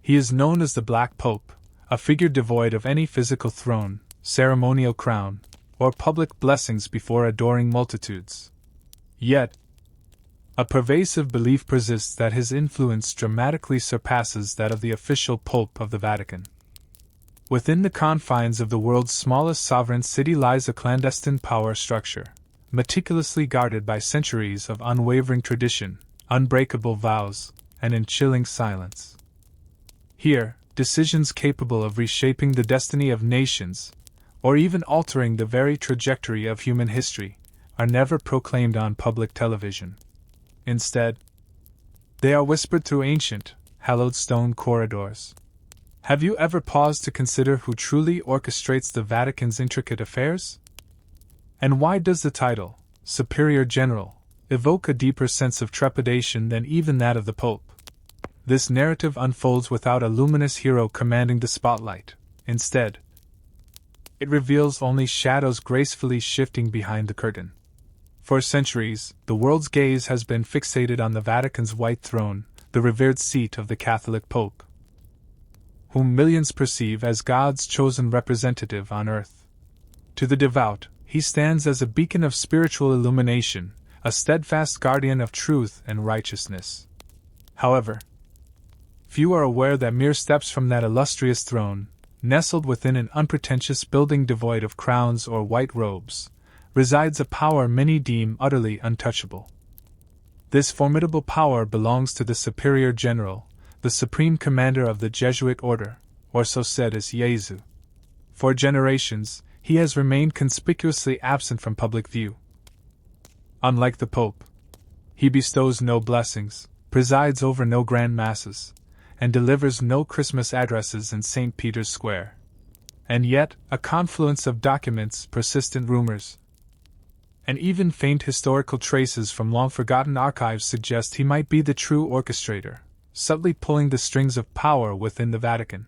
He is known as the Black Pope, a figure devoid of any physical throne, ceremonial crown, or public blessings before adoring multitudes. Yet, a pervasive belief persists that his influence dramatically surpasses that of the official Pope of the Vatican. Within the confines of the world's smallest sovereign city lies a clandestine power structure, meticulously guarded by centuries of unwavering tradition, unbreakable vows, and unchilling silence. Here, decisions capable of reshaping the destiny of nations, or even altering the very trajectory of human history, are never proclaimed on public television. Instead, they are whispered through ancient, hallowed stone corridors. Have you ever paused to consider who truly orchestrates the Vatican's intricate affairs? And why does the title, Superior General, evoke a deeper sense of trepidation than even that of the Pope? This narrative unfolds without a luminous hero commanding the spotlight. Instead, it reveals only shadows gracefully shifting behind the curtain. For centuries, the world's gaze has been fixated on the Vatican's white throne, the revered seat of the Catholic Pope, whom millions perceive as God's chosen representative on earth. To the devout, he stands as a beacon of spiritual illumination, a steadfast guardian of truth and righteousness. However, few are aware that mere steps from that illustrious throne, nestled within an unpretentious building devoid of crowns or white robes, resides a power many deem utterly untouchable. This formidable power belongs to the Superior General, the supreme commander of the Jesuit order, or so said as Jesu. For generations, he has remained conspicuously absent from public view. Unlike the Pope, he bestows no blessings, presides over no grand masses, and delivers no Christmas addresses in St. Peter's Square. And yet, a confluence of documents, persistent rumors, and even faint historical traces from long-forgotten archives suggest he might be the true orchestrator, subtly pulling the strings of power within the Vatican.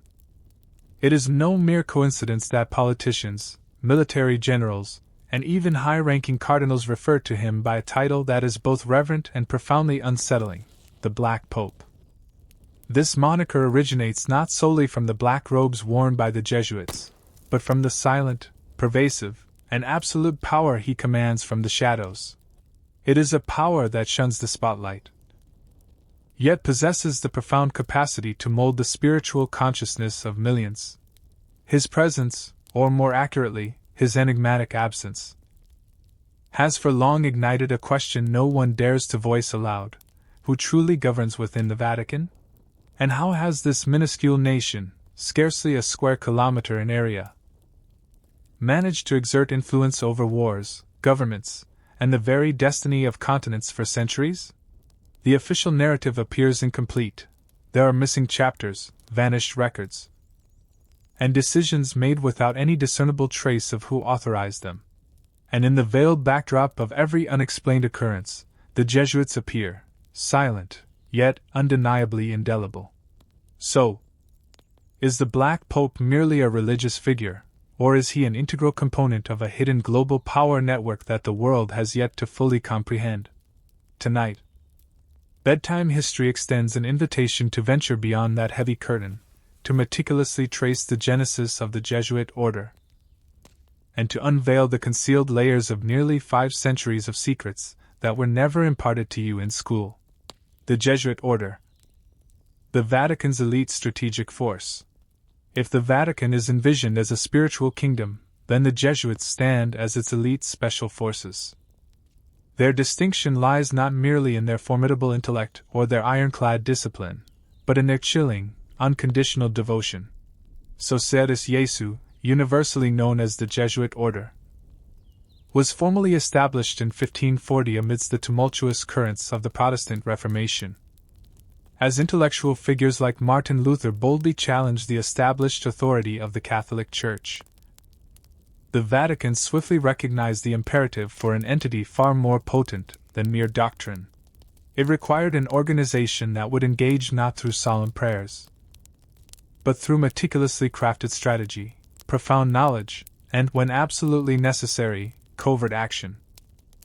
It is no mere coincidence that politicians, military generals, and even high-ranking cardinals refer to him by a title that is both reverent and profoundly unsettling: the Black Pope. This moniker originates not solely from the black robes worn by the Jesuits, but from the silent, pervasive, and absolute power he commands from the shadows. It is a power that shuns the spotlight, yet possesses the profound capacity to mold the spiritual consciousness of millions. His presence, or more accurately, his enigmatic absence, has for long ignited a question no one dares to voice aloud: who truly governs within the Vatican? And how has this minuscule nation, scarcely a square kilometer in area, managed to exert influence over wars, governments, and the very destiny of continents for centuries? The official narrative appears incomplete. There are missing chapters, vanished records, and decisions made without any discernible trace of who authorized them. And in the veiled backdrop of every unexplained occurrence, the Jesuits appear, silent, yet undeniably indelible. So, is the Black Pope merely a religious figure, or is he an integral component of a hidden global power network that the world has yet to fully comprehend? Tonight, Bedtime History extends an invitation to venture beyond that heavy curtain, to meticulously trace the genesis of the Jesuit order, and to unveil the concealed layers of nearly 5 centuries of secrets that were never imparted to you in school. The Jesuit order, the Vatican's elite strategic force. If the Vatican is envisioned as a spiritual kingdom, then the Jesuits stand as its elite special forces. Their distinction lies not merely in their formidable intellect or their ironclad discipline, but in their chilling, unconditional devotion. So Sedes Jesu, universally known as the Jesuit order, was formally established in 1540 amidst the tumultuous currents of the Protestant Reformation. As intellectual figures like Martin Luther boldly challenged the established authority of the Catholic Church, the Vatican swiftly recognized the imperative for an entity far more potent than mere doctrine. It required an organization that would engage not through solemn prayers, but through meticulously crafted strategy, profound knowledge, and, when absolutely necessary, covert action.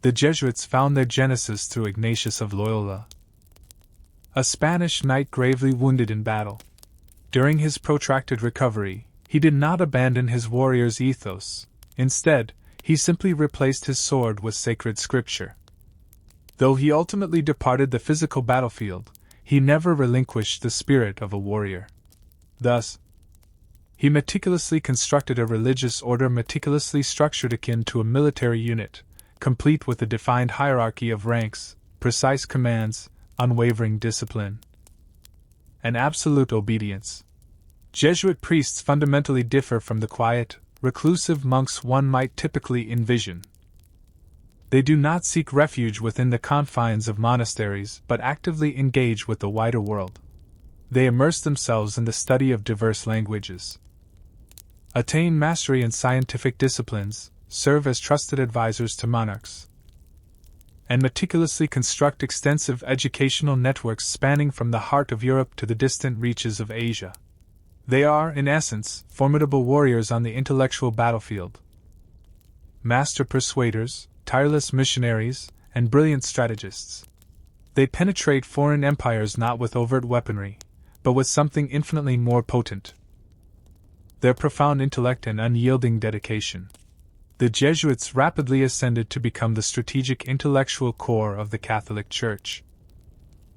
The Jesuits found their genesis through Ignatius of Loyola, a Spanish knight gravely wounded in battle. During his protracted recovery, he did not abandon his warrior's ethos. Instead, he simply replaced his sword with sacred scripture. Though he ultimately departed the physical battlefield, he never relinquished the spirit of a warrior. Thus, he meticulously constructed a religious order meticulously structured akin to a military unit, complete with a defined hierarchy of ranks, precise commands, unwavering discipline, and absolute obedience. Jesuit priests fundamentally differ from the quiet, reclusive monks one might typically envision. They do not seek refuge within the confines of monasteries but actively engage with the wider world. They immerse themselves in the study of diverse languages, attain mastery in scientific disciplines, serve as trusted advisors to monarchs, and meticulously construct extensive educational networks spanning from the heart of Europe to the distant reaches of Asia. They are, in essence, formidable warriors on the intellectual battlefield, master persuaders, tireless missionaries, and brilliant strategists. They penetrate foreign empires not with overt weaponry, but with something infinitely more potent: their profound intellect and unyielding dedication. The Jesuits rapidly ascended to become the strategic intellectual core of the Catholic Church.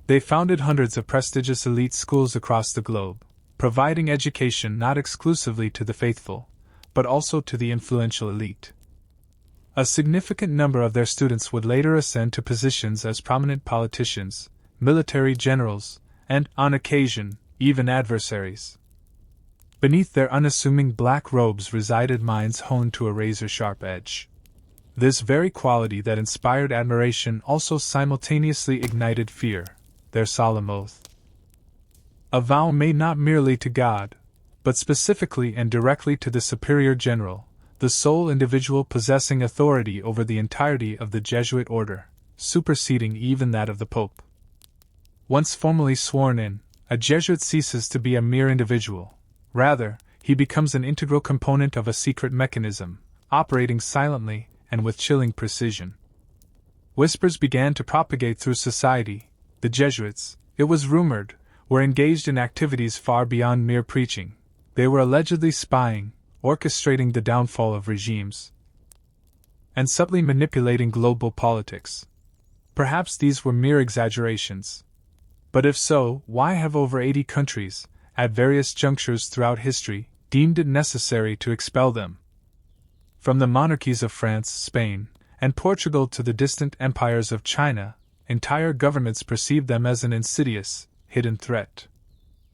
They founded hundreds of prestigious elite schools across the globe, providing education not exclusively to the faithful, but also to the influential elite. A significant number of their students would later ascend to positions as prominent politicians, military generals, and, on occasion, even adversaries. Beneath their unassuming black robes resided minds honed to a razor-sharp edge. This very quality that inspired admiration also simultaneously ignited fear, their solemn oath. A vow made not merely to God, but specifically and directly to the superior general, the sole individual possessing authority over the entirety of the Jesuit order, superseding even that of the Pope. Once formally sworn in, a Jesuit ceases to be a mere individual. Rather, he becomes an integral component of a secret mechanism, operating silently and with chilling precision. Whispers began to propagate through society. The Jesuits, it was rumored, were engaged in activities far beyond mere preaching. They were allegedly spying, orchestrating the downfall of regimes, and subtly manipulating global politics. Perhaps these were mere exaggerations. But if so, why have over 80 countries, at various junctures throughout history, deemed it necessary to expel them? From the monarchies of France, Spain, and Portugal to the distant empires of China, entire governments perceived them as an insidious, hidden threat.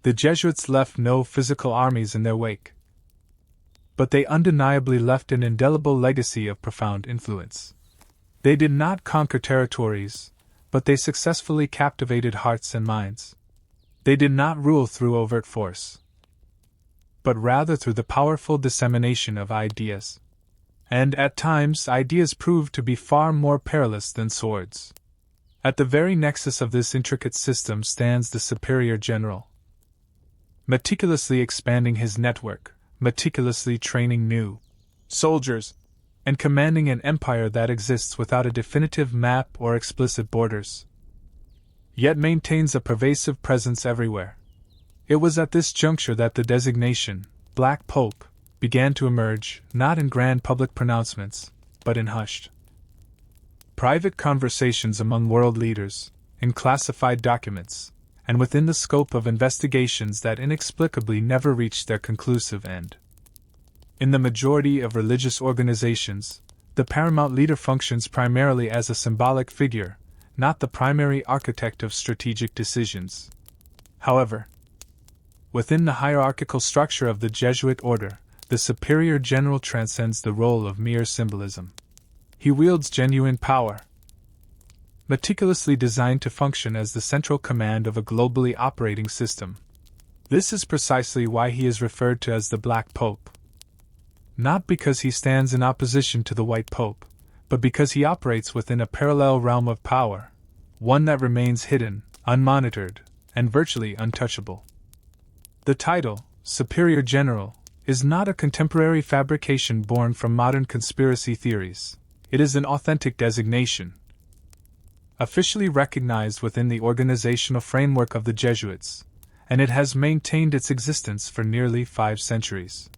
The Jesuits left no physical armies in their wake, but they undeniably left an indelible legacy of profound influence. They did not conquer territories, but they successfully captivated hearts and minds. They did not rule through overt force, but rather through the powerful dissemination of ideas. And at times ideas proved to be far more perilous than swords. At the very nexus of this intricate system stands the superior general, meticulously expanding his network, meticulously training new soldiers, and commanding an empire that exists without a definitive map or explicit borders, yet maintains a pervasive presence everywhere. It was at this juncture that the designation, Black Pope, began to emerge, not in grand public pronouncements, but in hushed, private conversations among world leaders, in classified documents, and within the scope of investigations that inexplicably never reached their conclusive end. In the majority of religious organizations, the paramount leader functions primarily as a symbolic figure, not the primary architect of strategic decisions. However, within the hierarchical structure of the Jesuit order, the superior general transcends the role of mere symbolism. He wields genuine power, meticulously designed to function as the central command of a globally operating system. This is precisely why he is referred to as the Black Pope. Not because he stands in opposition to the White Pope, but because he operates within a parallel realm of power, one that remains hidden, unmonitored, and virtually untouchable. The title, Superior General, is not a contemporary fabrication born from modern conspiracy theories. It is an authentic designation, officially recognized within the organizational framework of the Jesuits, and it has maintained its existence for nearly 5 centuries.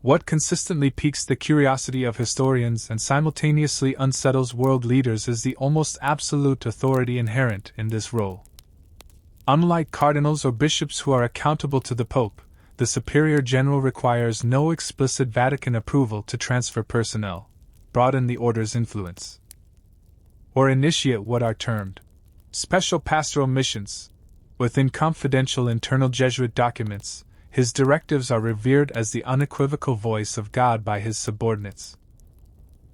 What consistently piques the curiosity of historians and simultaneously unsettles world leaders is the almost absolute authority inherent in this role. Unlike cardinals or bishops who are accountable to the Pope, the Superior General requires no explicit Vatican approval to transfer personnel, broaden the order's influence, or initiate what are termed special pastoral missions. Within confidential internal Jesuit documents, his directives are revered as the unequivocal voice of God by his subordinates.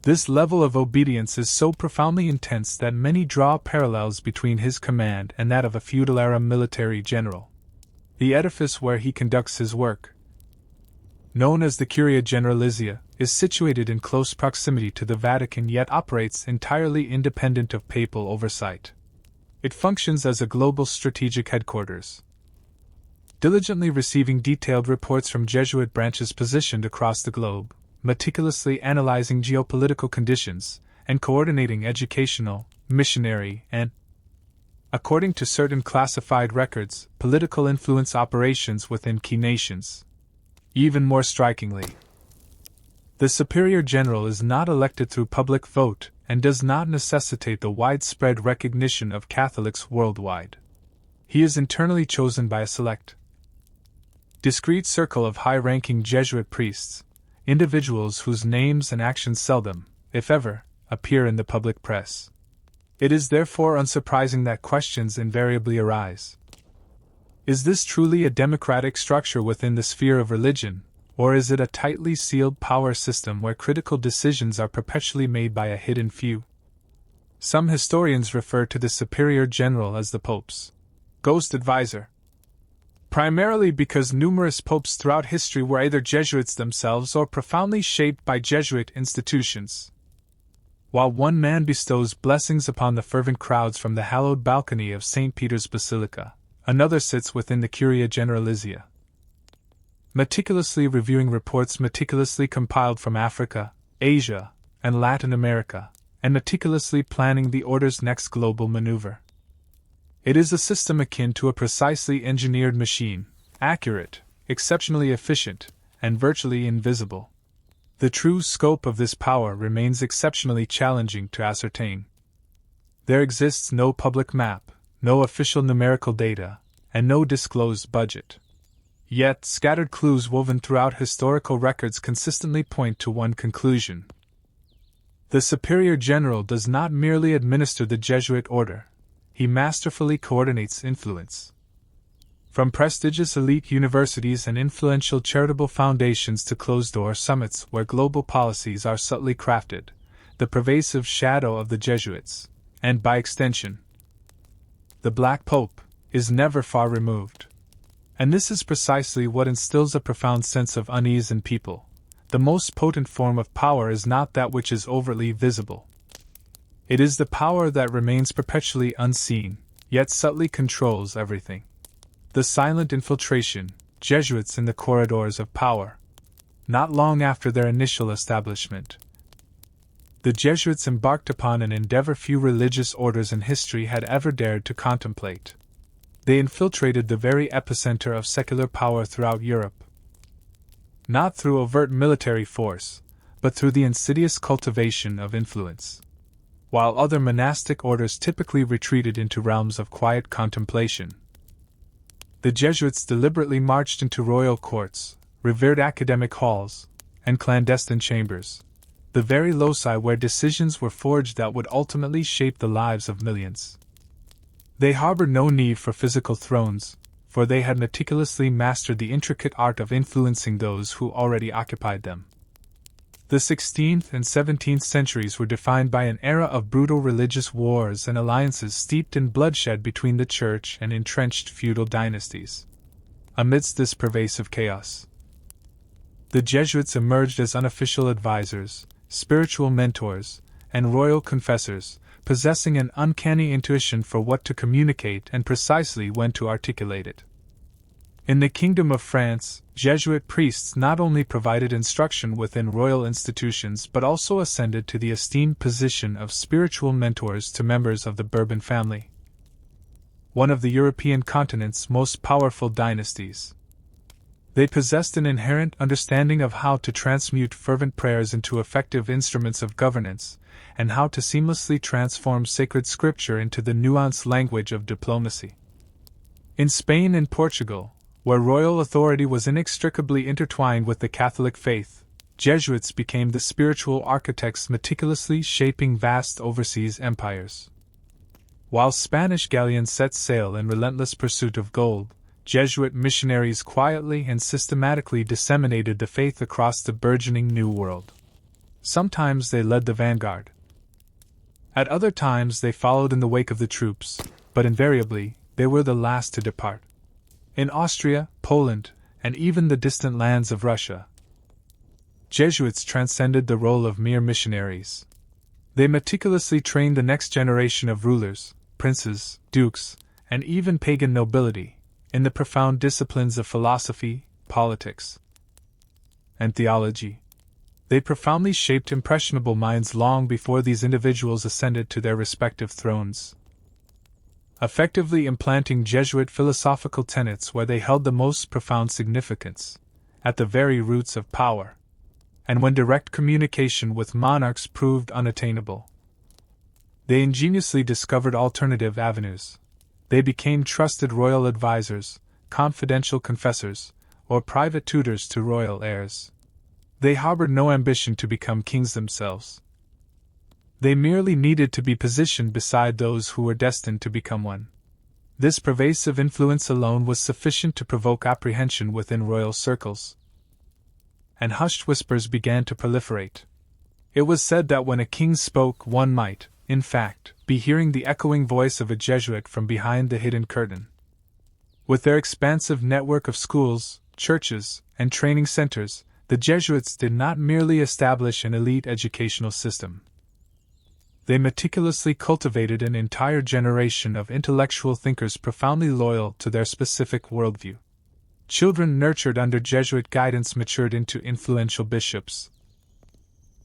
This level of obedience is so profoundly intense that many draw parallels between his command and that of a feudal-era military general. The edifice where he conducts his work, known as the Curia Generalizia, is situated in close proximity to the Vatican yet operates entirely independent of papal oversight. It functions as a global strategic headquarters, diligently receiving detailed reports from Jesuit branches positioned across the globe, meticulously analyzing geopolitical conditions, and coordinating educational, missionary, and, according to certain classified records, political influence operations within key nations. Even more strikingly, the Superior General is not elected through public vote and does not necessitate the widespread recognition of Catholics worldwide. He is internally chosen by a select, discreet circle of high-ranking Jesuit priests, individuals whose names and actions seldom, if ever, appear in the public press. It is therefore unsurprising that questions invariably arise. Is this truly a democratic structure within the sphere of religion, or is it a tightly sealed power system where critical decisions are perpetually made by a hidden few? Some historians refer to the Superior General as the Pope's ghost advisor, primarily because numerous popes throughout history were either Jesuits themselves or profoundly shaped by Jesuit institutions. While one man bestows blessings upon the fervent crowds from the hallowed balcony of St. Peter's Basilica, another sits within the Curia Generalizia, meticulously reviewing reports meticulously compiled from Africa, Asia, and Latin America, and meticulously planning the order's next global maneuver. It is a system akin to a precisely engineered machine, accurate, exceptionally efficient, and virtually invisible. The true scope of this power remains exceptionally challenging to ascertain. There exists no public map, no official numerical data, and no disclosed budget. Yet, scattered clues woven throughout historical records consistently point to one conclusion. The Superior General does not merely administer the Jesuit order, he masterfully coordinates influence. From prestigious elite universities and influential charitable foundations to closed-door summits where global policies are subtly crafted, the pervasive shadow of the Jesuits, and by extension, the Black Pope, is never far removed. And this is precisely what instills a profound sense of unease in people. The most potent form of power is not that which is overtly visible. It is the power that remains perpetually unseen, yet subtly controls everything. The silent infiltration, Jesuits in the corridors of power. Not long after their initial establishment, the Jesuits embarked upon an endeavor few religious orders in history had ever dared to contemplate. They infiltrated the very epicenter of secular power throughout Europe. Not through overt military force, but through the insidious cultivation of influence. While other monastic orders typically retreated into realms of quiet contemplation, the Jesuits deliberately marched into royal courts, revered academic halls, and clandestine chambers, the very loci where decisions were forged that would ultimately shape the lives of millions. They harbored no need for physical thrones, for they had meticulously mastered the intricate art of influencing those who already occupied them. The 16th and 17th centuries were defined by an era of brutal religious wars and alliances steeped in bloodshed between the Church and entrenched feudal dynasties. Amidst this pervasive chaos, the Jesuits emerged as unofficial advisors, spiritual mentors, and royal confessors, possessing an uncanny intuition for what to communicate and precisely when to articulate it. In the Kingdom of France, Jesuit priests not only provided instruction within royal institutions but also ascended to the esteemed position of spiritual mentors to members of the Bourbon family. one of the European continent's most powerful dynasties. They possessed an inherent understanding of how to transmute fervent prayers into effective instruments of governance, and how to seamlessly transform sacred scripture into the nuanced language of diplomacy. In Spain and Portugal, where royal authority was inextricably intertwined with the Catholic faith, Jesuits became the spiritual architects meticulously shaping vast overseas empires. While Spanish galleons set sail in relentless pursuit of gold, Jesuit missionaries quietly and systematically disseminated the faith across the burgeoning New World. Sometimes they led the vanguard. At other times they followed in the wake of the troops, but invariably they were the last to depart. In Austria, Poland, and even the distant lands of Russia, Jesuits transcended the role of mere missionaries. They meticulously trained the next generation of rulers, princes, dukes, and even pagan nobility in the profound disciplines of philosophy, politics, and theology. They profoundly shaped impressionable minds long before these individuals ascended to their respective thrones, effectively implanting Jesuit philosophical tenets where they held the most profound significance, at the very roots of power, and when direct communication with monarchs proved unattainable. They ingeniously discovered alternative avenues. They became trusted royal advisors, confidential confessors, or private tutors to royal heirs. They harbored no ambition to become kings themselves. They merely needed to be positioned beside those who were destined to become one. This pervasive influence alone was sufficient to provoke apprehension within royal circles, and hushed whispers began to proliferate. It was said that when a king spoke, one might, in fact, be hearing the echoing voice of a Jesuit from behind the hidden curtain. With their expansive network of schools, churches, and training centers, the Jesuits did not merely establish an elite educational system. They meticulously cultivated an entire generation of intellectual thinkers profoundly loyal to their specific worldview. Children nurtured under Jesuit guidance matured into influential bishops,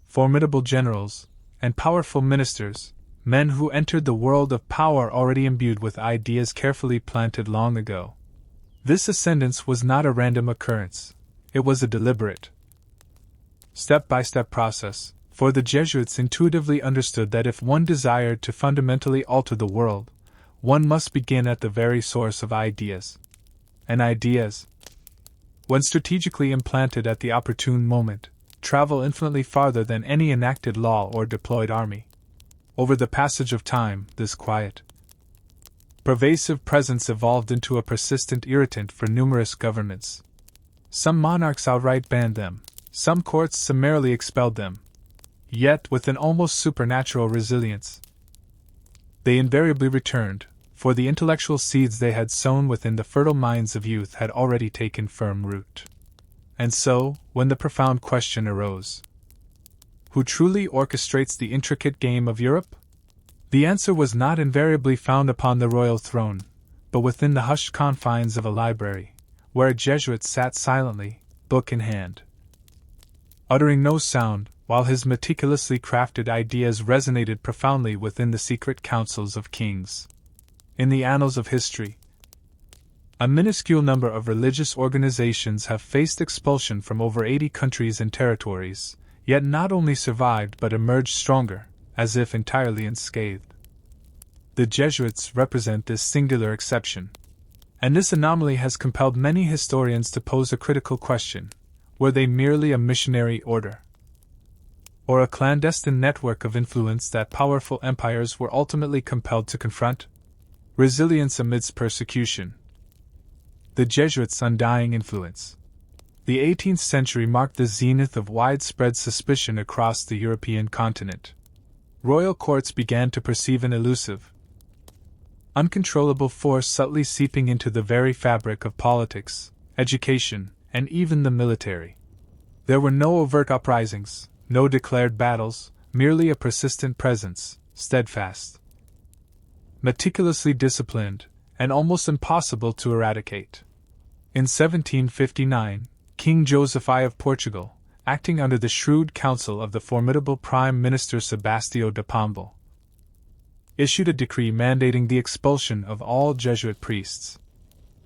formidable generals, and powerful ministers, men who entered the world of power already imbued with ideas carefully planted long ago. This ascendance was not a random occurrence, it was a deliberate, step-by-step process, for the Jesuits intuitively understood that if one desired to fundamentally alter the world, one must begin at the very source of ideas. And ideas, when strategically implanted at the opportune moment, travel infinitely farther than any enacted law or deployed army. Over the passage of time, this quiet, pervasive presence evolved into a persistent irritant for numerous governments. Some monarchs outright banned them, some courts summarily expelled them. Yet, with an almost supernatural resilience, they invariably returned, for the intellectual seeds they had sown within the fertile minds of youth had already taken firm root. And so, when the profound question arose, who truly orchestrates the intricate game of Europe? The answer was not invariably found upon the royal throne, but within the hushed confines of a library, where a Jesuit sat silently, book in hand, uttering no sound, while his meticulously crafted ideas resonated profoundly within the secret councils of kings. In the annals of history, a minuscule number of religious organizations have faced expulsion from over 80 countries and territories, yet not only survived but emerged stronger, as if entirely unscathed. The Jesuits represent this singular exception, and this anomaly has compelled many historians to pose a critical question: were they merely a missionary order, or a clandestine network of influence that powerful empires were ultimately compelled to confront? Resilience amidst persecution. The Jesuits' undying influence. The 18th century marked the zenith of widespread suspicion across the European continent. Royal courts began to perceive an elusive, uncontrollable force subtly seeping into the very fabric of politics, education, and even the military. There were no overt uprisings, no declared battles, merely a persistent presence, steadfast, meticulously disciplined, and almost impossible to eradicate. In 1759, King Joseph I of Portugal, acting under the shrewd counsel of the formidable Prime Minister Sebastião de Pombal, issued a decree mandating the expulsion of all Jesuit priests.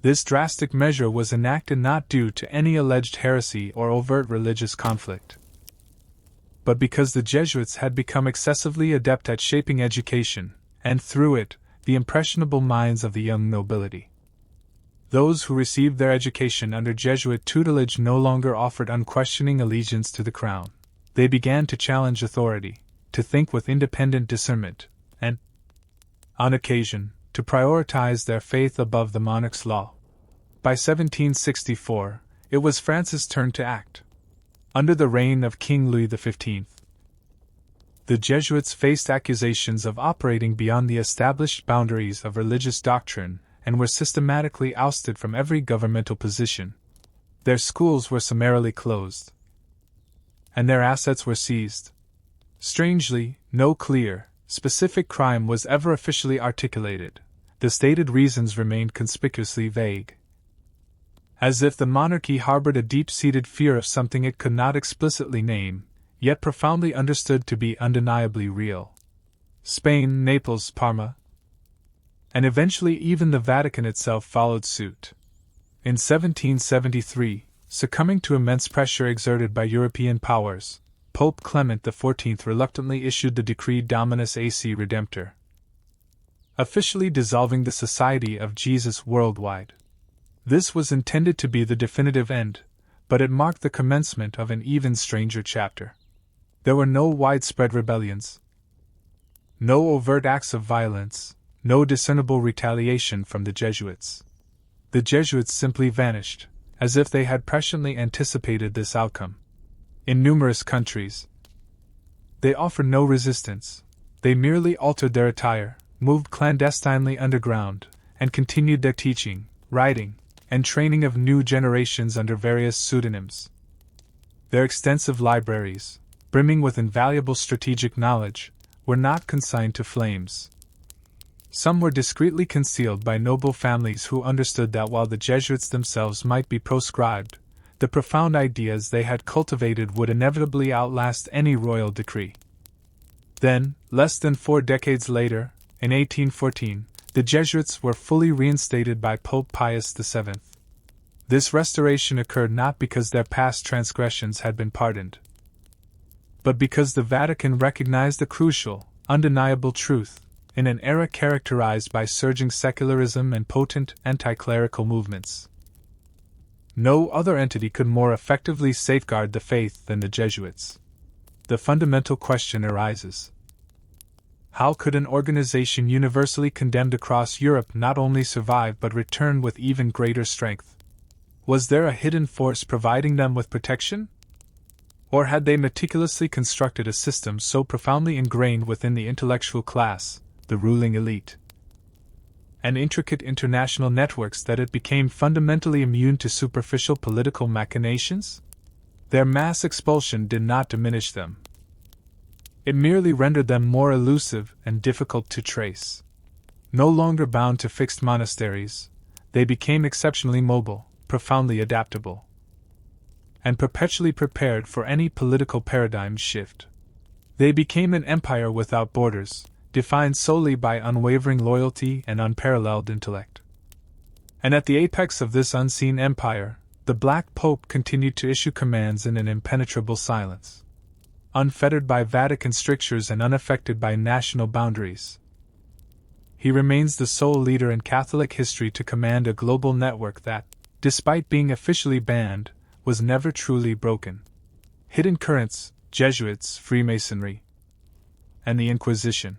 This drastic measure was enacted not due to any alleged heresy or overt religious conflict, but because the Jesuits had become excessively adept at shaping education, and through it, the impressionable minds of the young nobility. Those who received their education under Jesuit tutelage no longer offered unquestioning allegiance to the crown. They began to challenge authority, to think with independent discernment, and, on occasion, to prioritize their faith above the monarch's law. By 1764, it was France's turn to act. Under the reign of King Louis XV, the Jesuits faced accusations of operating beyond the established boundaries of religious doctrine and were systematically ousted from every governmental position. Their schools were summarily closed, and their assets were seized. Strangely, no clear, specific crime was ever officially articulated. The stated reasons remained conspicuously vague, as if the monarchy harbored a deep-seated fear of something it could not explicitly name, yet profoundly understood to be undeniably real. Spain, Naples, Parma, and eventually even the Vatican itself followed suit. In 1773, succumbing to immense pressure exerted by European powers, Pope Clement XIV reluctantly issued the decree Dominus Ac Redemptor, officially dissolving the Society of Jesus worldwide. This was intended to be the definitive end, but it marked the commencement of an even stranger chapter. There were no widespread rebellions, no overt acts of violence, no discernible retaliation from the Jesuits. The Jesuits simply vanished, as if they had presciently anticipated this outcome. In numerous countries, they offered no resistance. They merely altered their attire, moved clandestinely underground, and continued their teaching, writing, and training of new generations under various pseudonyms. Their extensive libraries, brimming with invaluable strategic knowledge, were not consigned to flames. Some were discreetly concealed by noble families who understood that while the Jesuits themselves might be proscribed, the profound ideas they had cultivated would inevitably outlast any royal decree. Then, less than 4 decades later, in 1814, the Jesuits were fully reinstated by Pope Pius VII. This restoration occurred not because their past transgressions had been pardoned, but because the Vatican recognized the crucial, undeniable truth, in an era characterized by surging secularism and potent anti-clerical movements. No other entity could more effectively safeguard the faith than the Jesuits. The fundamental question arises: how could an organization universally condemned across Europe not only survive but return with even greater strength? Was there a hidden force providing them with protection? Or had they meticulously constructed a system so profoundly ingrained within the intellectual class, the ruling elite, and intricate international networks that it became fundamentally immune to superficial political machinations? Their mass expulsion did not diminish them. It merely rendered them more elusive and difficult to trace. No longer bound to fixed monasteries, they became exceptionally mobile, profoundly adaptable, and perpetually prepared for any political paradigm shift. They became an empire without borders, defined solely by unwavering loyalty and unparalleled intellect. And at the apex of this unseen empire, the Black Pope continued to issue commands in an impenetrable silence. Unfettered by Vatican strictures and unaffected by national boundaries, he remains the sole leader in Catholic history to command a global network that, despite being officially banned, was never truly broken. Hidden currents, Jesuits, Freemasonry, and the Inquisition.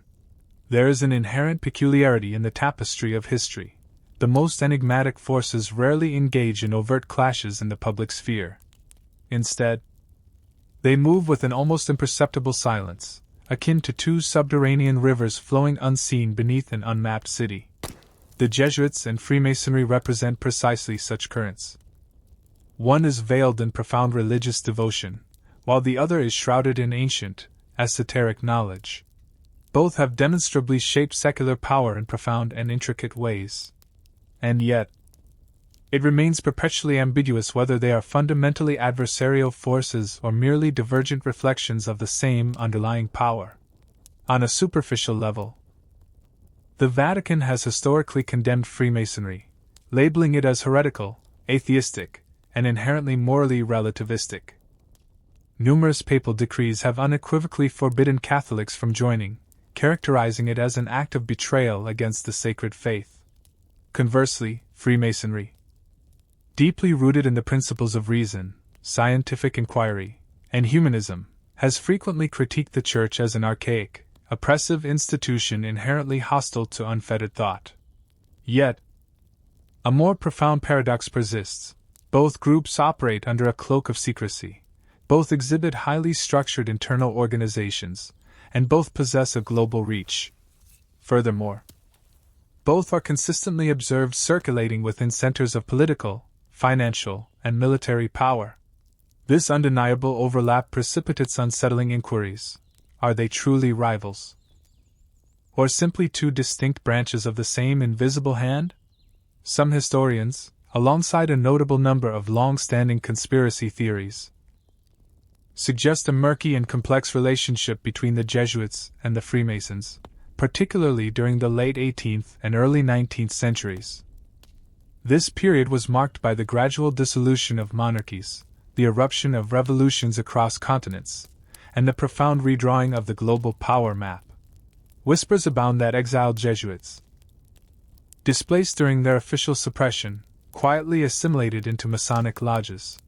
There is an inherent peculiarity in the tapestry of history. The most enigmatic forces rarely engage in overt clashes in the public sphere. Instead, they move with an almost imperceptible silence, akin to 2 subterranean rivers flowing unseen beneath an unmapped city. The Jesuits and Freemasonry represent precisely such currents. One is veiled in profound religious devotion, while the other is shrouded in ancient, esoteric knowledge. Both have demonstrably shaped secular power in profound and intricate ways. And yet, it remains perpetually ambiguous whether they are fundamentally adversarial forces or merely divergent reflections of the same underlying power. On a superficial level, The Vatican has historically condemned Freemasonry, labeling it as heretical, atheistic, and inherently morally relativistic. Numerous papal decrees have unequivocally forbidden Catholics from joining, characterizing it as an act of betrayal against the sacred faith. Conversely, Freemasonry, deeply rooted in the principles of reason, scientific inquiry, and humanism, has frequently critiqued the Church as an archaic, oppressive institution inherently hostile to unfettered thought. Yet, a more profound paradox persists. Both groups operate under a cloak of secrecy, both exhibit highly structured internal organizations, and both possess a global reach. Furthermore, both are consistently observed circulating within centers of political, financial, and military power. This undeniable overlap precipitates unsettling inquiries. Are they truly rivals? Or simply two distinct branches of the same invisible hand? Some historians, alongside a notable number of long-standing conspiracy theories, suggest a murky and complex relationship between the Jesuits and the Freemasons, particularly during the late 18th and early 19th centuries. This period was marked by the gradual dissolution of monarchies, the eruption of revolutions across continents, and the profound redrawing of the global power map. Whispers abound that exiled Jesuits, displaced during their official suppression, quietly assimilated into Masonic lodges,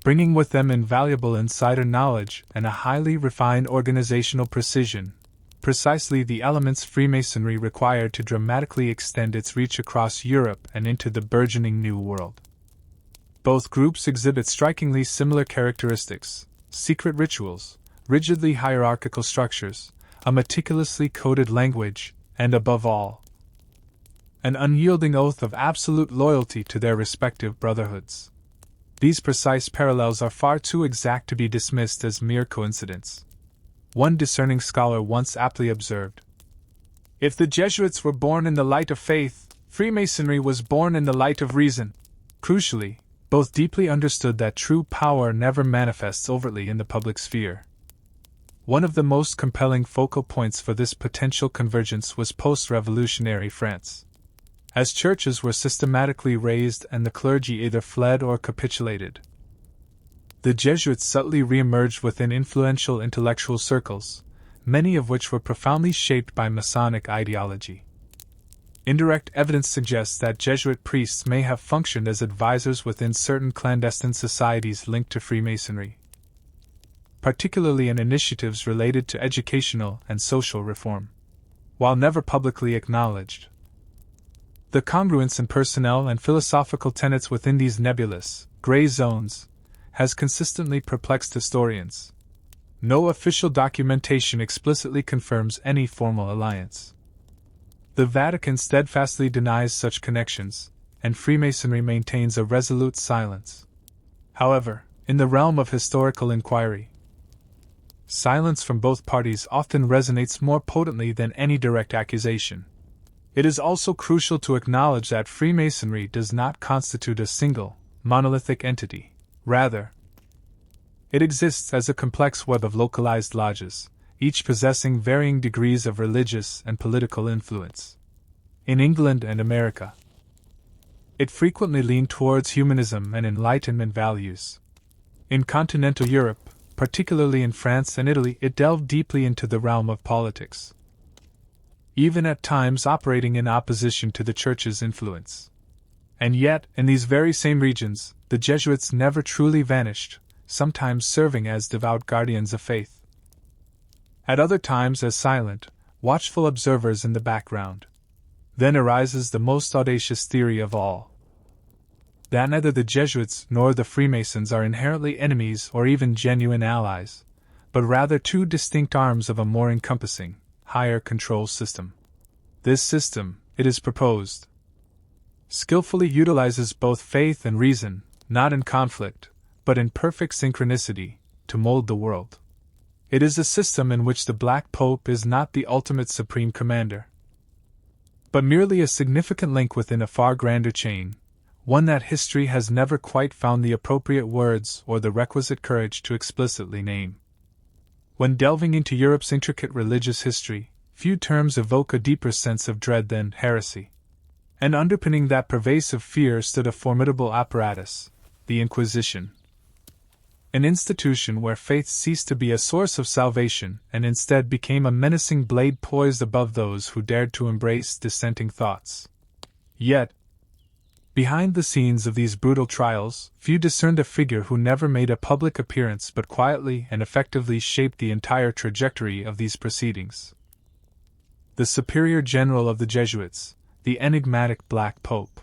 bringing with them invaluable insider knowledge and a highly refined organizational precision, precisely the elements Freemasonry required to dramatically extend its reach across Europe and into the burgeoning New World. Both groups exhibit strikingly similar characteristics: secret rituals, rigidly hierarchical structures, a meticulously coded language, and above all, an unyielding oath of absolute loyalty to their respective brotherhoods. These precise parallels are far too exact to be dismissed as mere coincidence. One discerning scholar once aptly observed, "If the Jesuits were born in the light of faith, Freemasonry was born in the light of reason." Crucially, both deeply understood that true power never manifests overtly in the public sphere. One of the most compelling focal points for this potential convergence was post-revolutionary France. As churches were systematically razed and the clergy either fled or capitulated, the Jesuits subtly re-emerged within influential intellectual circles, many of which were profoundly shaped by Masonic ideology. Indirect evidence suggests that Jesuit priests may have functioned as advisors within certain clandestine societies linked to Freemasonry, particularly in initiatives related to educational and social reform. While never publicly acknowledged, the congruence in personnel and philosophical tenets within these nebulous, gray zones has consistently perplexed historians. No official documentation explicitly confirms any formal alliance. The Vatican steadfastly denies such connections, and Freemasonry maintains a resolute silence. However, in the realm of historical inquiry, silence from both parties often resonates more potently than any direct accusation. It is also crucial to acknowledge that Freemasonry does not constitute a single, monolithic entity. Rather, it exists as a complex web of localized lodges, each possessing varying degrees of religious and political influence. In England and America, it frequently leaned towards humanism and Enlightenment values. In continental Europe, particularly in France and Italy, it delved deeply into the realm of politics, even at times operating in opposition to the Church's influence. And yet, in these very same regions, the Jesuits never truly vanished, sometimes serving as devout guardians of faith, at other times as silent, watchful observers in the background. Then arises the most audacious theory of all: that neither the Jesuits nor the Freemasons are inherently enemies or even genuine allies, but rather two distinct arms of a more encompassing, higher control system. This system, it is proposed, skillfully utilizes both faith and reason, not in conflict, but in perfect synchronicity, to mold the world. It is a system in which the Black Pope is not the ultimate supreme commander, but merely a significant link within a far grander chain, one that history has never quite found the appropriate words or the requisite courage to explicitly name. When delving into Europe's intricate religious history, few terms evoke a deeper sense of dread than heresy. And underpinning that pervasive fear stood a formidable apparatus, the Inquisition. An institution where faith ceased to be a source of salvation and instead became a menacing blade poised above those who dared to embrace dissenting thoughts. Yet, behind the scenes of these brutal trials, few discerned a figure who never made a public appearance but quietly and effectively shaped the entire trajectory of these proceedings. The Superior General of the Jesuits, the enigmatic Black Pope.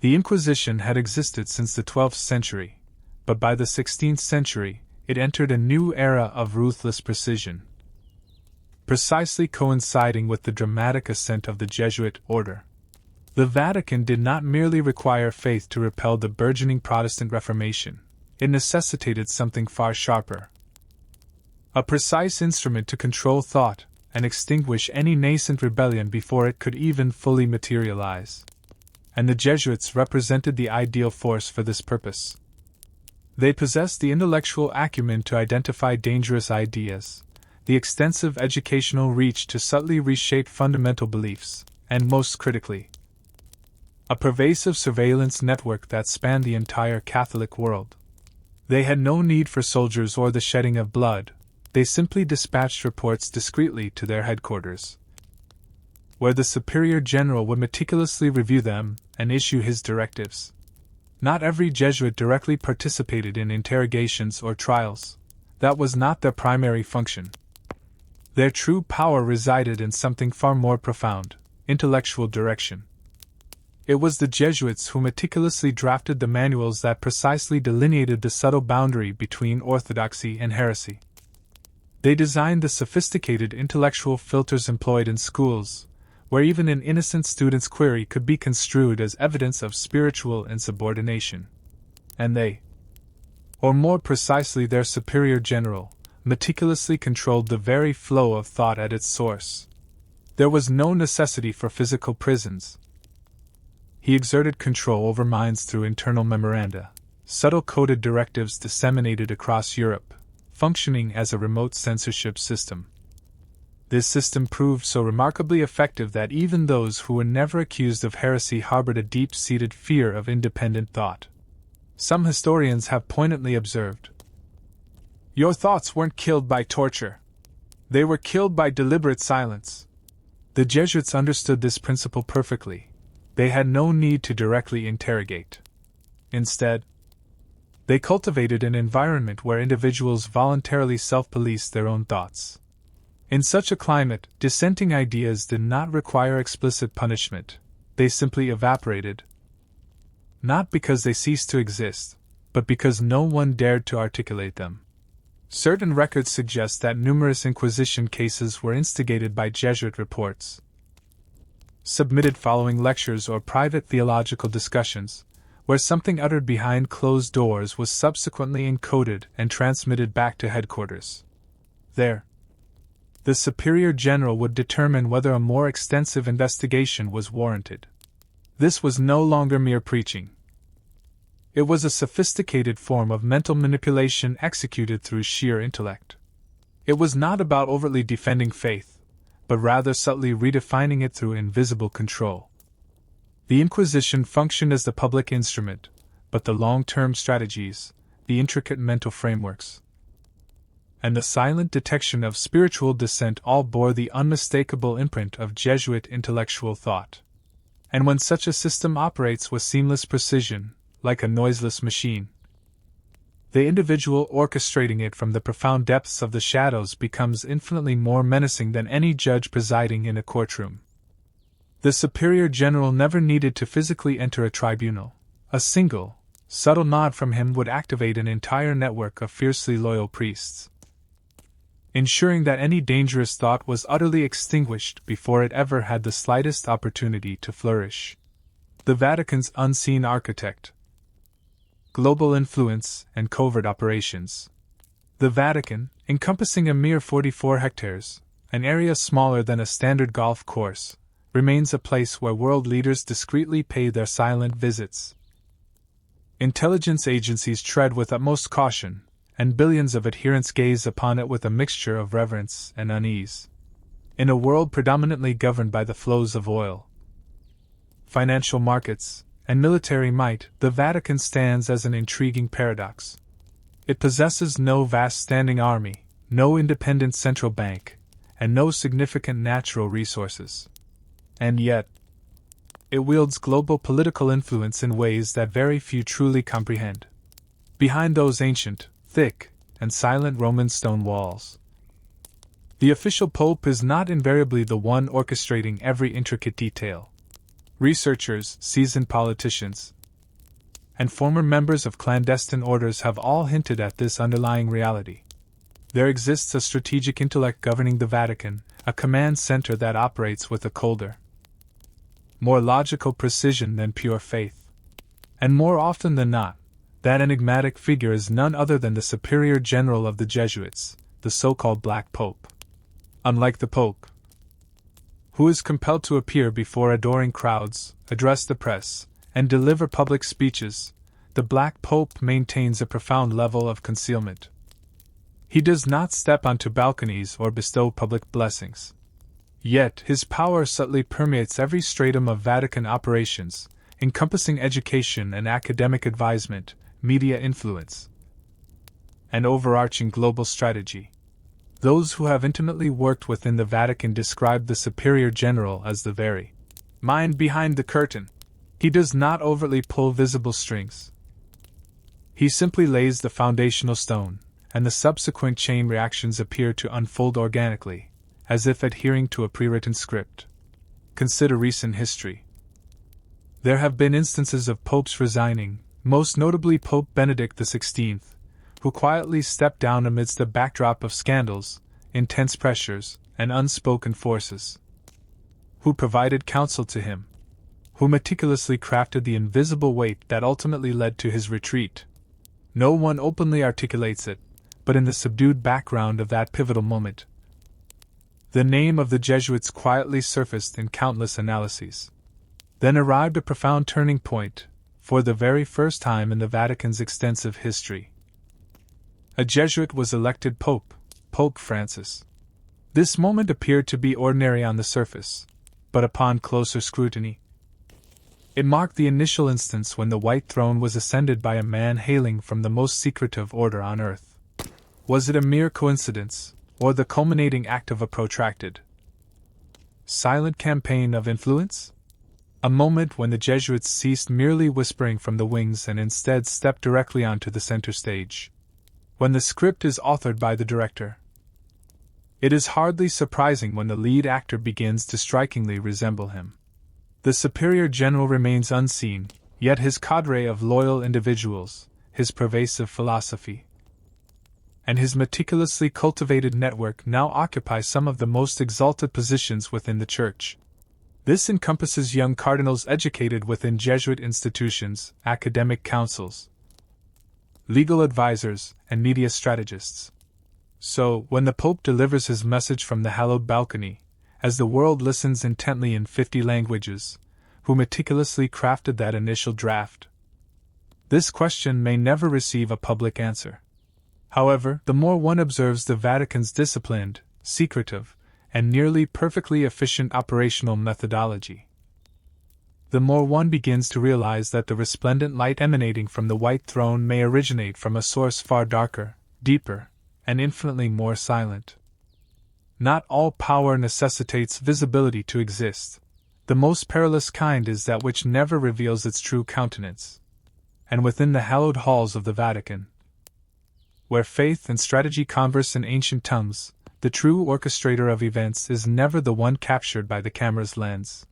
The Inquisition had existed since the 12th century, but by the 16th century, it entered a new era of ruthless precision. Precisely coinciding with the dramatic ascent of the Jesuit order, the Vatican did not merely require faith to repel the burgeoning Protestant Reformation, it necessitated something far sharper. A precise instrument to control thought and extinguish any nascent rebellion before it could even fully materialize. And the Jesuits represented the ideal force for this purpose. They possessed the intellectual acumen to identify dangerous ideas, the extensive educational reach to subtly reshape fundamental beliefs, and most critically, a pervasive surveillance network that spanned the entire Catholic world. They had no need for soldiers or the shedding of blood, they simply dispatched reports discreetly to their headquarters, where the Superior General would meticulously review them and issue his directives. Not every Jesuit directly participated in interrogations or trials. That was not their primary function. Their true power resided in something far more profound: intellectual direction. It was the Jesuits who meticulously drafted the manuals that precisely delineated the subtle boundary between orthodoxy and heresy. They designed the sophisticated intellectual filters employed in schools, where even an innocent student's query could be construed as evidence of spiritual insubordination. And they, or more precisely their Superior General, meticulously controlled the very flow of thought at its source. There was no necessity for physical prisons. He exerted control over minds through internal memoranda, subtle coded directives disseminated across Europe, functioning as a remote censorship system. This system proved so remarkably effective that even those who were never accused of heresy harbored a deep-seated fear of independent thought. Some historians have poignantly observed, "Your thoughts weren't killed by torture. They were killed by deliberate silence." The Jesuits understood this principle perfectly. They had no need to directly interrogate. Instead, they cultivated an environment where individuals voluntarily self-policed their own thoughts. In such a climate, dissenting ideas did not require explicit punishment, they simply evaporated. Not because they ceased to exist, but because no one dared to articulate them. Certain records suggest that numerous Inquisition cases were instigated by Jesuit reports, submitted following lectures or private theological discussions, where something uttered behind closed doors was subsequently encoded and transmitted back to headquarters. There, the Superior General would determine whether a more extensive investigation was warranted. This was no longer mere preaching. It was a sophisticated form of mental manipulation executed through sheer intellect. It was not about overtly defending faith, but rather subtly redefining it through invisible control. The Inquisition functioned as the public instrument, but the long-term strategies, the intricate mental frameworks, and the silent detection of spiritual dissent all bore the unmistakable imprint of Jesuit intellectual thought. And when such a system operates with seamless precision, like a noiseless machine, the individual orchestrating it from the profound depths of the shadows becomes infinitely more menacing than any judge presiding in a courtroom. The Superior General never needed to physically enter a tribunal. A single, subtle nod from him would activate an entire network of fiercely loyal priests, ensuring that any dangerous thought was utterly extinguished before it ever had the slightest opportunity to flourish. The Vatican's unseen architect. Global influence and covert operations. The Vatican, encompassing a mere 44 hectares, an area smaller than a standard golf course, remains a place where world leaders discreetly pay their silent visits. Intelligence agencies tread with utmost caution, and billions of adherents gaze upon it with a mixture of reverence and unease. In a world predominantly governed by the flows of oil, financial markets, and military might, the Vatican stands as an intriguing paradox. It possesses no vast standing army, no independent central bank, and no significant natural resources. And yet, it wields global political influence in ways that very few truly comprehend. Behind those ancient, thick, and silent Roman stone walls, the official pope is not invariably the one orchestrating every intricate detail. Researchers, seasoned politicians, and former members of clandestine orders have all hinted at this underlying reality. There exists a strategic intellect governing the Vatican, a command center that operates with a colder, more logical precision than pure faith. And more often than not, that enigmatic figure is none other than the superior general of the Jesuits, the so-called Black Pope. Unlike the Pope, who is compelled to appear before adoring crowds, address the press, and deliver public speeches, the Black Pope maintains a profound level of concealment. He does not step onto balconies or bestow public blessings. Yet his power subtly permeates every stratum of Vatican operations, encompassing education and academic advisement, media influence, and overarching global strategy. Those who have intimately worked within the Vatican describe the superior general as the very mind behind the curtain. He does not overtly pull visible strings. He simply lays the foundational stone, and the subsequent chain reactions appear to unfold organically, as if adhering to a pre-written script. Consider recent history. There have been instances of popes resigning, most notably Pope Benedict XVI, who quietly stepped down amidst a backdrop of scandals, intense pressures, and unspoken forces. Who provided counsel to him? Who meticulously crafted the invisible weight that ultimately led to his retreat? No one openly articulates it, but in the subdued background of that pivotal moment, the name of the Jesuits quietly surfaced in countless analyses. Then arrived a profound turning point, for the very first time in the Vatican's extensive history. A Jesuit was elected Pope, Pope Francis. This moment appeared to be ordinary on the surface, but upon closer scrutiny, it marked the initial instance when the white throne was ascended by a man hailing from the most secretive order on earth. Was it a mere coincidence, or the culminating act of a protracted, silent campaign of influence? A moment when the Jesuits ceased merely whispering from the wings and instead stepped directly onto the center stage. When the script is authored by the director, it is hardly surprising when the lead actor begins to strikingly resemble him. The superior general remains unseen, yet his cadre of loyal individuals, his pervasive philosophy, and his meticulously cultivated network now occupy some of the most exalted positions within the Church. This encompasses young cardinals educated within Jesuit institutions, academic councils, legal advisors, and media strategists. So, when the Pope delivers his message from the hallowed balcony, as the world listens intently in 50 languages, who meticulously crafted that initial draft? This question may never receive a public answer. However, the more one observes the Vatican's disciplined, secretive, and nearly perfectly efficient operational methodology, the more one begins to realize that the resplendent light emanating from the white throne may originate from a source far darker, deeper, and infinitely more silent. Not all power necessitates visibility to exist. The most perilous kind is that which never reveals its true countenance. And within the hallowed halls of the Vatican, where faith and strategy converse in ancient tongues, the true orchestrator of events is never the one captured by the camera's lens.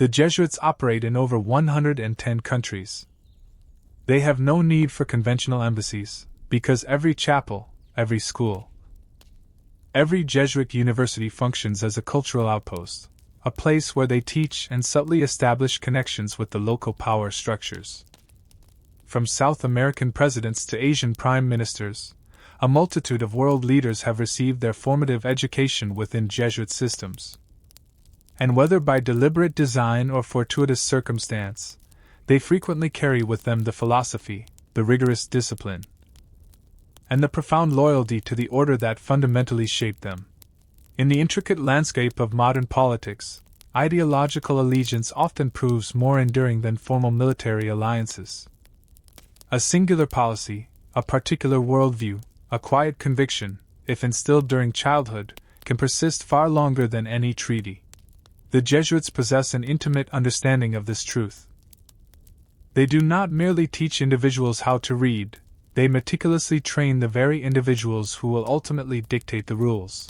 The Jesuits operate in over 110 countries. They have no need for conventional embassies, because every chapel, every school, every Jesuit university functions as a cultural outpost, a place where they teach and subtly establish connections with the local power structures. From South American presidents to Asian prime ministers, a multitude of world leaders have received their formative education within Jesuit systems. And whether by deliberate design or fortuitous circumstance, they frequently carry with them the philosophy, the rigorous discipline, and the profound loyalty to the order that fundamentally shaped them. In the intricate landscape of modern politics, ideological allegiance often proves more enduring than formal military alliances. A singular policy, a particular worldview, a quiet conviction, if instilled during childhood, can persist far longer than any treaty. The Jesuits possess an intimate understanding of this truth. They do not merely teach individuals how to read, they meticulously train the very individuals who will ultimately dictate the rules.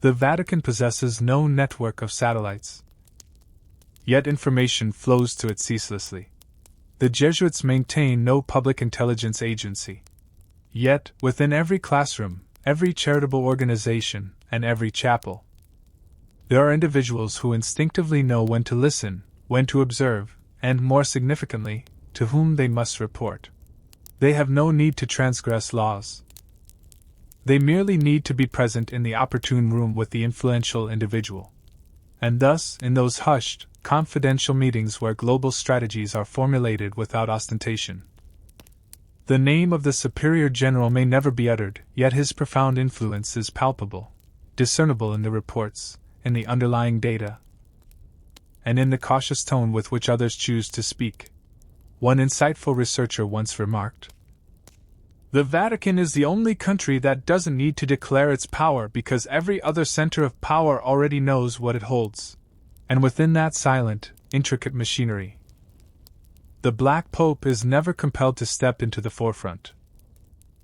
The Vatican possesses no network of satellites, yet information flows to it ceaselessly. The Jesuits maintain no public intelligence agency. Yet, within every classroom, every charitable organization, and every chapel, there are individuals who instinctively know when to listen, when to observe, and, more significantly, to whom they must report. They have no need to transgress laws. They merely need to be present in the opportune room with the influential individual. And thus, in those hushed, confidential meetings where global strategies are formulated without ostentation, the name of the superior general may never be uttered, yet his profound influence is palpable, discernible in the reports, in the underlying data, and in the cautious tone with which others choose to speak. One insightful researcher once remarked, "The Vatican is the only country that doesn't need to declare its power because every other center of power already knows what it holds." And within that silent, intricate machinery, the Black Pope is never compelled to step into the forefront.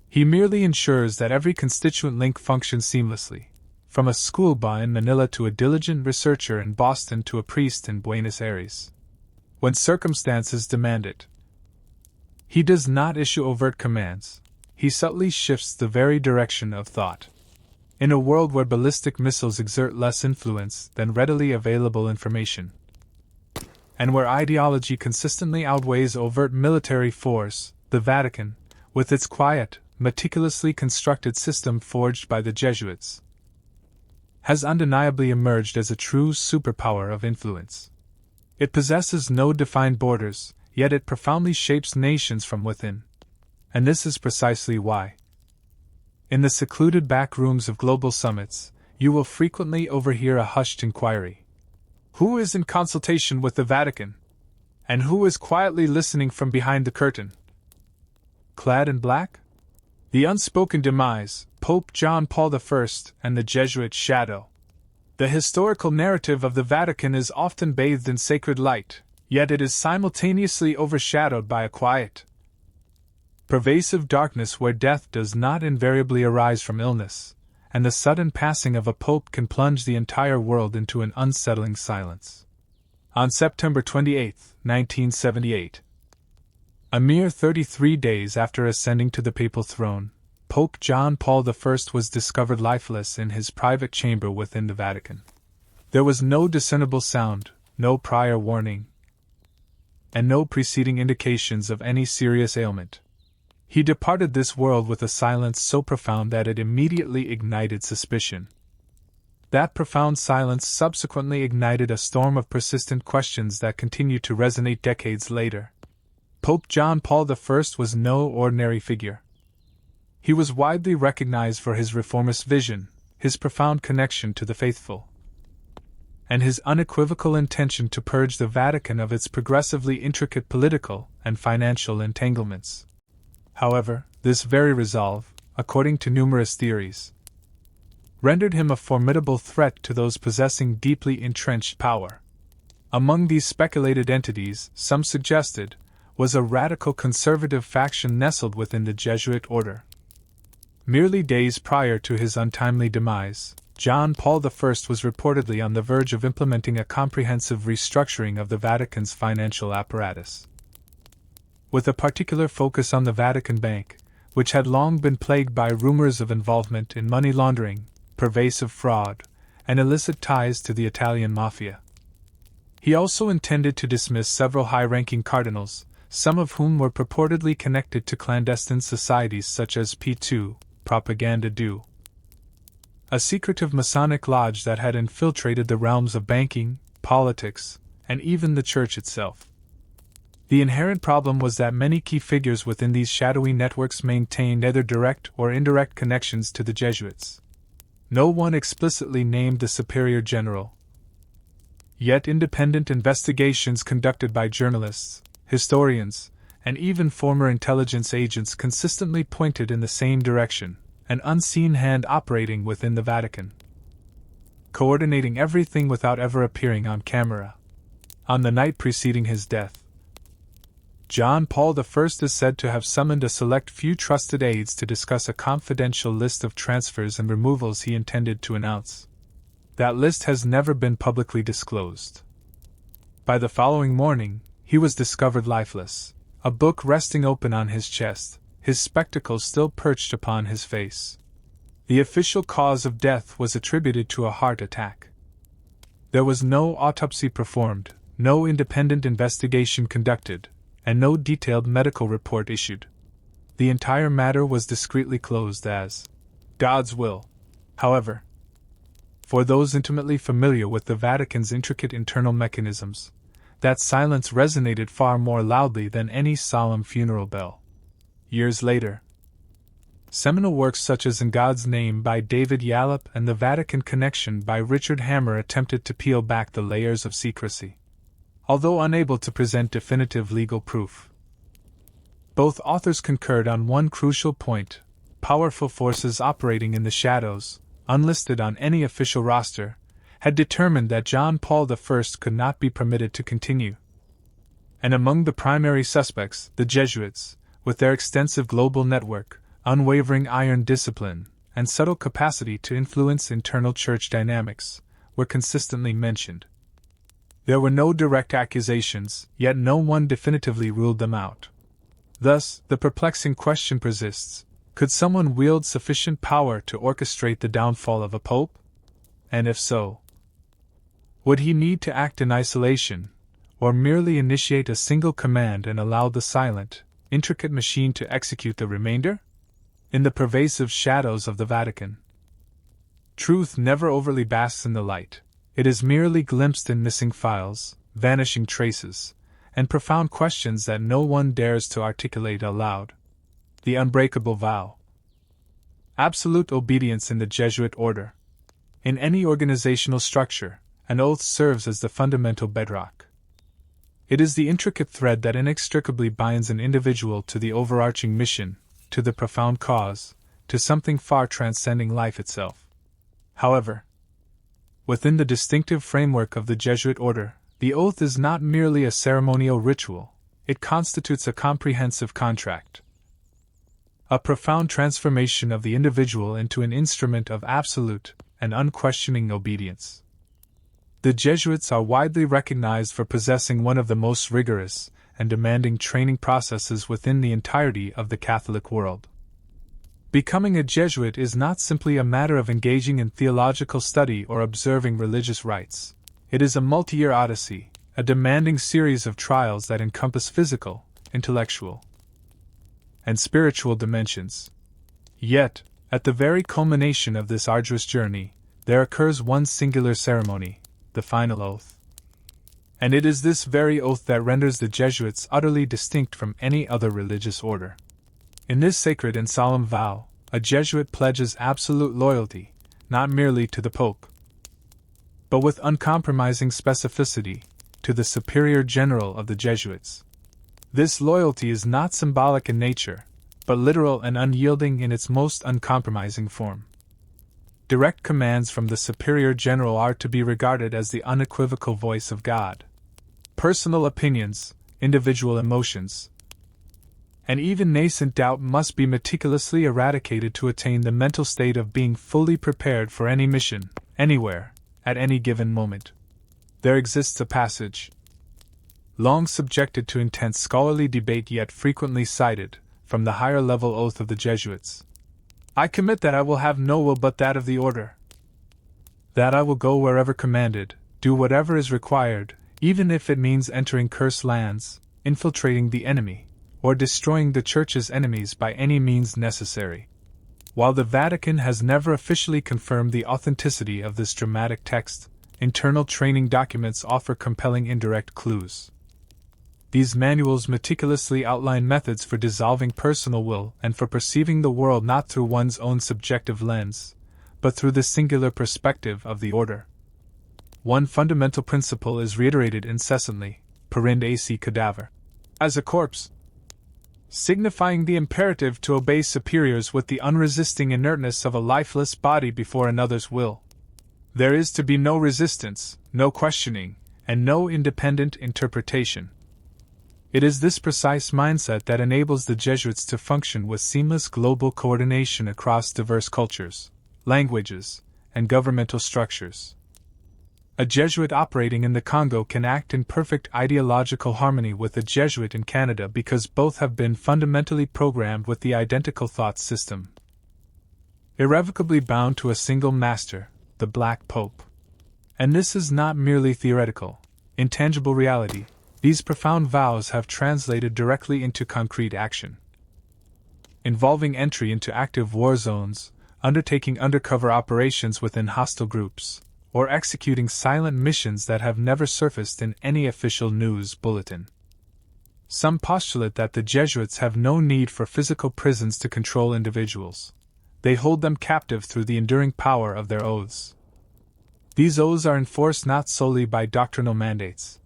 He merely ensures that every constituent link functions seamlessly, from a schoolboy in Manila to a diligent researcher in Boston to a priest in Buenos Aires, when circumstances demand it. He does not issue overt commands, he subtly shifts the very direction of thought. In a world where ballistic missiles exert less influence than readily available information, and where ideology consistently outweighs overt military force, the Vatican, with its quiet, meticulously constructed system forged by the Jesuits, has undeniably emerged as a true superpower of influence. It possesses no defined borders, yet it profoundly shapes nations from within. And this is precisely why, in the secluded back rooms of global summits, you will frequently overhear a hushed inquiry. Who is in consultation with the Vatican? And who is quietly listening from behind the curtain? Clad in black? The unspoken demise, Pope John Paul I and the Jesuit shadow. The historical narrative of the Vatican is often bathed in sacred light, yet it is simultaneously overshadowed by a quiet, pervasive darkness where death does not invariably arise from illness, and the sudden passing of a pope can plunge the entire world into an unsettling silence. On September 28, 1978, a mere 33 days after ascending to the papal throne, Pope John Paul I was discovered lifeless in his private chamber within the Vatican. There was no discernible sound, no prior warning, and no preceding indications of any serious ailment. He departed this world with a silence so profound that it immediately ignited suspicion. That profound silence subsequently ignited a storm of persistent questions that continued to resonate decades later. Pope John Paul I was no ordinary figure. He was widely recognized for his reformist vision, his profound connection to the faithful, and his unequivocal intention to purge the Vatican of its progressively intricate political and financial entanglements. However, this very resolve, according to numerous theories, rendered him a formidable threat to those possessing deeply entrenched power. Among these speculated entities, some suggested, was a radical conservative faction nestled within the Jesuit order. Merely days prior to his untimely demise, John Paul I was reportedly on the verge of implementing a comprehensive restructuring of the Vatican's financial apparatus, with a particular focus on the Vatican Bank, which had long been plagued by rumors of involvement in money laundering, pervasive fraud, and illicit ties to the Italian mafia. He also intended to dismiss several high-ranking cardinals, some of whom were purportedly connected to clandestine societies such as P2, Propaganda Do, a secretive Masonic lodge that had infiltrated the realms of banking, politics, and even the Church itself. The inherent problem was that many key figures within these shadowy networks maintained either direct or indirect connections to the Jesuits. No one explicitly named the superior general. Yet independent investigations conducted by journalists, historians, and even former intelligence agents consistently pointed in the same direction: an unseen hand operating within the Vatican, coordinating everything without ever appearing on camera. On the night preceding his death, John Paul I is said to have summoned a select few trusted aides to discuss a confidential list of transfers and removals he intended to announce. That list has never been publicly disclosed. By the following morning, he was discovered lifeless, a book resting open on his chest, his spectacles still perched upon his face. The official cause of death was attributed to a heart attack. There was no autopsy performed, no independent investigation conducted, and no detailed medical report issued. The entire matter was discreetly closed as God's will. However, for those intimately familiar with the Vatican's intricate internal mechanisms, that silence resonated far more loudly than any solemn funeral bell. Years later, seminal works such as In God's Name by David Yallop and The Vatican Connection by Richard Hammer attempted to peel back the layers of secrecy. Although unable to present definitive legal proof, both authors concurred on one crucial point: powerful forces operating in the shadows, unlisted on any official roster, had determined that John Paul I could not be permitted to continue. And among the primary suspects, the Jesuits, with their extensive global network, unwavering iron discipline, and subtle capacity to influence internal church dynamics, were consistently mentioned. There were no direct accusations, yet no one definitively ruled them out. Thus, the perplexing question persists: could someone wield sufficient power to orchestrate the downfall of a pope? And if so, would he need to act in isolation, or merely initiate a single command and allow the silent, intricate machine to execute the remainder? In the pervasive shadows of the Vatican, truth never overly basks in the light. It is merely glimpsed in missing files, vanishing traces, and profound questions that no one dares to articulate aloud. The unbreakable vow. Absolute obedience in the Jesuit order. In any organizational structure, an oath serves as the fundamental bedrock. It is the intricate thread that inextricably binds an individual to the overarching mission, to the profound cause, to something far transcending life itself. However, within the distinctive framework of the Jesuit order, the oath is not merely a ceremonial ritual, it constitutes a comprehensive contract. A profound transformation of the individual into an instrument of absolute and unquestioning obedience. The Jesuits are widely recognized for possessing one of the most rigorous and demanding training processes within the entirety of the Catholic world. Becoming a Jesuit is not simply a matter of engaging in theological study or observing religious rites. It is a multi-year odyssey, a demanding series of trials that encompass physical, intellectual, and spiritual dimensions. Yet, at the very culmination of this arduous journey, there occurs one singular ceremony, the final oath. And it is this very oath that renders the Jesuits utterly distinct from any other religious order. In this sacred and solemn vow, a Jesuit pledges absolute loyalty, not merely to the Pope, but with uncompromising specificity, to the superior general of the Jesuits. This loyalty is not symbolic in nature, but literal and unyielding in its most uncompromising form. Direct commands from the superior general are to be regarded as the unequivocal voice of God. Personal opinions, individual emotions, and even nascent doubt must be meticulously eradicated to attain the mental state of being fully prepared for any mission, anywhere, at any given moment. There exists a passage, long subjected to intense scholarly debate yet frequently cited, from the higher level oath of the Jesuits. I commit that I will have no will but that of the order. That I will go wherever commanded, do whatever is required, even if it means entering cursed lands, infiltrating the enemy, or destroying the Church's enemies by any means necessary. While the Vatican has never officially confirmed the authenticity of this dramatic text, internal training documents offer compelling indirect clues. These manuals meticulously outline methods for dissolving personal will and for perceiving the world not through one's own subjective lens, but through the singular perspective of the order. One fundamental principle is reiterated incessantly, perind ac cadaver, as a corpse, signifying the imperative to obey superiors with the unresisting inertness of a lifeless body before another's will. There is to be no resistance, no questioning, and no independent interpretation. It is this precise mindset that enables the Jesuits to function with seamless global coordination across diverse cultures, languages, and governmental structures. A Jesuit operating in the Congo can act in perfect ideological harmony with a Jesuit in Canada because both have been fundamentally programmed with the identical thought system. Irrevocably bound to a single master, the Black Pope. And this is not merely theoretical, intangible reality. These profound vows have translated directly into concrete action, involving entry into active war zones, undertaking undercover operations within hostile groups, or executing silent missions that have never surfaced in any official news bulletin. Some postulate that the Jesuits have no need for physical prisons to control individuals. They hold them captive through the enduring power of their oaths. These oaths are enforced not solely by doctrinal mandates,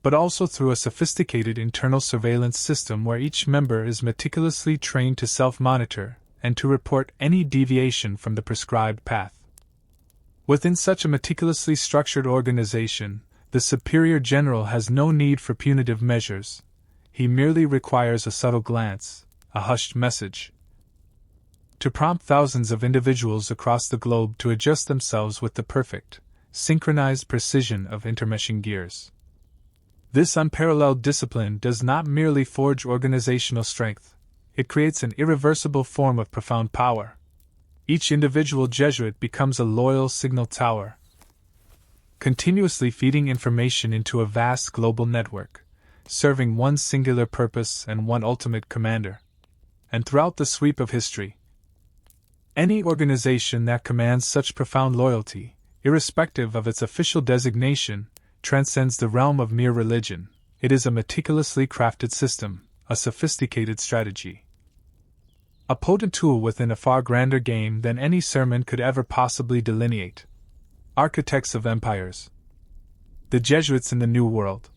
but also through a sophisticated internal surveillance system where each member is meticulously trained to self-monitor and to report any deviation from the prescribed path. Within such a meticulously structured organization, the superior general has no need for punitive measures. He merely requires a subtle glance, a hushed message, to prompt thousands of individuals across the globe to adjust themselves with the perfect, synchronized precision of intermeshing gears. This unparalleled discipline does not merely forge organizational strength, it creates an irreversible form of profound power. Each individual Jesuit becomes a loyal signal tower, continuously feeding information into a vast global network, serving one singular purpose and one ultimate commander. And throughout the sweep of history, any organization that commands such profound loyalty, irrespective of its official designation, transcends the realm of mere religion. It is a meticulously crafted system, a sophisticated strategy, a potent tool within a far grander game than any sermon could ever possibly delineate. Architects of empires. The Jesuits in the New World.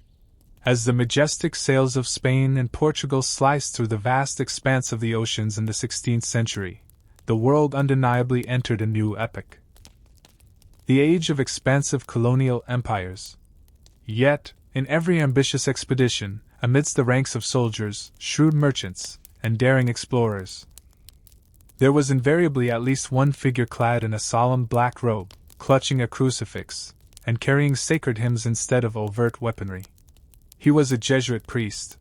As the majestic sails of Spain and Portugal sliced through the vast expanse of the oceans in the 16th century, the world undeniably entered a new epoch. The age of expansive colonial empires. Yet, in every ambitious expedition, amidst the ranks of soldiers, shrewd merchants, and daring explorers, there was invariably at least one figure clad in a solemn black robe, clutching a crucifix, and carrying sacred hymns instead of overt weaponry. He was a Jesuit priest,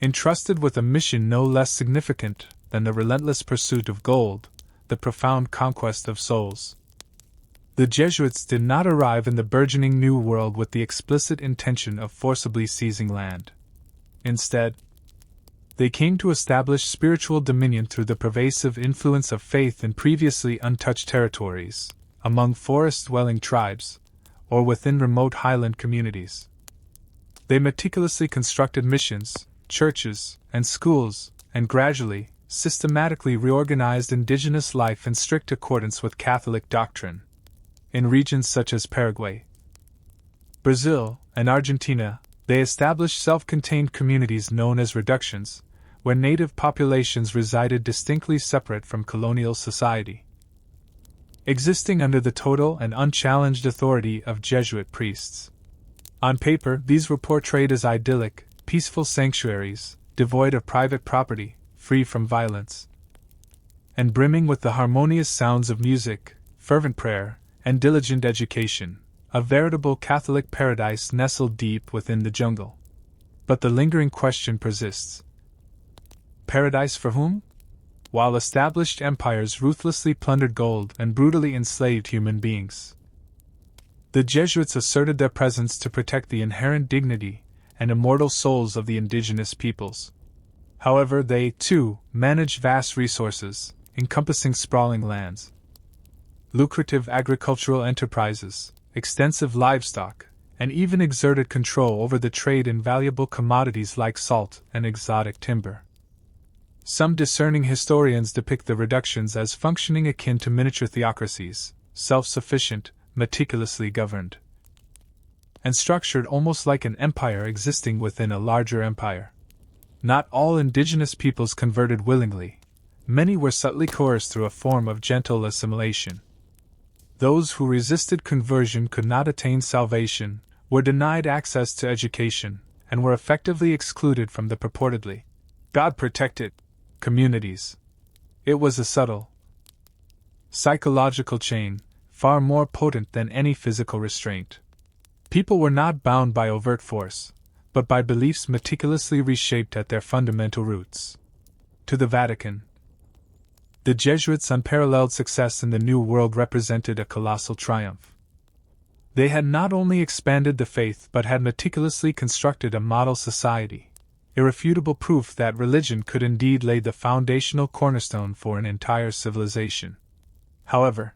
entrusted with a mission no less significant than the relentless pursuit of gold, the profound conquest of souls. The Jesuits did not arrive in the burgeoning New World with the explicit intention of forcibly seizing land. Instead, they came to establish spiritual dominion through the pervasive influence of faith in previously untouched territories, among forest-dwelling tribes, or within remote highland communities. They meticulously constructed missions, churches, and schools, and gradually, systematically reorganized indigenous life in strict accordance with Catholic doctrine. In regions such as Paraguay, Brazil, and Argentina, they established self-contained communities known as reductions, where native populations resided distinctly separate from colonial society, existing under the total and unchallenged authority of Jesuit priests. On paper, these were portrayed as idyllic, peaceful sanctuaries, devoid of private property, free from violence, and brimming with the harmonious sounds of music, fervent prayer, and diligent education, a veritable Catholic paradise nestled deep within the jungle. But the lingering question persists. Paradise for whom? While established empires ruthlessly plundered gold and brutally enslaved human beings, the Jesuits asserted their presence to protect the inherent dignity and immortal souls of the indigenous peoples. However, they, too, managed vast resources, encompassing sprawling lands, lucrative agricultural enterprises, extensive livestock, and even exerted control over the trade in valuable commodities like salt and exotic timber. Some discerning historians depict the reductions as functioning akin to miniature theocracies, self-sufficient, meticulously governed, and structured almost like an empire existing within a larger empire. Not all indigenous peoples converted willingly. Many were subtly coerced through a form of gentle assimilation. Those who resisted conversion could not attain salvation, were denied access to education, and were effectively excluded from the purportedly God-protected communities. It was a subtle, psychological chain, far more potent than any physical restraint. People were not bound by overt force, but by beliefs meticulously reshaped at their fundamental roots. To the Vatican, the Jesuits' unparalleled success in the New World represented a colossal triumph. They had not only expanded the faith but had meticulously constructed a model society, irrefutable proof that religion could indeed lay the foundational cornerstone for an entire civilization. However,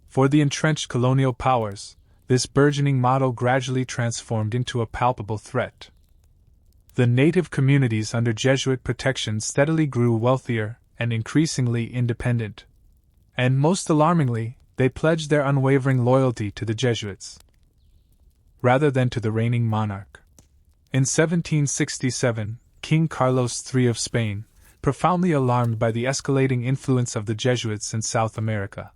for the entrenched colonial powers, this burgeoning model gradually transformed into a palpable threat. The native communities under Jesuit protection steadily grew wealthier and increasingly independent. And most alarmingly, they pledged their unwavering loyalty to the Jesuits, rather than to the reigning monarch. In 1767, King Carlos III of Spain, profoundly alarmed by the escalating influence of the Jesuits in South America,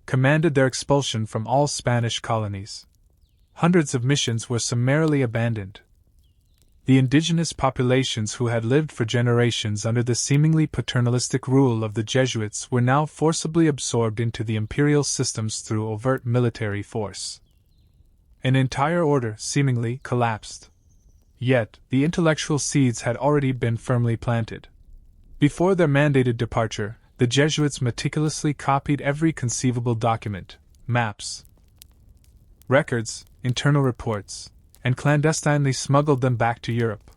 commanded their expulsion from all Spanish colonies. Hundreds of missions were summarily abandoned. The indigenous populations who had lived for generations under the seemingly paternalistic rule of the Jesuits were now forcibly absorbed into the imperial systems through overt military force. An entire order seemingly collapsed. Yet, the intellectual seeds had already been firmly planted. Before their mandated departure, the Jesuits meticulously copied every conceivable document, maps, records, internal reports, and clandestinely smuggled them back to Europe.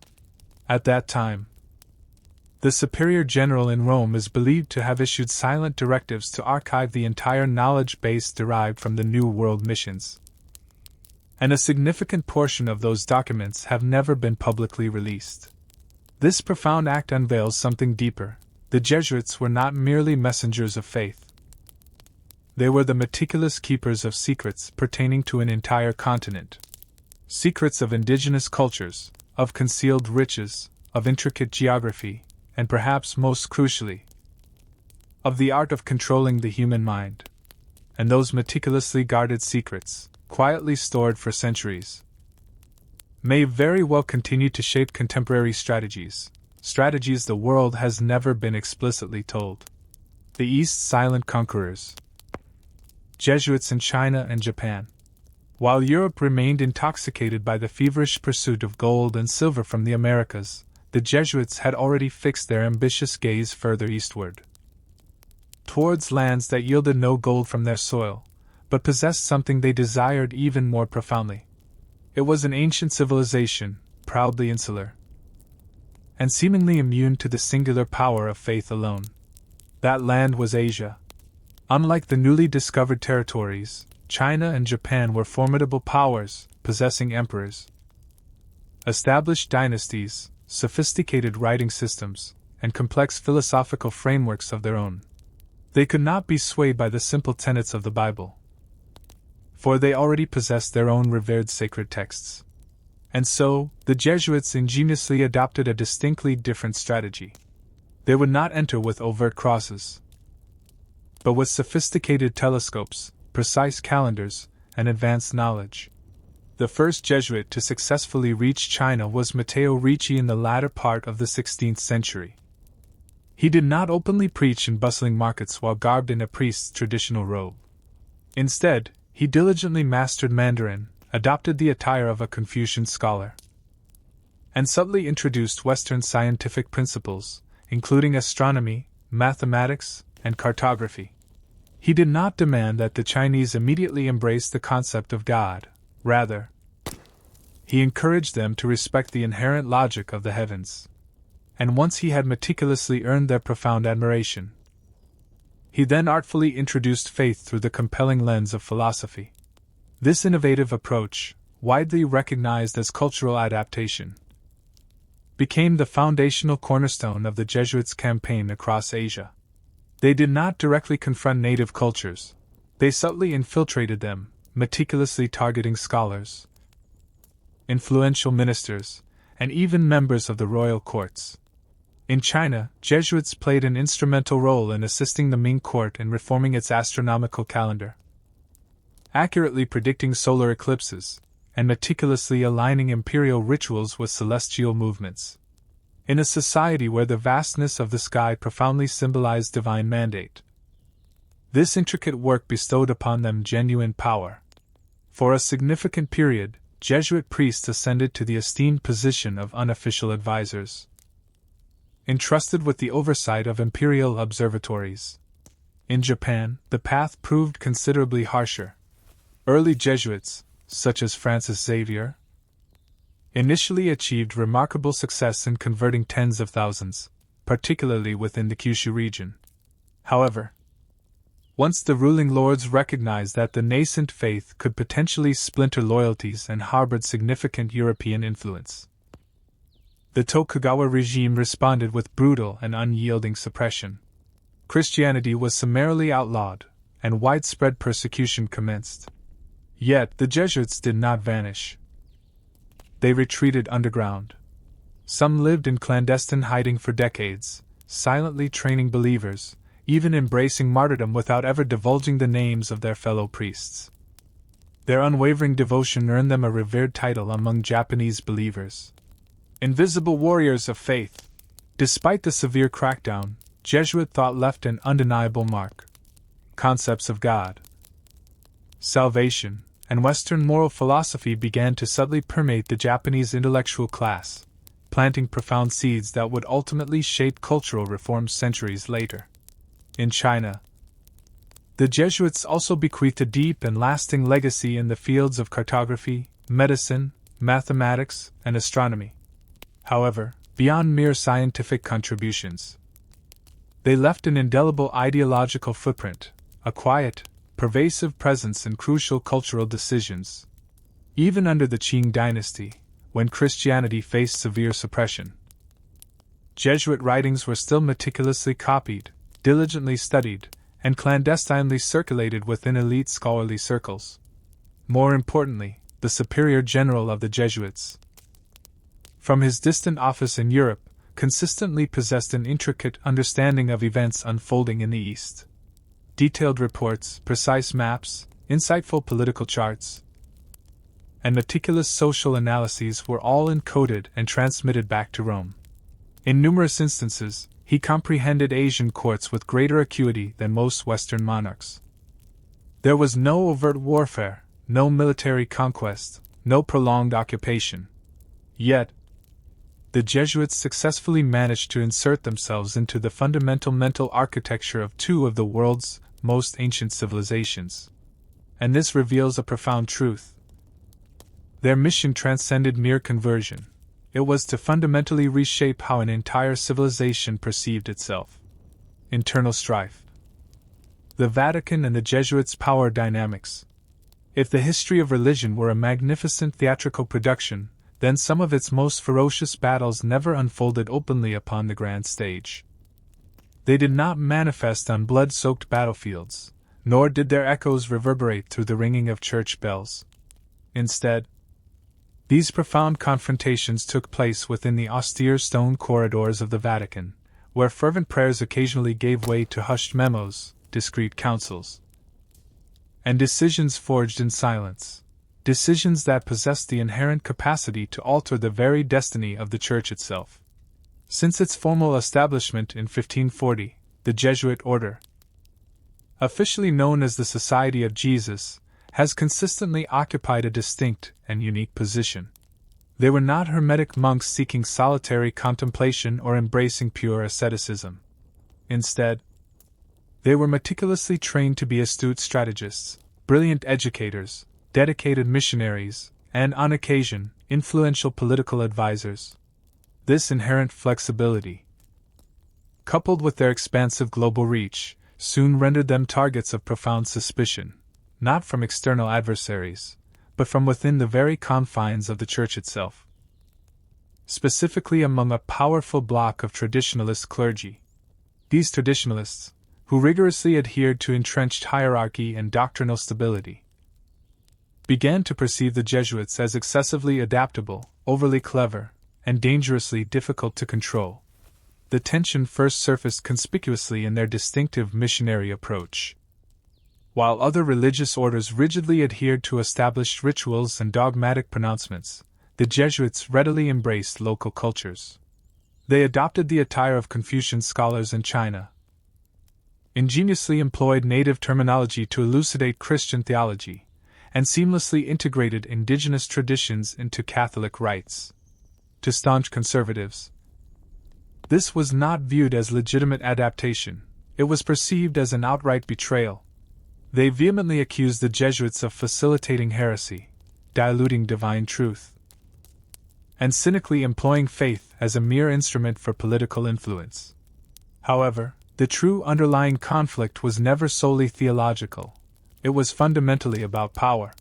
At that time, the Superior General in Rome is believed to have issued silent directives to archive the entire knowledge base derived from the New World missions. And a significant portion of those documents have never been publicly released. This profound act unveils something deeper. The Jesuits were not merely messengers of faith. They were the meticulous keepers of secrets pertaining to an entire continent. Secrets of indigenous cultures, of concealed riches, of intricate geography, and perhaps most crucially, of the art of controlling the human mind. And those meticulously guarded secrets, quietly stored for centuries, may very well continue to shape contemporary strategies the world has never been explicitly told. The East's silent conquerors, Jesuits in China and Japan. While Europe remained intoxicated by the feverish pursuit of gold and silver from the Americas, the Jesuits had already fixed their ambitious gaze further eastward, towards lands that yielded no gold from their soil, but possessed something they desired even more profoundly. It was an ancient civilization, proudly insular, and seemingly immune to the singular power of faith alone. That land was Asia. Unlike the newly discovered territories, China and Japan were formidable powers, possessing emperors, established dynasties, sophisticated writing systems, and complex philosophical frameworks of their own. They could not be swayed by the simple tenets of the Bible, for they already possessed their own revered sacred texts. And so, the Jesuits ingeniously adopted a distinctly different strategy. They would not enter with overt crosses, but with sophisticated telescopes, precise calendars, and advanced knowledge. The first Jesuit to successfully reach China was Matteo Ricci in the latter part of the 16th century. He did not openly preach in bustling markets while garbed in a priest's traditional robe. Instead, he diligently mastered Mandarin, adopted the attire of a Confucian scholar, and subtly introduced Western scientific principles, including astronomy, mathematics, and cartography. He did not demand that the Chinese immediately embrace the concept of God. Rather, he encouraged them to respect the inherent logic of the heavens. And once he had meticulously earned their profound admiration, he then artfully introduced faith through the compelling lens of philosophy. This innovative approach, widely recognized as cultural adaptation, became the foundational cornerstone of the Jesuits' campaign across Asia. They did not directly confront native cultures. They subtly infiltrated them, meticulously targeting scholars, influential ministers, and even members of the royal courts. In China, Jesuits played an instrumental role in assisting the Ming court in reforming its astronomical calendar, accurately predicting solar eclipses, and meticulously aligning imperial rituals with celestial movements. In a society where the vastness of the sky profoundly symbolized divine mandate, this intricate work bestowed upon them genuine power. For a significant period, Jesuit priests ascended to the esteemed position of unofficial advisors, entrusted with the oversight of imperial observatories. In Japan, the path proved considerably harsher. Early Jesuits, such as Francis Xavier, initially achieved remarkable success in converting tens of thousands, particularly within the Kyushu region. However, once the ruling lords recognized that the nascent faith could potentially splinter loyalties and harbored significant European influence, the Tokugawa regime responded with brutal and unyielding suppression. Christianity was summarily outlawed, and widespread persecution commenced. Yet the Jesuits did not vanish. They retreated underground. Some lived in clandestine hiding for decades, silently training believers, even embracing martyrdom without ever divulging the names of their fellow priests. Their unwavering devotion earned them a revered title among Japanese believers: invisible warriors of faith. Despite the severe crackdown, Jesuit thought left an undeniable mark. Concepts of God, salvation, and Western moral philosophy began to subtly permeate the Japanese intellectual class, planting profound seeds that would ultimately shape cultural reforms centuries later. In China, the Jesuits also bequeathed a deep and lasting legacy in the fields of cartography, medicine, mathematics, and astronomy. However, beyond mere scientific contributions, they left an indelible ideological footprint, a quiet, pervasive presence in crucial cultural decisions. Even under the Qing dynasty, when Christianity faced severe suppression, Jesuit writings were still meticulously copied, diligently studied, and clandestinely circulated within elite scholarly circles. More importantly, the Superior General of the Jesuits, from his distant office in Europe, consistently possessed an intricate understanding of events unfolding in the East. Detailed reports, precise maps, insightful political charts, and meticulous social analyses were all encoded and transmitted back to Rome. In numerous instances, he comprehended Asian courts with greater acuity than most Western monarchs. There was no overt warfare, no military conquest, no prolonged occupation. Yet, the Jesuits successfully managed to insert themselves into the fundamental mental architecture of two of the world's most ancient civilizations. And this reveals a profound truth. Their mission transcended mere conversion. It was to fundamentally reshape how an entire civilization perceived itself. Internal strife. The Vatican and the Jesuits' power dynamics. If the history of religion were a magnificent theatrical production, then some of its most ferocious battles never unfolded openly upon the grand stage. They did not manifest on blood-soaked battlefields, nor did their echoes reverberate through the ringing of church bells. Instead, these profound confrontations took place within the austere stone corridors of the Vatican, where fervent prayers occasionally gave way to hushed memos, discreet councils, and decisions forged in silence, decisions that possessed the inherent capacity to alter the very destiny of the Church itself. Since its formal establishment in 1540, the Jesuit order, officially known as the Society of Jesus, has consistently occupied a distinct and unique position. They were not hermetic monks seeking solitary contemplation or embracing pure asceticism. Instead, they were meticulously trained to be astute strategists, brilliant educators, dedicated missionaries, and, on occasion, influential political advisors. This inherent flexibility, coupled with their expansive global reach, soon rendered them targets of profound suspicion, not from external adversaries, but from within the very confines of the Church itself. specifically among a powerful bloc of traditionalist clergy. These traditionalists, who rigorously adhered to entrenched hierarchy and doctrinal stability, began to perceive the Jesuits as excessively adaptable, overly clever, and dangerously difficult to control. The tension first surfaced conspicuously in their distinctive missionary approach. While other religious orders rigidly adhered to established rituals and dogmatic pronouncements, the Jesuits readily embraced local cultures. They adopted the attire of Confucian scholars in China, ingeniously employed native terminology to elucidate Christian theology, and seamlessly integrated indigenous traditions into Catholic rites. To staunch conservatives, this was not viewed as legitimate adaptation, it was perceived as an outright betrayal. They vehemently accused the Jesuits of facilitating heresy, diluting divine truth, and cynically employing faith as a mere instrument for political influence. However, the true underlying conflict was never solely theological, it was fundamentally about power.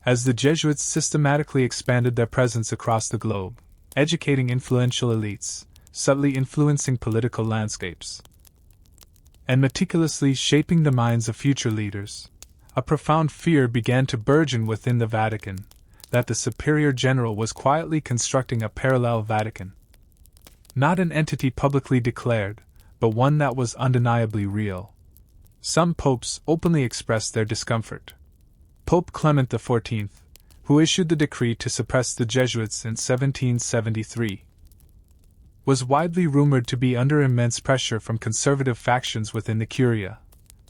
As the Jesuits systematically expanded their presence across the globe, educating influential elites, subtly influencing political landscapes, and meticulously shaping the minds of future leaders, a profound fear began to burgeon within the Vatican that the Superior General was quietly constructing a parallel Vatican. Not an entity publicly declared, but one that was undeniably real. Some popes openly expressed their discomfort. Pope Clement XIV, who issued the decree to suppress the Jesuits in 1773, was widely rumored to be under immense pressure from conservative factions within the Curia,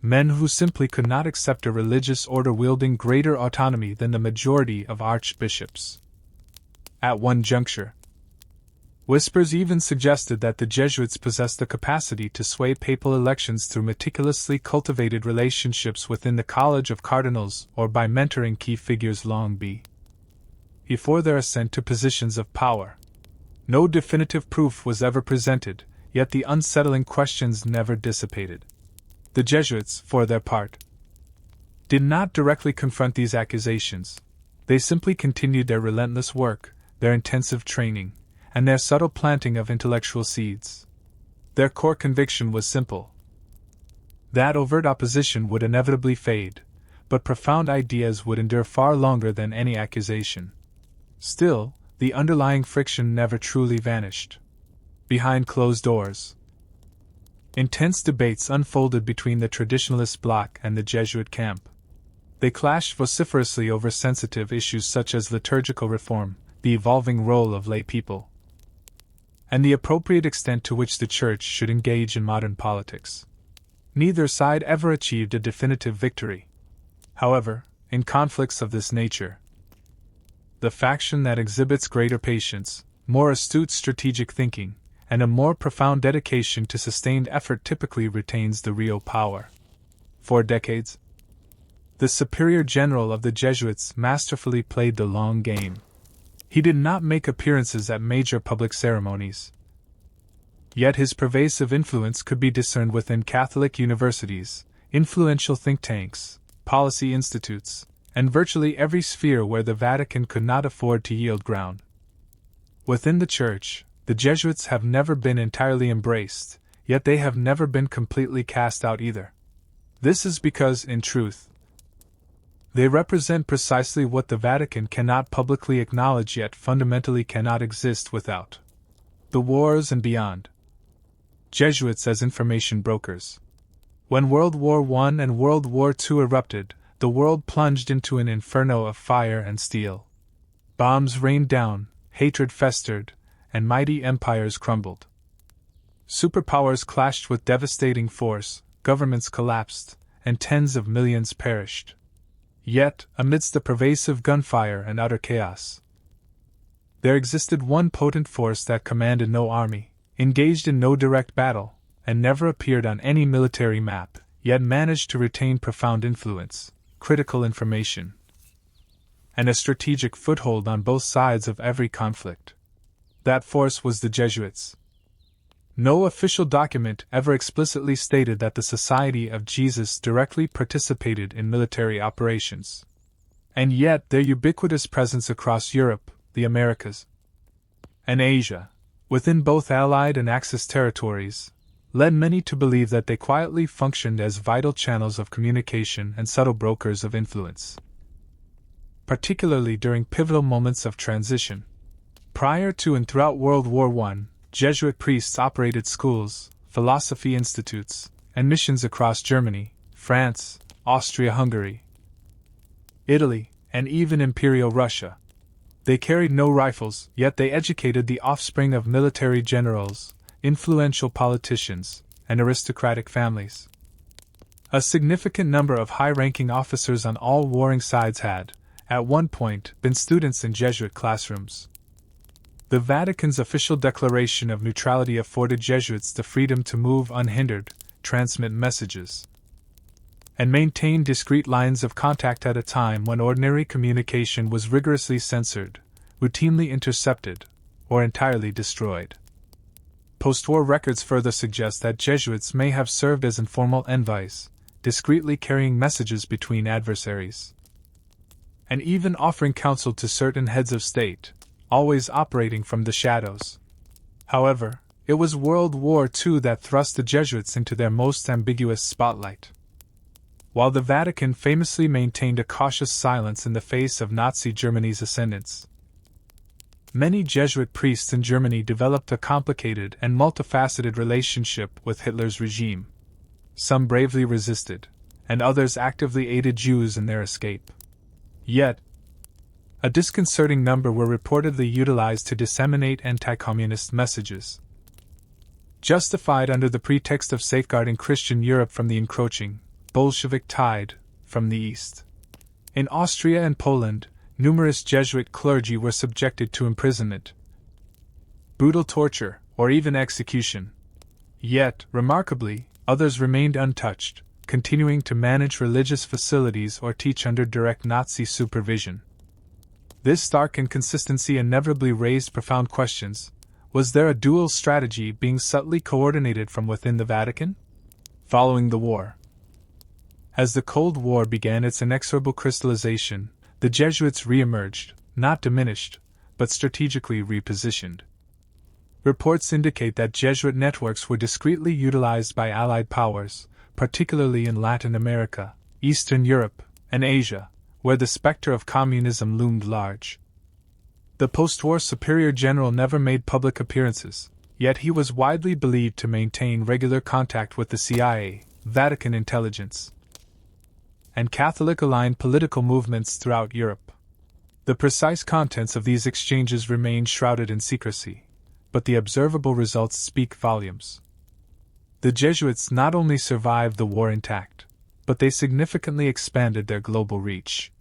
men who simply could not accept a religious order wielding greater autonomy than the majority of archbishops. At one juncture, whispers even suggested that the Jesuits possessed the capacity to sway papal elections through meticulously cultivated relationships within the College of Cardinals or by mentoring key figures long before their ascent to positions of power. No definitive proof was ever presented, yet the unsettling questions never dissipated. The Jesuits, for their part, did not directly confront these accusations. They simply continued their relentless work, their intensive training, and their subtle planting of intellectual seeds. Their core conviction was simple: that overt opposition would inevitably fade, but profound ideas would endure far longer than any accusation. Still, the underlying friction never truly vanished. Behind closed doors, intense debates unfolded between the traditionalist bloc and the Jesuit camp. They clashed vociferously over sensitive issues such as liturgical reform, the evolving role of lay people, and the appropriate extent to which the Church should engage in modern politics. Neither side ever achieved a definitive victory. However, in conflicts of this nature, the faction that exhibits greater patience, more astute strategic thinking, and a more profound dedication to sustained effort typically retains the real power. For decades, the Superior General of the Jesuits masterfully played the long game. He did not make appearances at major public ceremonies, yet his pervasive influence could be discerned within Catholic universities, influential think tanks, policy institutes, and virtually every sphere where the Vatican could not afford to yield ground. Within the Church, the Jesuits have never been entirely embraced, yet they have never been completely cast out either. This is because, in truth, they represent precisely what the Vatican cannot publicly acknowledge yet fundamentally cannot exist without. The wars and beyond. Jesuits as information brokers. When World War I and World War II erupted, the world plunged into an inferno of fire and steel. Bombs rained down, hatred festered, and mighty empires crumbled. Superpowers clashed with devastating force, governments collapsed, and tens of millions perished. Yet, amidst the pervasive gunfire and utter chaos, there existed one potent force that commanded no army, engaged in no direct battle, and never appeared on any military map, yet managed to retain profound influence, critical information, and a strategic foothold on both sides of every conflict. That force was the Jesuits. No official document ever explicitly stated that the Society of Jesus directly participated in military operations. And yet their ubiquitous presence across Europe, the Americas, and Asia, within both Allied and Axis territories, led many to believe that they quietly functioned as vital channels of communication and subtle brokers of influence. Particularly during pivotal moments of transition. Prior to and throughout World War I, Jesuit priests operated schools, philosophy institutes, and missions across Germany, France, Austria-Hungary, Italy, and even Imperial Russia. They carried no rifles, yet they educated the offspring of military generals, influential politicians, and aristocratic families. A significant number of high-ranking officers on all warring sides had, at one point, been students in Jesuit classrooms. The Vatican's official declaration of neutrality afforded Jesuits the freedom to move unhindered, transmit messages, and maintain discreet lines of contact at a time when ordinary communication was rigorously censored, routinely intercepted, or entirely destroyed. Post-war records further suggest that Jesuits may have served as informal envoys, discreetly carrying messages between adversaries, and even offering counsel to certain heads of state, always operating from the shadows. However, it was World War II that thrust the Jesuits into their most ambiguous spotlight. While the Vatican famously maintained a cautious silence in the face of Nazi Germany's ascendance, many Jesuit priests in Germany developed a complicated and multifaceted relationship with Hitler's regime. Some bravely resisted, and others actively aided Jews in their escape. Yet, a disconcerting number were reportedly utilized to disseminate anti-communist messages, justified under the pretext of safeguarding Christian Europe from the encroaching Bolshevik tide from the east. In Austria and Poland, numerous Jesuit clergy were subjected to imprisonment, brutal torture, or even execution. Yet, remarkably, others remained untouched, continuing to manage religious facilities or teach under direct Nazi supervision. This stark inconsistency inevitably raised profound questions. Was there a dual strategy being subtly coordinated from within the Vatican? Following the war. As the Cold War began its inexorable crystallization, the Jesuits re-emerged, not diminished, but strategically repositioned. Reports indicate that Jesuit networks were discreetly utilized by Allied powers, particularly in Latin America, Eastern Europe, and Asia, where the specter of communism loomed large. The post-war Superior General never made public appearances, yet he was widely believed to maintain regular contact with the CIA, Vatican intelligence, and Catholic-aligned political movements throughout Europe. The precise contents of these exchanges remain shrouded in secrecy, but the observable results speak volumes. The Jesuits not only survived the war intact, but they significantly expanded their global reach.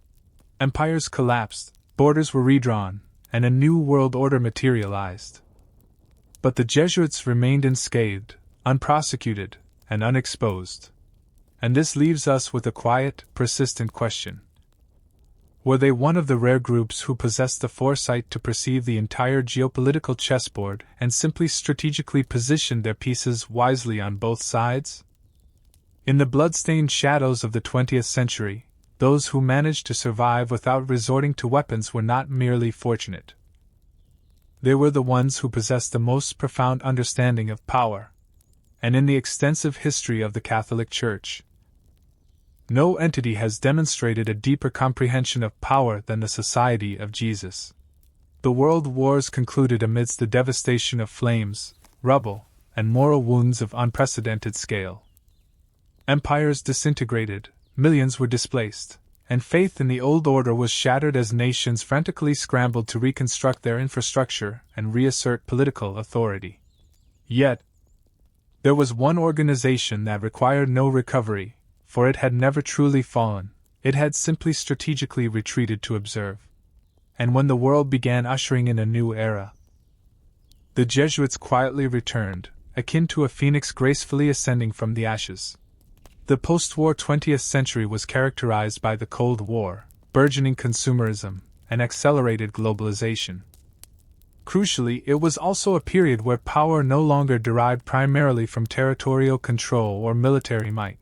Empires collapsed, borders were redrawn, and a new world order materialized. But the Jesuits remained unscathed, unprosecuted, and unexposed. And this leaves us with a quiet, persistent question. Were they one of the rare groups who possessed the foresight to perceive the entire geopolitical chessboard and simply strategically positioned their pieces wisely on both sides? In the blood-stained shadows of the 20th century, those who managed to survive without resorting to weapons were not merely fortunate. They were the ones who possessed the most profound understanding of power. And in the extensive history of the Catholic Church, no entity has demonstrated a deeper comprehension of power than the Society of Jesus. The world wars concluded amidst the devastation of flames, rubble, and moral wounds of unprecedented scale. Empires disintegrated, millions were displaced, and faith in the old order was shattered as nations frantically scrambled to reconstruct their infrastructure and reassert political authority. Yet, there was one organization that required no recovery, for it had never truly fallen, it had simply strategically retreated to observe. And when the world began ushering in a new era, the Jesuits quietly returned, akin to a phoenix gracefully ascending from the ashes. The post-war 20th century was characterized by the Cold War, burgeoning consumerism, and accelerated globalization. Crucially, it was also a period where power no longer derived primarily from territorial control or military might,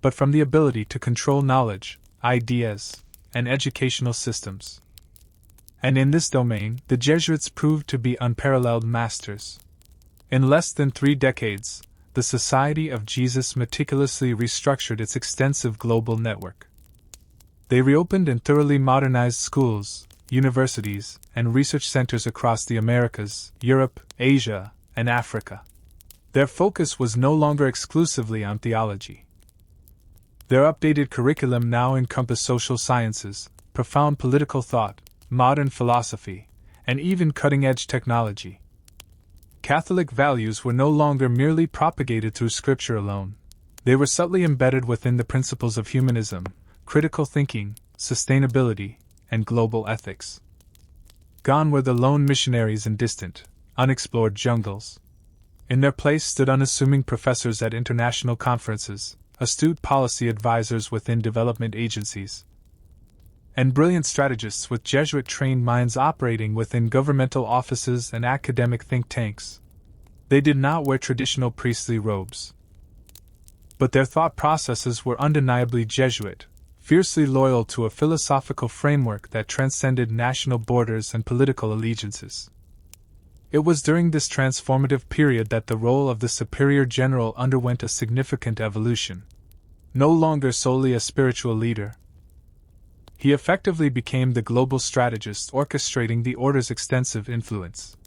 but from the ability to control knowledge, ideas, and educational systems. And in this domain, the Jesuits proved to be unparalleled masters. In less than 3 decades, the Society of Jesus meticulously restructured its extensive global network. They reopened and thoroughly modernized schools, universities, and research centers across the Americas, Europe, Asia, and Africa. Their focus was no longer exclusively on theology. Their updated curriculum now encompassed social sciences, profound political thought, modern philosophy, and even cutting-edge technology. Catholic values were no longer merely propagated through Scripture alone. They were subtly embedded within the principles of humanism, critical thinking, sustainability, and global ethics. Gone were the lone missionaries in distant, unexplored jungles. In their place stood unassuming professors at international conferences, astute policy advisors within development agencies, and brilliant strategists with Jesuit-trained minds operating within governmental offices and academic think tanks. They did not wear traditional priestly robes, but their thought processes were undeniably Jesuit, fiercely loyal to a philosophical framework that transcended national borders and political allegiances. It was during this transformative period that the role of the Superior General underwent a significant evolution. No longer solely a spiritual leader, he effectively became the global strategist orchestrating the order's extensive influence.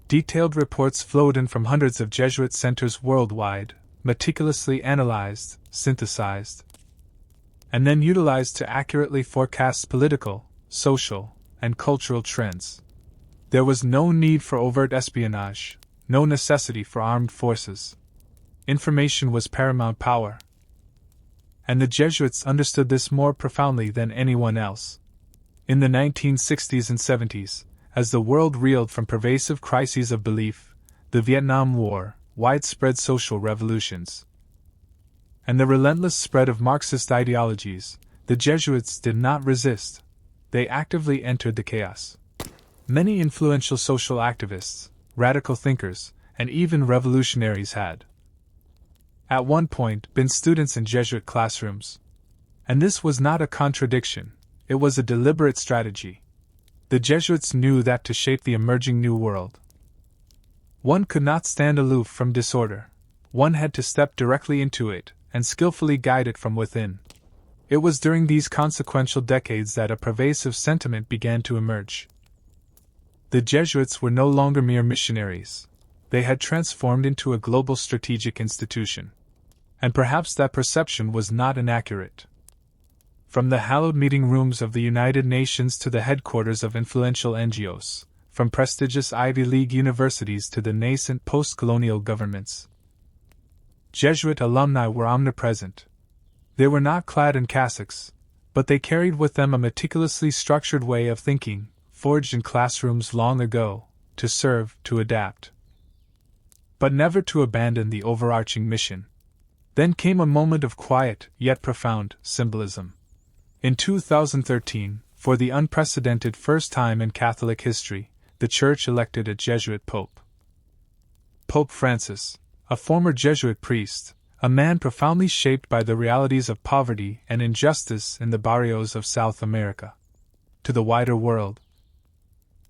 Detailed reports flowed in from hundreds of Jesuit centers worldwide, meticulously analyzed, synthesized, and then utilized to accurately forecast political, social, and cultural trends. There was no need for overt espionage, no necessity for armed forces. Information was paramount power, and the Jesuits understood this more profoundly than anyone else. In the 1960s and 70s, as the world reeled from pervasive crises of belief, the Vietnam War, widespread social revolutions, and the relentless spread of Marxist ideologies, the Jesuits did not resist. They actively entered the chaos. Many influential social activists, radical thinkers, and even revolutionaries had, at one point, been students in Jesuit classrooms. And this was not a contradiction, it was a deliberate strategy. The Jesuits knew that to shape the emerging New World, one could not stand aloof from disorder. One had to step directly into it and skillfully guide it from within. It was during these consequential decades that a pervasive sentiment began to emerge. The Jesuits were no longer mere missionaries. They had transformed into a global strategic institution. And perhaps that perception was not inaccurate. From the hallowed meeting rooms of the United Nations to the headquarters of influential NGOs, from prestigious Ivy League universities to the nascent post-colonial governments, Jesuit alumni were omnipresent. They were not clad in cassocks, but they carried with them a meticulously structured way of thinking, forged in classrooms long ago, to serve, to adapt, but never to abandon the overarching mission. Then came a moment of quiet, yet profound, symbolism. In 2013, for the unprecedented first time in Catholic history, the Church elected a Jesuit Pope. Pope Francis, a former Jesuit priest, a man profoundly shaped by the realities of poverty and injustice in the barrios of South America, to the wider world.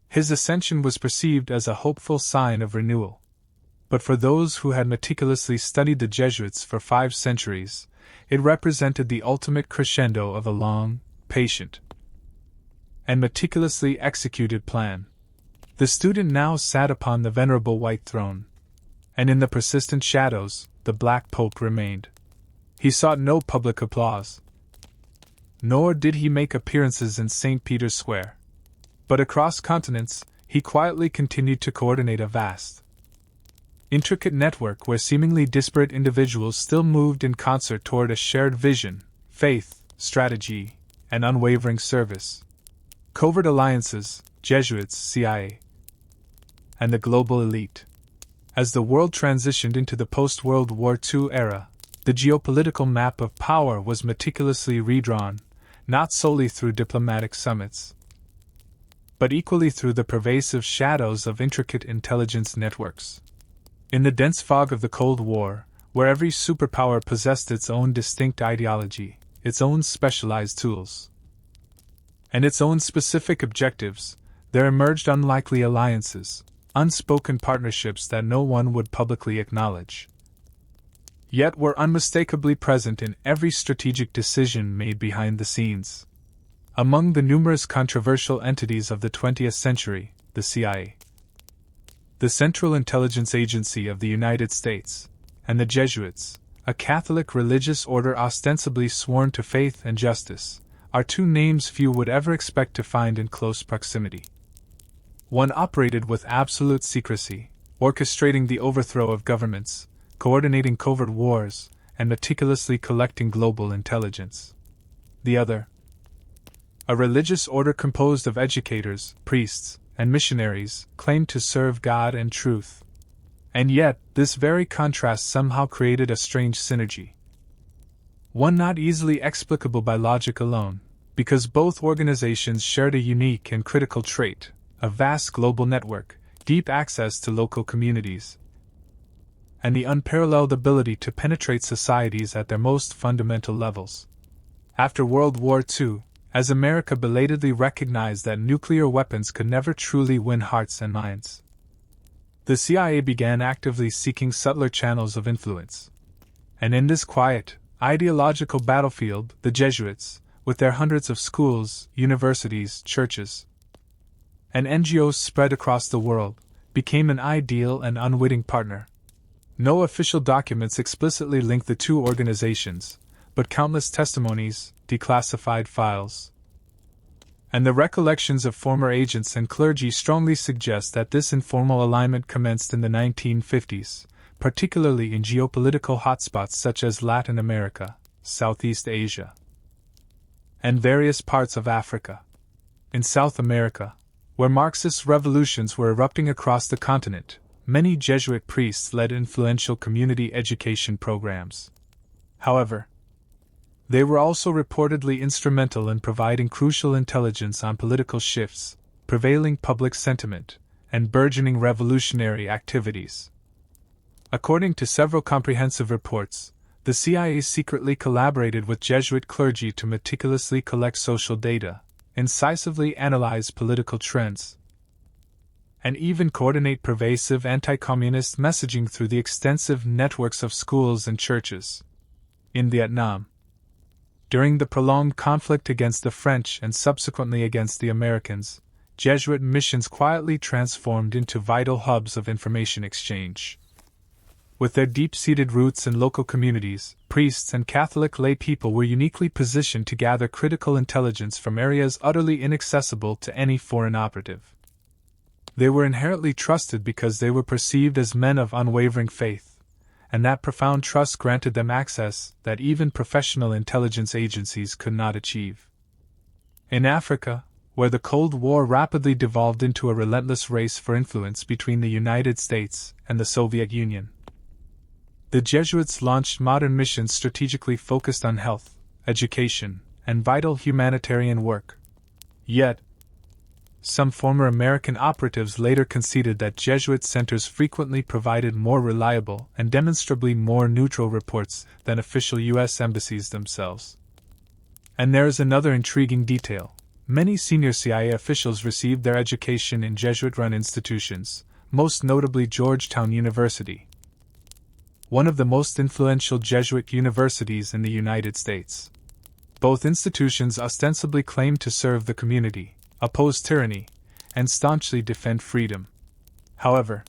His ascension was perceived as a hopeful sign of renewal. But for those who had meticulously studied the Jesuits for 5 centuries, it represented the ultimate crescendo of a long, patient, and meticulously executed plan. The student now sat upon the venerable white throne, and in the persistent shadows, the Black Pope remained. He sought no public applause, nor did he make appearances in St. Peter's Square. But across continents, he quietly continued to coordinate a vast, intricate network where seemingly disparate individuals still moved in concert toward a shared vision, faith, strategy, and unwavering service. Covert alliances, Jesuits, CIA, and the global elite. As the world transitioned into the post-World War II era, the geopolitical map of power was meticulously redrawn, not solely through diplomatic summits, but equally through the pervasive shadows of intricate intelligence networks. In the dense fog of the Cold War, where every superpower possessed its own distinct ideology, its own specialized tools, and its own specific objectives, there emerged unlikely alliances, unspoken partnerships that no one would publicly acknowledge, yet were unmistakably present in every strategic decision made behind the scenes. Among the numerous controversial entities of the 20th century, the CIA, the Central Intelligence Agency of the United States, and the Jesuits, a Catholic religious order ostensibly sworn to faith and justice, are two names few would ever expect to find in close proximity. One operated with absolute secrecy, orchestrating the overthrow of governments, coordinating covert wars, and meticulously collecting global intelligence. The other, a religious order composed of educators, priests, and missionaries, claimed to serve God and truth. And yet, this very contrast somehow created a strange synergy. One not easily explicable by logic alone, because both organizations shared a unique and critical trait: a vast global network, deep access to local communities, and the unparalleled ability to penetrate societies at their most fundamental levels. After World War II, as America belatedly recognized that nuclear weapons could never truly win hearts and minds, the CIA began actively seeking subtler channels of influence. And in this quiet, ideological battlefield, the Jesuits, with their hundreds of schools, universities, churches, and NGOs spread across the world, became an ideal and unwitting partner. No official documents explicitly link the two organizations, but countless testimonies, declassified files, and the recollections of former agents and clergy strongly suggest that this informal alignment commenced in the 1950s, particularly in geopolitical hotspots such as Latin America, Southeast Asia, and various parts of Africa. In South America, where Marxist revolutions were erupting across the continent, many Jesuit priests led influential community education programs. However, they were also reportedly instrumental in providing crucial intelligence on political shifts, prevailing public sentiment, and burgeoning revolutionary activities. According to several comprehensive reports, the CIA secretly collaborated with Jesuit clergy to meticulously collect social data, incisively analyze political trends, and even coordinate pervasive anti-communist messaging through the extensive networks of schools and churches. In Vietnam, during the prolonged conflict against the French and subsequently against the Americans, Jesuit missions quietly transformed into vital hubs of information exchange. With their deep-seated roots in local communities, priests and Catholic laypeople were uniquely positioned to gather critical intelligence from areas utterly inaccessible to any foreign operative. They were inherently trusted because they were perceived as men of unwavering faith, and that profound trust granted them access that even professional intelligence agencies could not achieve. In Africa, where the Cold War rapidly devolved into a relentless race for influence between the United States and the Soviet Union, the Jesuits launched modern missions strategically focused on health, education, and vital humanitarian work. Yet, some former American operatives later conceded that Jesuit centers frequently provided more reliable and demonstrably more neutral reports than official U.S. embassies themselves. And there is another intriguing detail. Many senior CIA officials received their education in Jesuit-run institutions, most notably Georgetown University, one of the most influential Jesuit universities in the United States. Both institutions ostensibly claimed to serve the community, oppose tyranny, and staunchly defend freedom. However,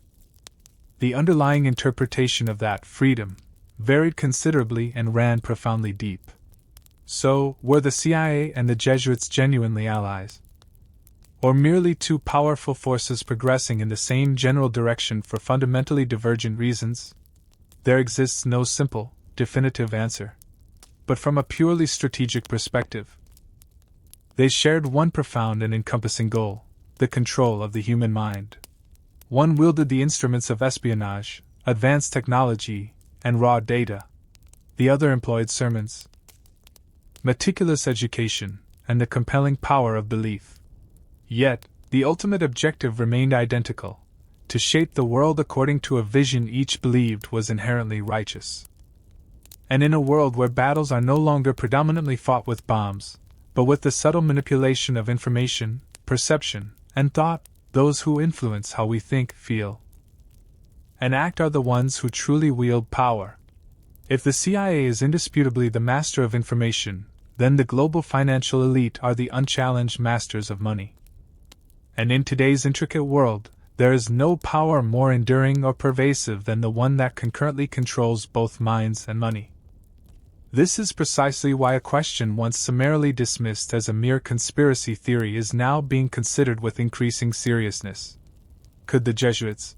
the underlying interpretation of that freedom varied considerably and ran profoundly deep. So, were the CIA and the Jesuits genuinely allies? Or merely two powerful forces progressing in the same general direction for fundamentally divergent reasons? There exists no simple, definitive answer. But from a purely strategic perspective, they shared one profound and encompassing goal: the control of the human mind. One wielded the instruments of espionage, advanced technology, and raw data. The other employed sermons, meticulous education, and the compelling power of belief. Yet, the ultimate objective remained identical: to shape the world according to a vision each believed was inherently righteous. And in a world where battles are no longer predominantly fought with bombs, but with the subtle manipulation of information, perception, and thought, those who influence how we think, feel, and act are the ones who truly wield power. If the CIA is indisputably the master of information, then the global financial elite are the unchallenged masters of money. And in today's intricate world, there is no power more enduring or pervasive than the one that concurrently controls both minds and money. This is precisely why a question once summarily dismissed as a mere conspiracy theory is now being considered with increasing seriousness. Could the Jesuits,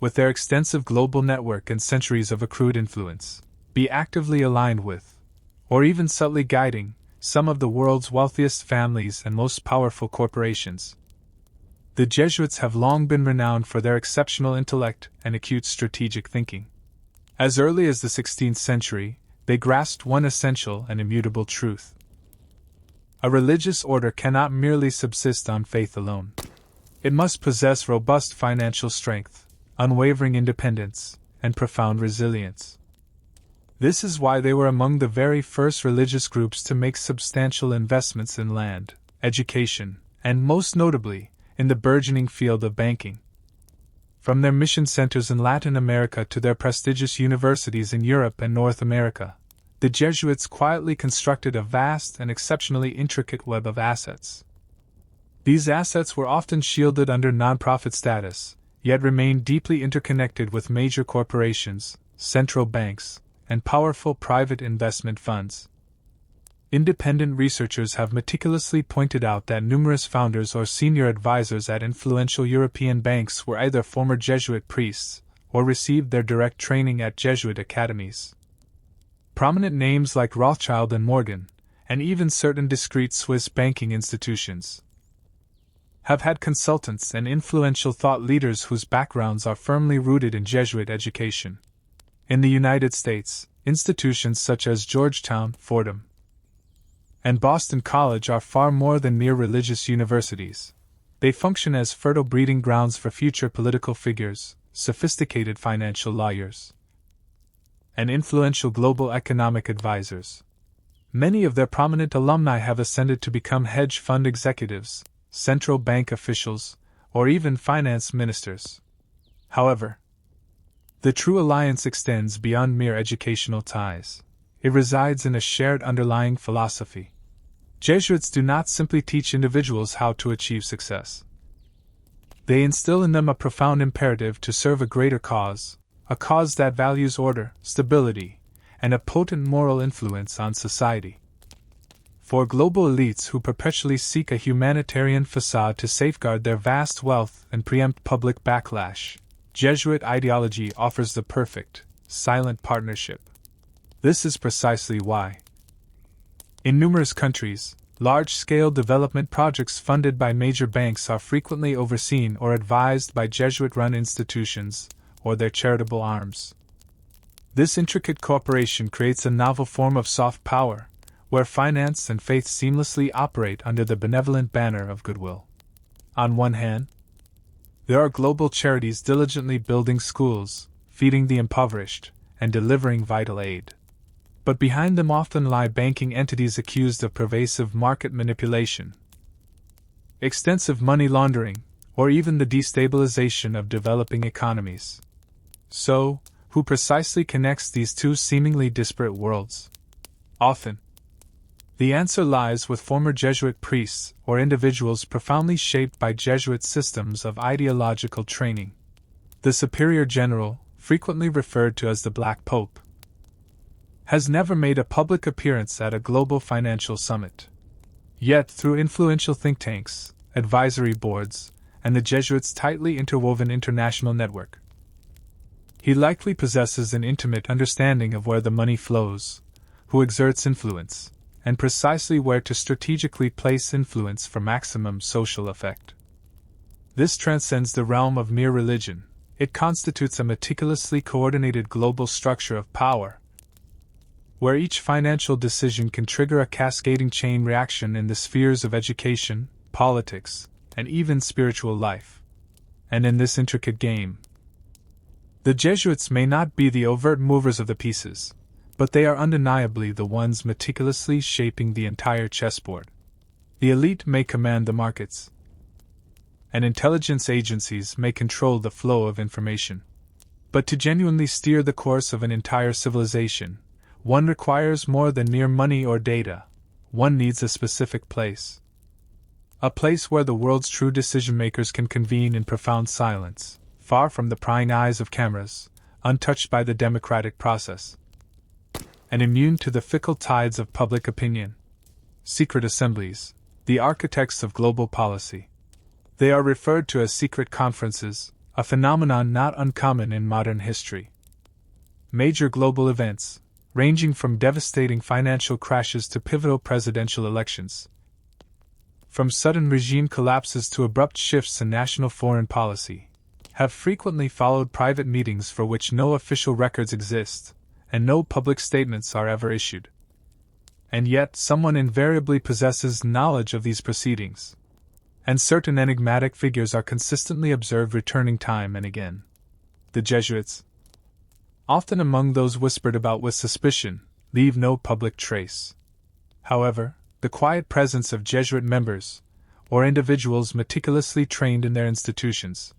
with their extensive global network and centuries of accrued influence, be actively aligned with, or even subtly guiding, some of the world's wealthiest families and most powerful corporations? The Jesuits have long been renowned for their exceptional intellect and acute strategic thinking. As early as the 16th century, they grasped one essential and immutable truth. A religious order cannot merely subsist on faith alone. It must possess robust financial strength, unwavering independence, and profound resilience. This is why they were among the very first religious groups to make substantial investments in land, education, and most notably, in the burgeoning field of banking. From their mission centers in Latin America to their prestigious universities in Europe and North America, the Jesuits quietly constructed a vast and exceptionally intricate web of assets. These assets were often shielded under nonprofit status, yet remained deeply interconnected with major corporations, central banks, and powerful private investment funds. Independent researchers have meticulously pointed out that numerous founders or senior advisors at influential European banks were either former Jesuit priests or received their direct training at Jesuit academies. Prominent names like Rothschild and Morgan, and even certain discreet Swiss banking institutions, have had consultants and influential thought leaders whose backgrounds are firmly rooted in Jesuit education. In the United States, institutions such as Georgetown, Fordham, and Boston College are far more than mere religious universities. They function as fertile breeding grounds for future political figures, sophisticated financial lawyers, and influential global economic advisors. Many of their prominent alumni have ascended to become hedge fund executives, central bank officials, or even finance ministers. However, the true alliance extends beyond mere educational ties. It resides in a shared underlying philosophy. Jesuits do not simply teach individuals how to achieve success. They instill in them a profound imperative to serve a greater cause, a cause that values order, stability, and a potent moral influence on society. For global elites who perpetually seek a humanitarian facade to safeguard their vast wealth and preempt public backlash, Jesuit ideology offers the perfect, silent partnership. This is precisely why, in numerous countries, large-scale development projects funded by major banks are frequently overseen or advised by Jesuit-run institutions or their charitable arms. This intricate cooperation creates a novel form of soft power, where finance and faith seamlessly operate under the benevolent banner of goodwill. On one hand, there are global charities diligently building schools, feeding the impoverished, and delivering vital aid. But behind them often lie banking entities accused of pervasive market manipulation, extensive money laundering, or even the destabilization of developing economies. So, who precisely connects these two seemingly disparate worlds? Often, the answer lies with former Jesuit priests or individuals profoundly shaped by Jesuit systems of ideological training. The Superior General, frequently referred to as the Black Pope, has never made a public appearance at a global financial summit. Yet, through influential think tanks, advisory boards, and the Jesuits' tightly interwoven international network, he likely possesses an intimate understanding of where the money flows, who exerts influence, and precisely where to strategically place influence for maximum social effect. This transcends the realm of mere religion. It constitutes a meticulously coordinated global structure of power, where each financial decision can trigger a cascading chain reaction in the spheres of education, politics, and even spiritual life. And in this intricate game, the Jesuits may not be the overt movers of the pieces, but they are undeniably the ones meticulously shaping the entire chessboard. The elite may command the markets, and intelligence agencies may control the flow of information. But to genuinely steer the course of an entire civilization, one requires more than mere money or data. One needs a specific place. A place where the world's true decision-makers can convene in profound silence, far from the prying eyes of cameras, untouched by the democratic process, and immune to the fickle tides of public opinion. Secret assemblies, the architects of global policy. They are referred to as secret conferences, a phenomenon not uncommon in modern history. Major global events, ranging from devastating financial crashes to pivotal presidential elections, from sudden regime collapses to abrupt shifts in national foreign policy, have frequently followed private meetings for which no official records exist, and no public statements are ever issued. And yet someone invariably possesses knowledge of these proceedings, and certain enigmatic figures are consistently observed returning time and again. The Jesuits, often among those whispered about with suspicion, leave no public trace. However, the quiet presence of Jesuit members, or individuals meticulously trained in their institutions,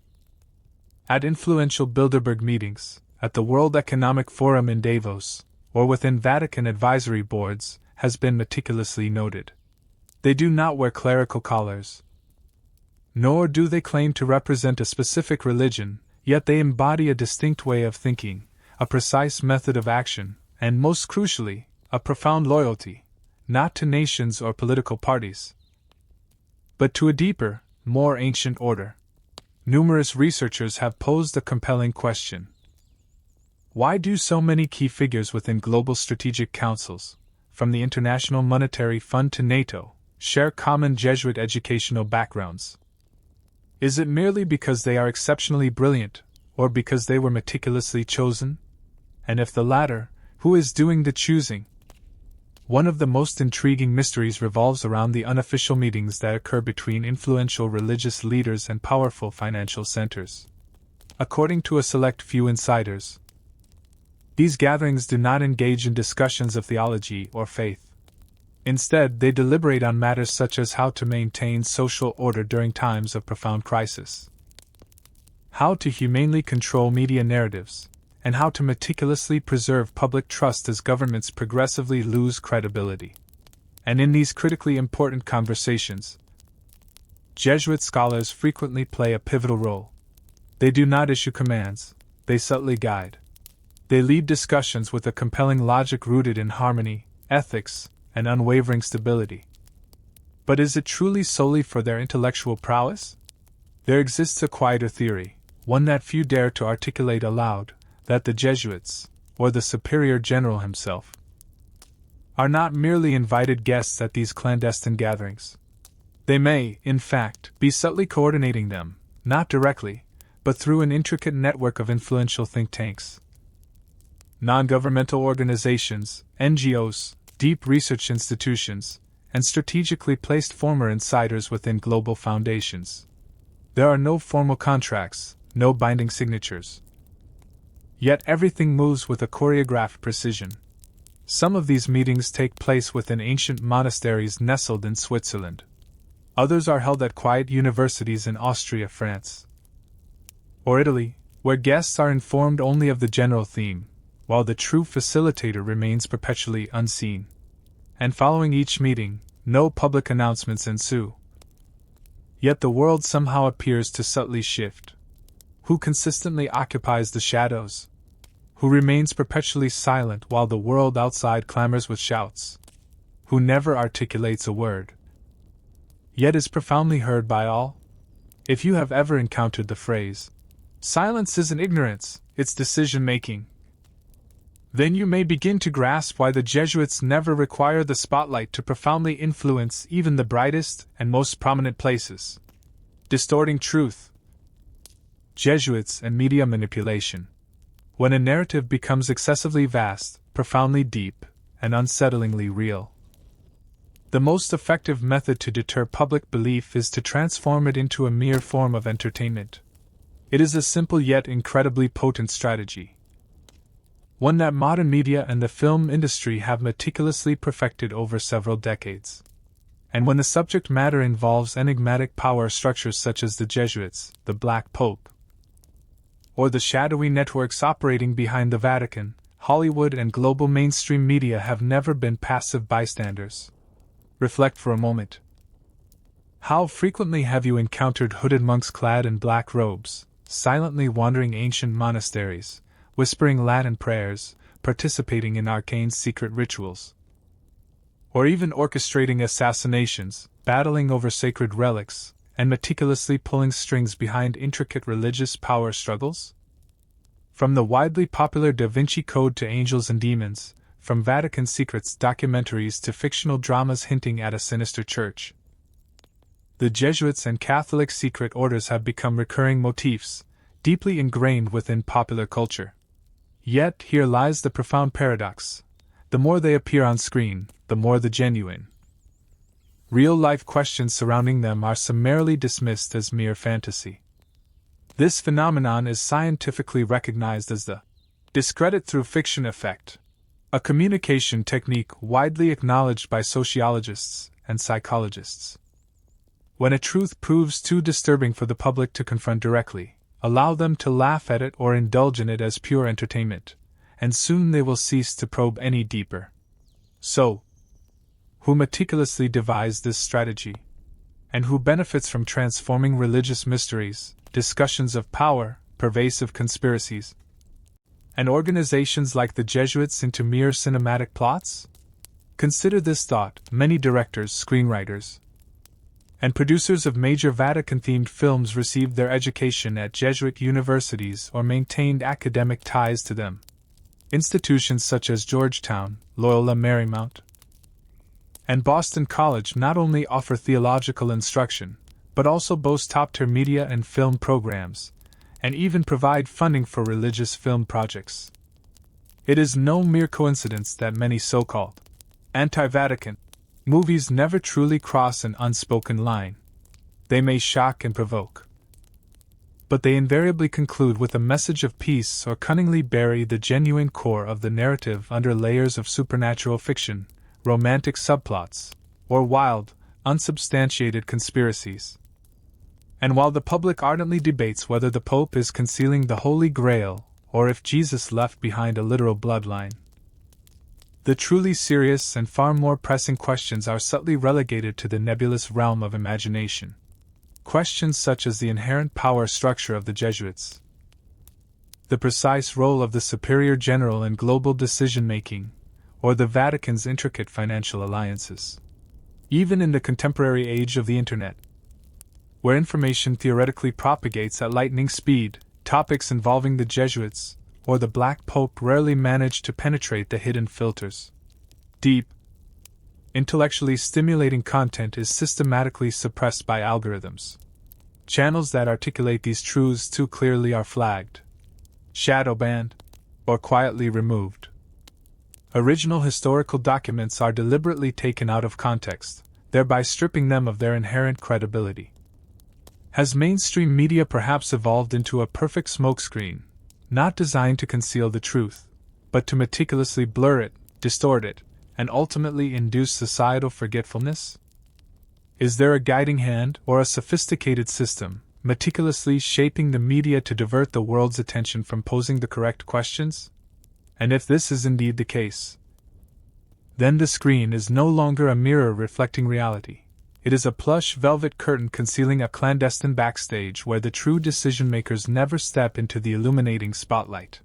at influential Bilderberg meetings, at the World Economic Forum in Davos, or within Vatican advisory boards, has been meticulously noted. They do not wear clerical collars, nor do they claim to represent a specific religion, yet they embody a distinct way of thinking, a precise method of action, and most crucially, a profound loyalty, not to nations or political parties, but to a deeper, more ancient order. Numerous researchers have posed a compelling question. Why do so many key figures within global strategic councils, from the International Monetary Fund to NATO, share common Jesuit educational backgrounds? Is it merely because they are exceptionally brilliant, or because they were meticulously chosen? And if the latter, who is doing the choosing? One of the most intriguing mysteries revolves around the unofficial meetings that occur between influential religious leaders and powerful financial centers. According to a select few insiders, these gatherings do not engage in discussions of theology or faith. Instead, they deliberate on matters such as how to maintain social order during times of profound crisis, how to humanely control media narratives, and how to meticulously preserve public trust as governments progressively lose credibility. And in these critically important conversations, Jesuit scholars frequently play a pivotal role. They do not issue commands, they subtly guide. They lead discussions with a compelling logic rooted in harmony, ethics, and unwavering stability. But is it truly solely for their intellectual prowess? There exists a quieter theory, one that few dare to articulate aloud, that the Jesuits, or the Superior General himself, are not merely invited guests at these clandestine gatherings. They may, in fact, be subtly coordinating them, not directly, but through an intricate network of influential think tanks, non-governmental organizations, NGOs, deep research institutions, and strategically placed former insiders within global foundations. There are no formal contracts, no binding signatures. Yet everything moves with a choreographed precision. Some of these meetings take place within ancient monasteries nestled in Switzerland. Others are held at quiet universities in Austria, France, or Italy, where guests are informed only of the general theme, while the true facilitator remains perpetually unseen. And following each meeting, no public announcements ensue. Yet the world somehow appears to subtly shift. Who consistently occupies the shadows? Who remains perpetually silent while the world outside clamors with shouts? Who never articulates a word, yet is profoundly heard by all? If you have ever encountered the phrase, "Silence isn't ignorance, it's decision-making," then you may begin to grasp why the Jesuits never require the spotlight to profoundly influence even the brightest and most prominent places. Distorting truth. Jesuits and media manipulation. When a narrative becomes excessively vast, profoundly deep, and unsettlingly real, the most effective method to deter public belief is to transform it into a mere form of entertainment. It is a simple yet incredibly potent strategy, one that modern media and the film industry have meticulously perfected over several decades. And when the subject matter involves enigmatic power structures such as the Jesuits, the Black Pope, or the shadowy networks operating behind the Vatican, Hollywood and global mainstream media have never been passive bystanders. Reflect for a moment. How frequently have you encountered hooded monks clad in black robes, silently wandering ancient monasteries, whispering Latin prayers, participating in arcane secret rituals, or even orchestrating assassinations, battling over sacred relics, and meticulously pulling strings behind intricate religious power struggles? From the widely popular Da Vinci Code to Angels and Demons, from Vatican Secrets documentaries to fictional dramas hinting at a sinister church, the Jesuits and Catholic secret orders have become recurring motifs, deeply ingrained within popular culture. Yet here lies the profound paradox. The more they appear on screen, the more the genuine, real-life questions surrounding them are summarily dismissed as mere fantasy. This phenomenon is scientifically recognized as the discredit through fiction effect, a communication technique widely acknowledged by sociologists and psychologists. When a truth proves too disturbing for the public to confront directly, allow them to laugh at it or indulge in it as pure entertainment, and soon they will cease to probe any deeper. So, who meticulously devised this strategy? And who benefits from transforming religious mysteries, discussions of power, pervasive conspiracies, and organizations like the Jesuits into mere cinematic plots? Consider this thought: many directors, screenwriters, and producers of major Vatican-themed films received their education at Jesuit universities or maintained academic ties to them. Institutions such as Georgetown, Loyola Marymount, and Boston College not only offer theological instruction, but also boast top-tier media and film programs, and even provide funding for religious film projects. It is no mere coincidence that many so-called anti-Vatican movies never truly cross an unspoken line. They may shock and provoke, but they invariably conclude with a message of peace or cunningly bury the genuine core of the narrative under layers of supernatural fiction, romantic subplots, or wild, unsubstantiated conspiracies. And while the public ardently debates whether the Pope is concealing the Holy Grail or if Jesus left behind a literal bloodline, the truly serious and far more pressing questions are subtly relegated to the nebulous realm of imagination. Questions such as the inherent power structure of the Jesuits, the precise role of the superior general in global decision-making, or the Vatican's intricate financial alliances. Even in the contemporary age of the Internet, where information theoretically propagates at lightning speed, topics involving the Jesuits or the Black Pope rarely manage to penetrate the hidden filters. Deep, intellectually stimulating content is systematically suppressed by algorithms. Channels that articulate these truths too clearly are flagged, shadow banned, or quietly removed. Original historical documents are deliberately taken out of context, thereby stripping them of their inherent credibility. Has mainstream media perhaps evolved into a perfect smokescreen, not designed to conceal the truth, but to meticulously blur it, distort it, and ultimately induce societal forgetfulness? Is there a guiding hand or a sophisticated system, meticulously shaping the media to divert the world's attention from posing the correct questions? And if this is indeed the case, then the screen is no longer a mirror reflecting reality. It is a plush velvet curtain concealing a clandestine backstage where the true decision-makers never step into the illuminating spotlight.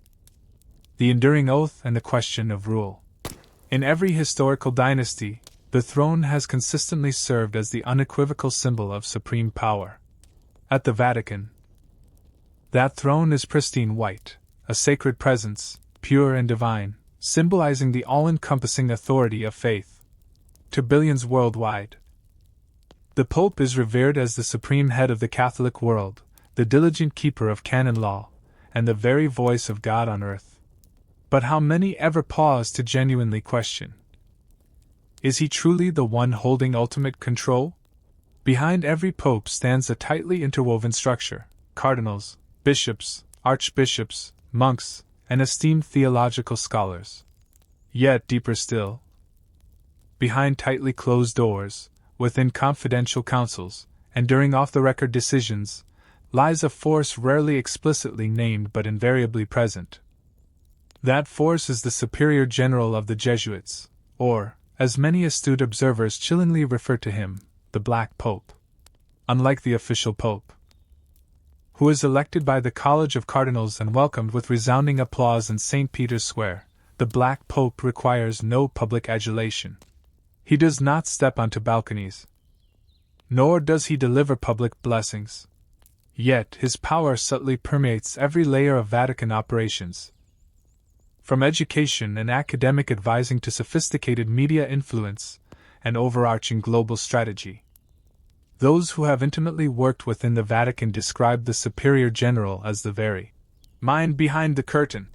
The enduring oath and the question of rule. In every historical dynasty, the throne has consistently served as the unequivocal symbol of supreme power. At the Vatican, that throne is pristine white, a sacred presence, pure and divine, symbolizing the all-encompassing authority of faith. To billions worldwide, the Pope is revered as the supreme head of the Catholic world, the diligent keeper of canon law, and the very voice of God on earth. But how many ever pause to genuinely question? Is he truly the one holding ultimate control? Behind every pope stands a tightly interwoven structure: cardinals, bishops, archbishops, monks, and esteemed theological scholars. Yet deeper still, behind tightly closed doors, within confidential councils, and during off-the-record decisions, lies a force rarely explicitly named but invariably present. That force is the Superior General of the Jesuits, or, as many astute observers chillingly refer to him, the Black Pope. Unlike the official Pope, who is elected by the College of Cardinals and welcomed with resounding applause in St. Peter's Square, the Black Pope requires no public adulation. He does not step onto balconies, nor does he deliver public blessings. Yet his power subtly permeates every layer of Vatican operations, from education and academic advising to sophisticated media influence and overarching global strategy. Those who have intimately worked within the Vatican describe the Superior General as the very mind behind the curtain.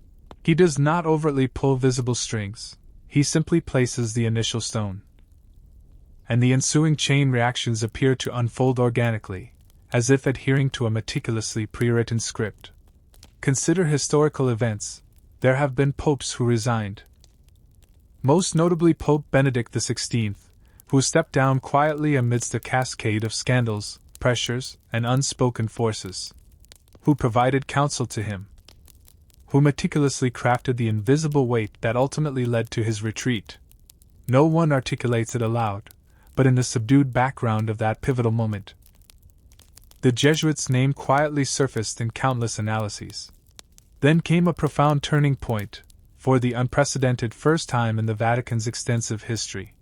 He does not overtly pull visible strings, he simply places the initial stone. And the ensuing chain reactions appear to unfold organically, as if adhering to a meticulously pre-written script. Consider historical events. There have been popes who resigned. Most notably Pope Benedict XVI, who stepped down quietly amidst a cascade of scandals, pressures, and unspoken forces. Who provided counsel to him. Who meticulously crafted the invisible weight that ultimately led to his retreat. No one articulates it aloud, but in the subdued background of that pivotal moment, the Jesuits' name quietly surfaced in countless analyses. Then came a profound turning point, for the unprecedented first time in the Vatican's extensive history.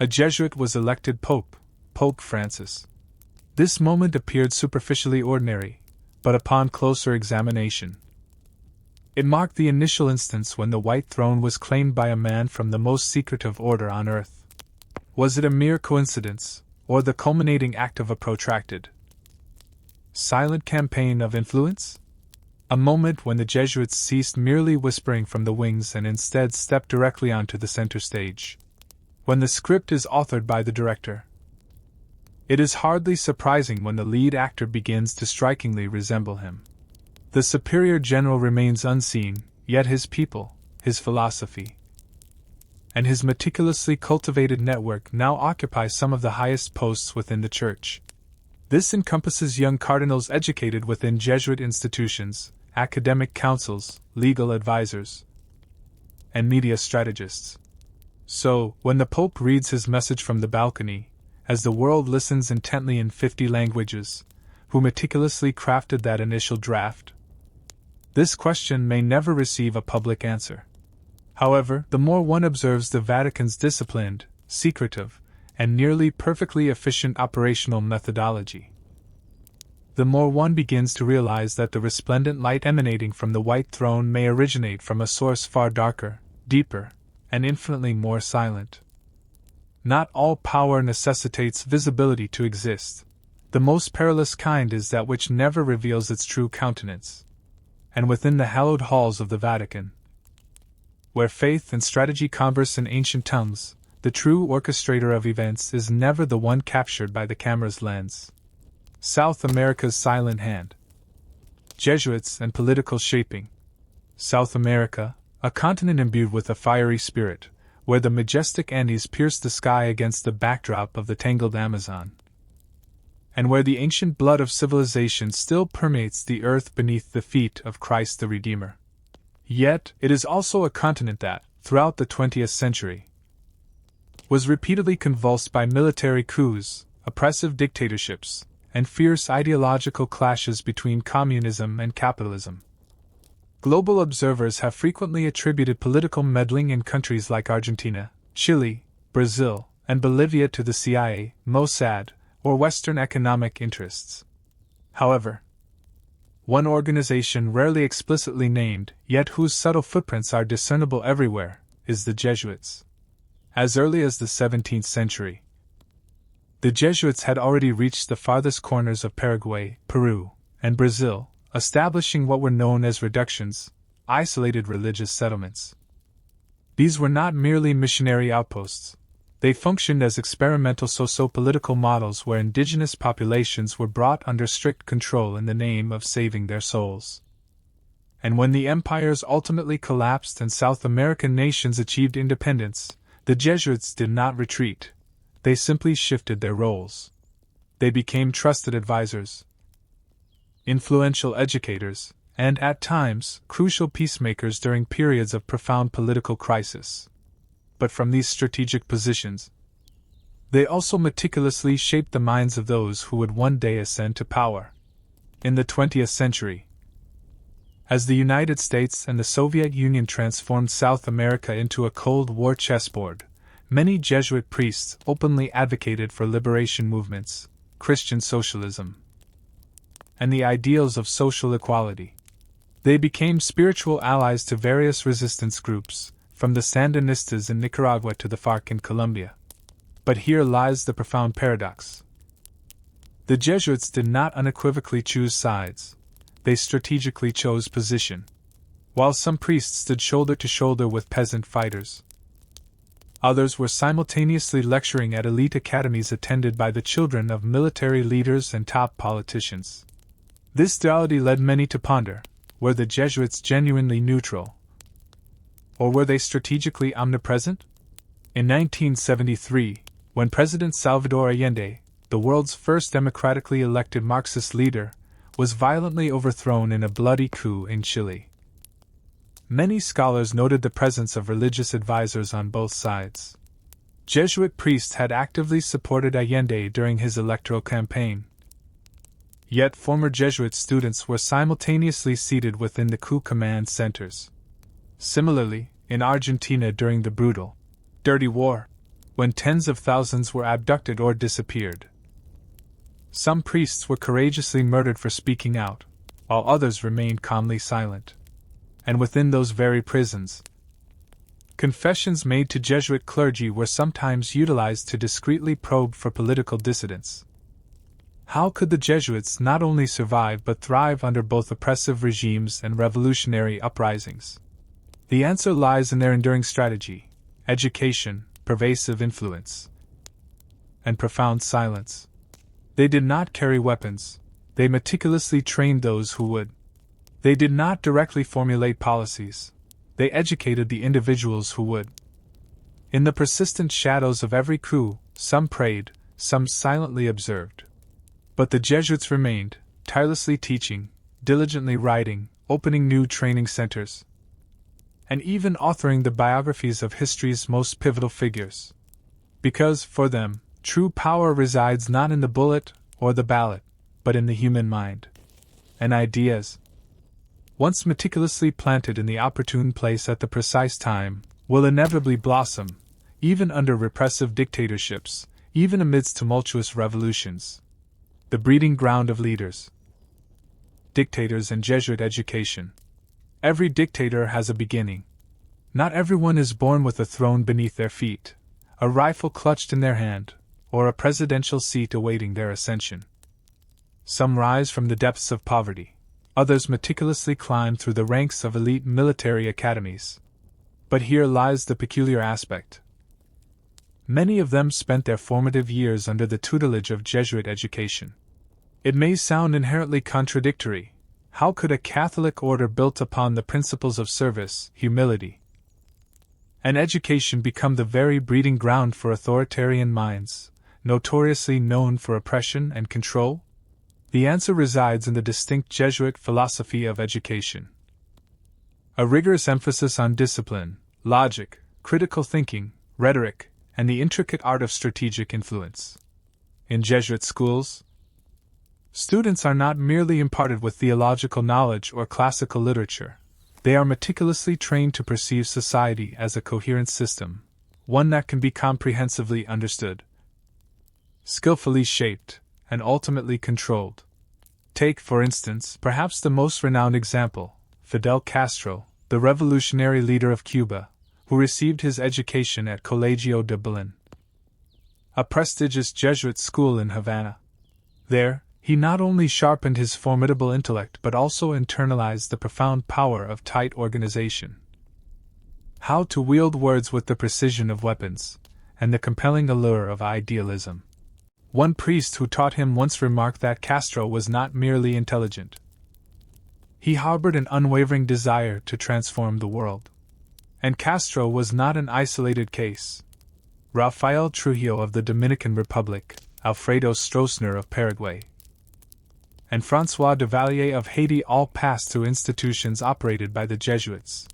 A Jesuit was elected Pope, Pope Francis. This moment appeared superficially ordinary, but upon closer examination, it marked the initial instance when the white throne was claimed by a man from the most secretive order on earth. Was it a mere coincidence, or the culminating act of a protracted, silent campaign of influence? A moment when the Jesuits ceased merely whispering from the wings and instead stepped directly onto the center stage. When the script is authored by the director, it is hardly surprising when the lead actor begins to strikingly resemble him. The Superior General remains unseen, yet his people, his philosophy, and his meticulously cultivated network now occupy some of the highest posts within the Church. This encompasses young cardinals educated within Jesuit institutions, academic councils, legal advisors, and media strategists. So, when the Pope reads his message from the balcony, as the world listens intently in 50 languages, who meticulously crafted that initial draft? This question may never receive a public answer. However, the more one observes the Vatican's disciplined, secretive, and nearly perfectly efficient operational methodology, the more one begins to realize that the resplendent light emanating from the white throne may originate from a source far darker, deeper, and infinitely more silent. Not all power necessitates visibility to exist. The most perilous kind is that which never reveals its true countenance. And within the hallowed halls of the Vatican, where faith and strategy converse in ancient tongues, the true orchestrator of events is never the one captured by the camera's lens. South America's silent hand. Jesuits and political shaping. South America, a continent imbued with a fiery spirit, where the majestic Andes pierce the sky against the backdrop of the tangled Amazon, and where the ancient blood of civilization still permeates the earth beneath the feet of Christ the Redeemer. Yet, it is also a continent that, throughout the 20th century, was repeatedly convulsed by military coups, oppressive dictatorships, and fierce ideological clashes between communism and capitalism. Global observers have frequently attributed political meddling in countries like Argentina, Chile, Brazil, and Bolivia to the CIA, Mossad, or Western economic interests. However, one organization rarely explicitly named, yet whose subtle footprints are discernible everywhere, is the Jesuits. As early as the 17th century, the Jesuits had already reached the farthest corners of Paraguay, Peru, and Brazil, establishing what were known as reductions, isolated religious settlements. These were not merely missionary outposts. They functioned as experimental socio-political models where indigenous populations were brought under strict control in the name of saving their souls. And when the empires ultimately collapsed and South American nations achieved independence, the Jesuits did not retreat. they simply shifted their roles. They became trusted advisors, influential educators, and at times, crucial peacemakers during periods of profound political crisis. But from these strategic positions, they also meticulously shaped the minds of those who would one day ascend to power. In the 20th century, as the United States and the Soviet Union transformed South America into a Cold War chessboard, many Jesuit priests openly advocated for liberation movements, Christian socialism, and the ideals of social equality. They became spiritual allies to various resistance groups, from the Sandinistas in Nicaragua to the FARC in Colombia. But here lies the profound paradox. The Jesuits did not unequivocally choose sides, they strategically chose position. While some priests stood shoulder to shoulder with peasant fighters, others were simultaneously lecturing at elite academies attended by the children of military leaders and top politicians. This duality led many to ponder, were the Jesuits genuinely neutral? Or were they strategically omnipresent? In 1973, when President Salvador Allende, the world's first democratically elected Marxist leader, was violently overthrown in a bloody coup in Chile, many scholars noted the presence of religious advisors on both sides. Jesuit priests had actively supported Allende during his electoral campaign. Yet former Jesuit students were simultaneously seated within the coup command centers. Similarly, in Argentina during the brutal, dirty war, when tens of thousands were abducted or disappeared, some priests were courageously murdered for speaking out, while others remained calmly silent. And within those very prisons, confessions made to Jesuit clergy were sometimes utilized to discreetly probe for political dissidents. How could the Jesuits not only survive but thrive under both oppressive regimes and revolutionary uprisings? The answer lies in their enduring strategy, education, pervasive influence, and profound silence. They did not carry weapons, they meticulously trained those who would. They did not directly formulate policies, they educated the individuals who would. In the persistent shadows of every coup, some prayed, some silently observed. But the Jesuits remained, tirelessly teaching, diligently writing, opening new training centers, and even authoring the biographies of history's most pivotal figures. Because, for them, true power resides not in the bullet or the ballot, but in the human mind. And ideas, once meticulously planted in the opportune place at the precise time, will inevitably blossom, even under repressive dictatorships, even amidst tumultuous revolutions. The breeding ground of leaders, dictators, and Jesuit education. Every dictator has a beginning. Not everyone is born with a throne beneath their feet, a rifle clutched in their hand, or a presidential seat awaiting their ascension. Some rise from the depths of poverty, others meticulously climb through the ranks of elite military academies. But here lies the peculiar aspect. Many of them spent their formative years under the tutelage of Jesuit education. It may sound inherently contradictory. How could a Catholic order built upon the principles of service, humility, and education become the very breeding ground for authoritarian minds, notoriously known for oppression and control? The answer resides in the distinct Jesuit philosophy of education. A rigorous emphasis on discipline, logic, critical thinking, rhetoric, and the intricate art of strategic influence. In Jesuit schools, students are not merely imparted with theological knowledge or classical literature. They are meticulously trained to perceive society as a coherent system, one that can be comprehensively understood, skillfully shaped, and ultimately controlled. Take, for instance, perhaps the most renowned example, Fidel Castro, the revolutionary leader of Cuba, who received his education at Colegio de Belén, a prestigious Jesuit school in Havana. There, he not only sharpened his formidable intellect but also internalized the profound power of tight organization. How to wield words with the precision of weapons, and the compelling allure of idealism. One priest who taught him once remarked that Castro was not merely intelligent. He harbored an unwavering desire to transform the world. And Castro was not an isolated case. Rafael Trujillo of the Dominican Republic, Alfredo Stroessner of Paraguay, and François Duvalier of Haiti all passed through institutions operated by the Jesuits.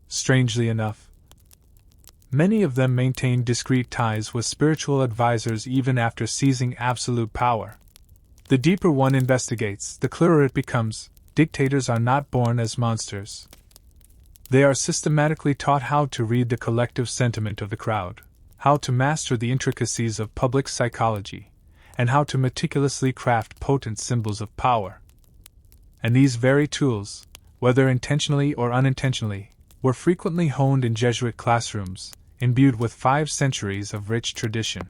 Strangely enough, many of them maintained discreet ties with spiritual advisors even after seizing absolute power. The deeper one investigates, the clearer it becomes: dictators are not born as monsters. They are systematically taught how to read the collective sentiment of the crowd, how to master the intricacies of public psychology, and how to meticulously craft potent symbols of power. And these very tools, whether intentionally or unintentionally, were frequently honed in Jesuit classrooms, imbued with 5 centuries of rich tradition.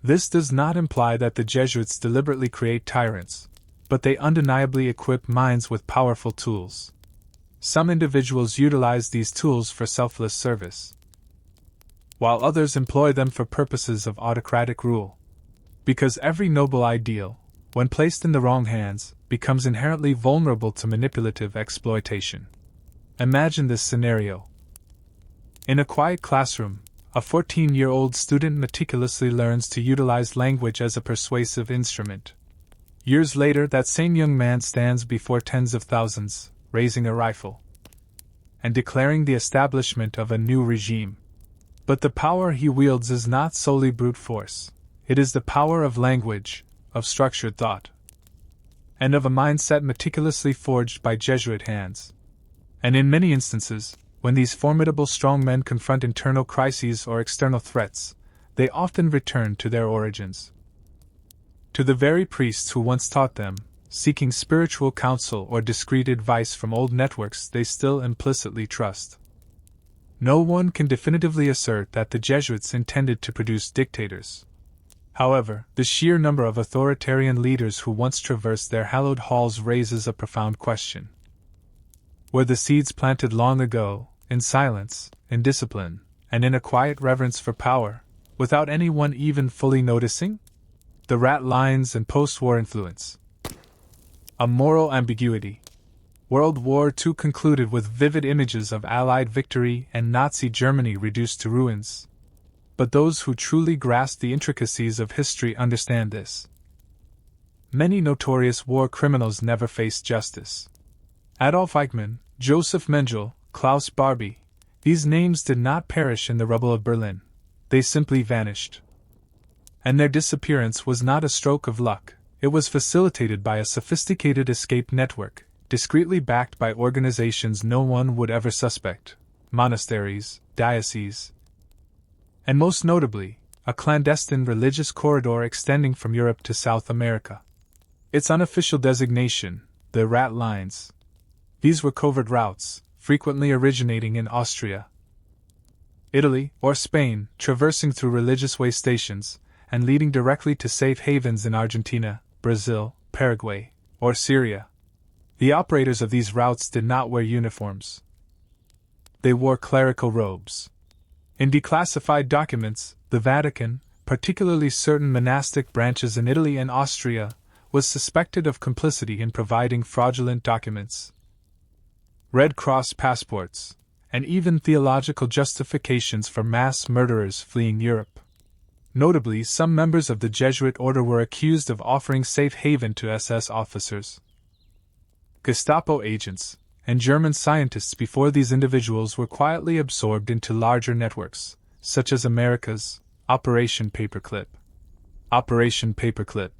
This does not imply that the Jesuits deliberately create tyrants, but they undeniably equip minds with powerful tools. Some individuals utilize these tools for selfless service, while others employ them for purposes of autocratic rule. Because every noble ideal, when placed in the wrong hands, becomes inherently vulnerable to manipulative exploitation. Imagine this scenario. In a quiet classroom, a 14-year-old student meticulously learns to utilize language as a persuasive instrument. Years later, that same young man stands before tens of thousands, raising a rifle and declaring the establishment of a new regime. But the power he wields is not solely brute force. It is the power of language, of structured thought, and of a mindset meticulously forged by Jesuit hands. And in many instances, when these formidable strong men confront internal crises or external threats, they often return to their origins, to the very priests who once taught them, seeking spiritual counsel or discreet advice from old networks they still implicitly trust. No one can definitively assert that the Jesuits intended to produce dictators. However, the sheer number of authoritarian leaders who once traversed their hallowed halls raises a profound question. Were the seeds planted long ago, in silence, in discipline, and in a quiet reverence for power, without anyone even fully noticing? The rat lines and post-war influence. A moral ambiguity. World War II concluded with vivid images of Allied victory and Nazi Germany reduced to ruins. But those who truly grasp the intricacies of history understand this. Many notorious war criminals never faced justice. Adolf Eichmann, Joseph Mengele, Klaus Barbie, these names did not perish in the rubble of Berlin. They simply vanished. And their disappearance was not a stroke of luck. It was facilitated by a sophisticated escape network, discreetly backed by organizations no one would ever suspect: monasteries, dioceses, and most notably, a clandestine religious corridor extending from Europe to South America. Its unofficial designation, the rat lines. These were covert routes, frequently originating in Austria, Italy, or Spain, traversing through religious way stations, and leading directly to safe havens in Argentina, Brazil, Paraguay, or Syria. The operators of these routes did not wear uniforms. They wore clerical robes. In declassified documents, the Vatican, particularly certain monastic branches in Italy and Austria, was suspected of complicity in providing fraudulent documents, Red Cross passports, and even theological justifications for mass murderers fleeing Europe. Notably, some members of the Jesuit order were accused of offering safe haven to SS officers, Gestapo agents, and German scientists before these individuals were quietly absorbed into larger networks, such as America's Operation Paperclip. Operation Paperclip,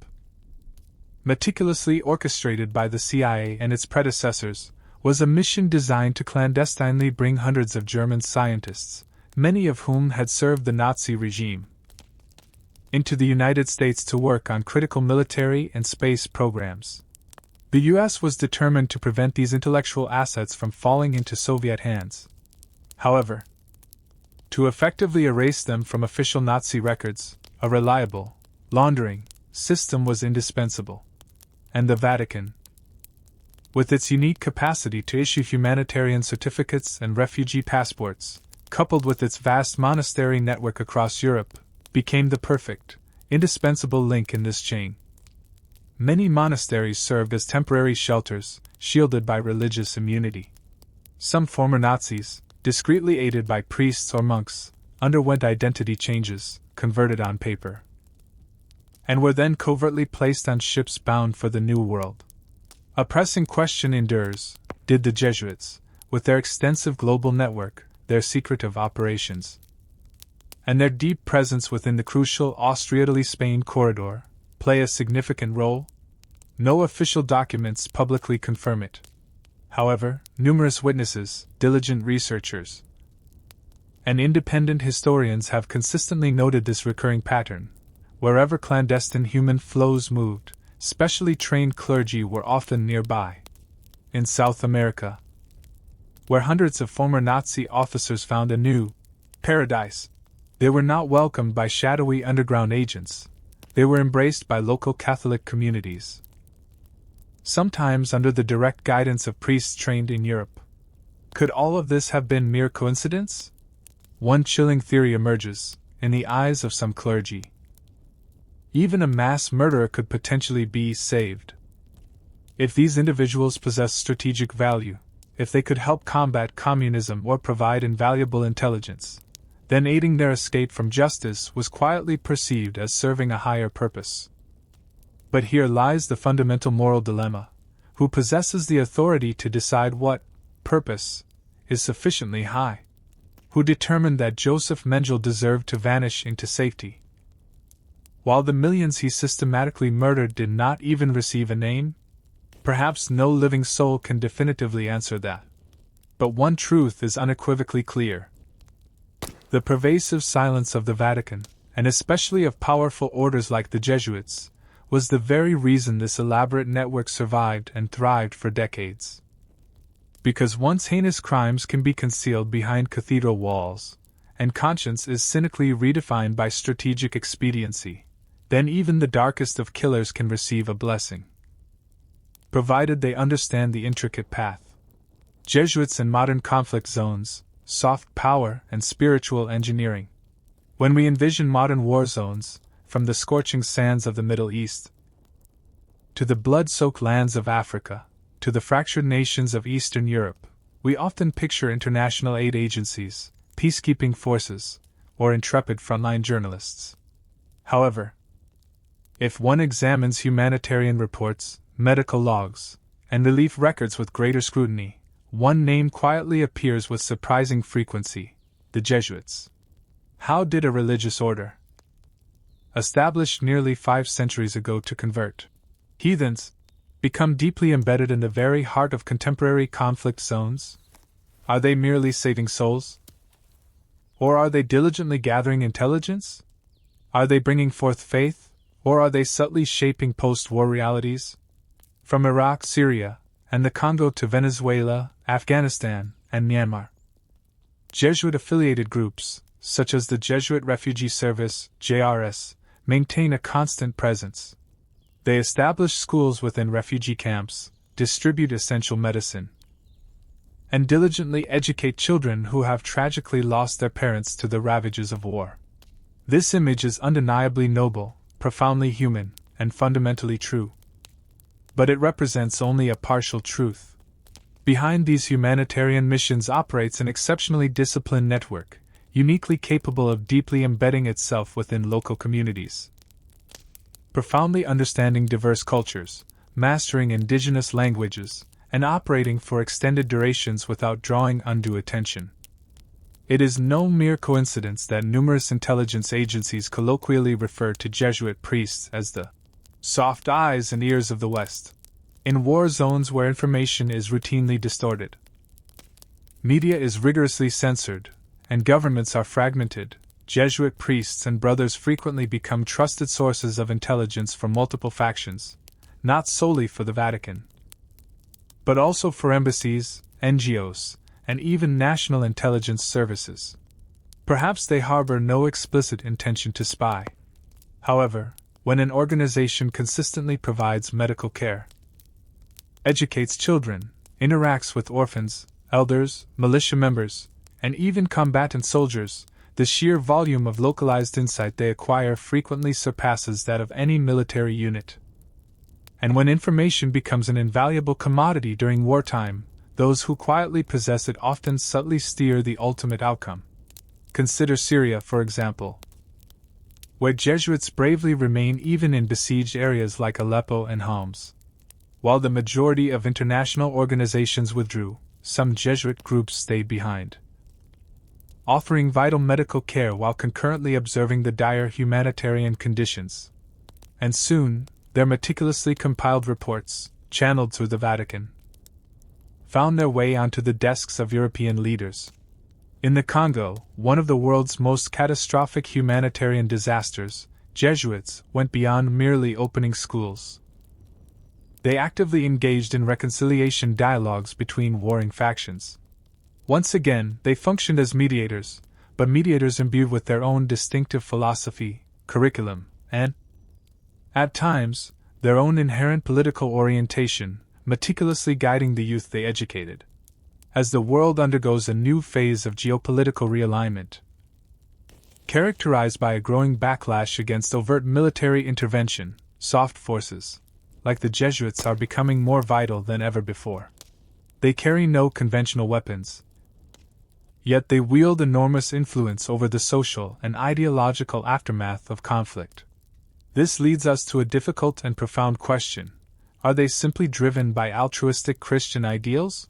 meticulously orchestrated by the CIA and its predecessors, was a mission designed to clandestinely bring hundreds of German scientists, many of whom had served the Nazi regime, into the United States to work on critical military and space programs. The U.S. was determined to prevent these intellectual assets from falling into Soviet hands. However, to effectively erase them from official Nazi records, a reliable laundering system was indispensable. And the Vatican, with its unique capacity to issue humanitarian certificates and refugee passports, coupled with its vast monastery network across Europe, became the perfect, indispensable link in this chain. Many monasteries served as temporary shelters, shielded by religious immunity. Some former Nazis, discreetly aided by priests or monks, underwent identity changes, converted on paper, and were then covertly placed on ships bound for the New World. A pressing question endures: did the Jesuits, with their extensive global network, their secretive operations, and their deep presence within the crucial Austria-Italy-Spain corridor, play a significant role? No official documents publicly confirm it. However, numerous witnesses, diligent researchers, and independent historians have consistently noted this recurring pattern. Wherever clandestine human flows moved, specially trained clergy were often nearby. In South America, where hundreds of former Nazi officers found a new paradise, they were not welcomed by shadowy underground agents. They were embraced by local Catholic communities, sometimes under the direct guidance of priests trained in Europe. Could all of this have been mere coincidence? One chilling theory emerges: in the eyes of some clergy, even a mass murderer could potentially be saved. If these individuals possessed strategic value, if they could help combat communism or provide invaluable intelligence, then aiding their escape from justice was quietly perceived as serving a higher purpose. But here lies the fundamental moral dilemma: who possesses the authority to decide what purpose is sufficiently high? Who determined that Joseph Mengele deserved to vanish into safety, while the millions he systematically murdered did not even receive a name? Perhaps no living soul can definitively answer that. But one truth is unequivocally clear: the pervasive silence of the Vatican, and especially of powerful orders like the Jesuits, was the very reason this elaborate network survived and thrived for decades. Because once heinous crimes can be concealed behind cathedral walls, and conscience is cynically redefined by strategic expediency, then even the darkest of killers can receive a blessing, provided they understand the intricate path. Jesuits in modern conflict zones, soft power and spiritual engineering. When we envision modern war zones, from the scorching sands of the Middle East to the blood-soaked lands of Africa, to the fractured nations of Eastern Europe, we often picture international aid agencies, peacekeeping forces, or intrepid frontline journalists. However, if one examines humanitarian reports, medical logs, and relief records with greater scrutiny, one name quietly appears with surprising frequency: the Jesuits. How did a religious order, established nearly 5 centuries ago to convert heathens, become deeply embedded in the very heart of contemporary conflict zones? Are they merely saving souls? Or are they diligently gathering intelligence? Are they bringing forth faith? Or are they subtly shaping post-war realities? From Iraq, Syria, and the Congo to Venezuela, Afghanistan, and Myanmar, Jesuit-affiliated groups, such as the Jesuit Refugee Service, JRS, maintain a constant presence. They establish schools within refugee camps, distribute essential medicine, and diligently educate children who have tragically lost their parents to the ravages of war. This image is undeniably noble, profoundly human, and fundamentally true. But it represents only a partial truth. Behind these humanitarian missions operates an exceptionally disciplined network, uniquely capable of deeply embedding itself within local communities, profoundly understanding diverse cultures, mastering indigenous languages, and operating for extended durations without drawing undue attention. It is no mere coincidence that numerous intelligence agencies colloquially refer to Jesuit priests as the soft eyes and ears of the West. In war zones where information is routinely distorted, media is rigorously censored, and governments are fragmented, Jesuit priests and brothers frequently become trusted sources of intelligence for multiple factions, not solely for the Vatican, but also for embassies, NGOs, and even national intelligence services. Perhaps they harbor no explicit intention to spy. However, when an organization consistently provides medical care, educates children, interacts with orphans, elders, militia members, and even combatant soldiers, the sheer volume of localized insight they acquire frequently surpasses that of any military unit. And when information becomes an invaluable commodity during wartime, those who quietly possess it often subtly steer the ultimate outcome. Consider Syria, for example, where Jesuits bravely remain even in besieged areas like Aleppo and Homs. While the majority of international organizations withdrew, some Jesuit groups stayed behind, offering vital medical care while concurrently observing the dire humanitarian conditions. And soon, their meticulously compiled reports, channeled through the Vatican, found their way onto the desks of European leaders. In the Congo, one of the world's most catastrophic humanitarian disasters, Jesuits went beyond merely opening schools. They actively engaged in reconciliation dialogues between warring factions. Once again, they functioned as mediators, but mediators imbued with their own distinctive philosophy, curriculum, and, at times, their own inherent political orientation, meticulously guiding the youth they educated. As the world undergoes a new phase of geopolitical realignment, characterized by a growing backlash against overt military intervention, soft forces, like the Jesuits, are becoming more vital than ever before. They carry no conventional weapons, yet they wield enormous influence over the social and ideological aftermath of conflict. This leads us to a difficult and profound question: are they simply driven by altruistic Christian ideals?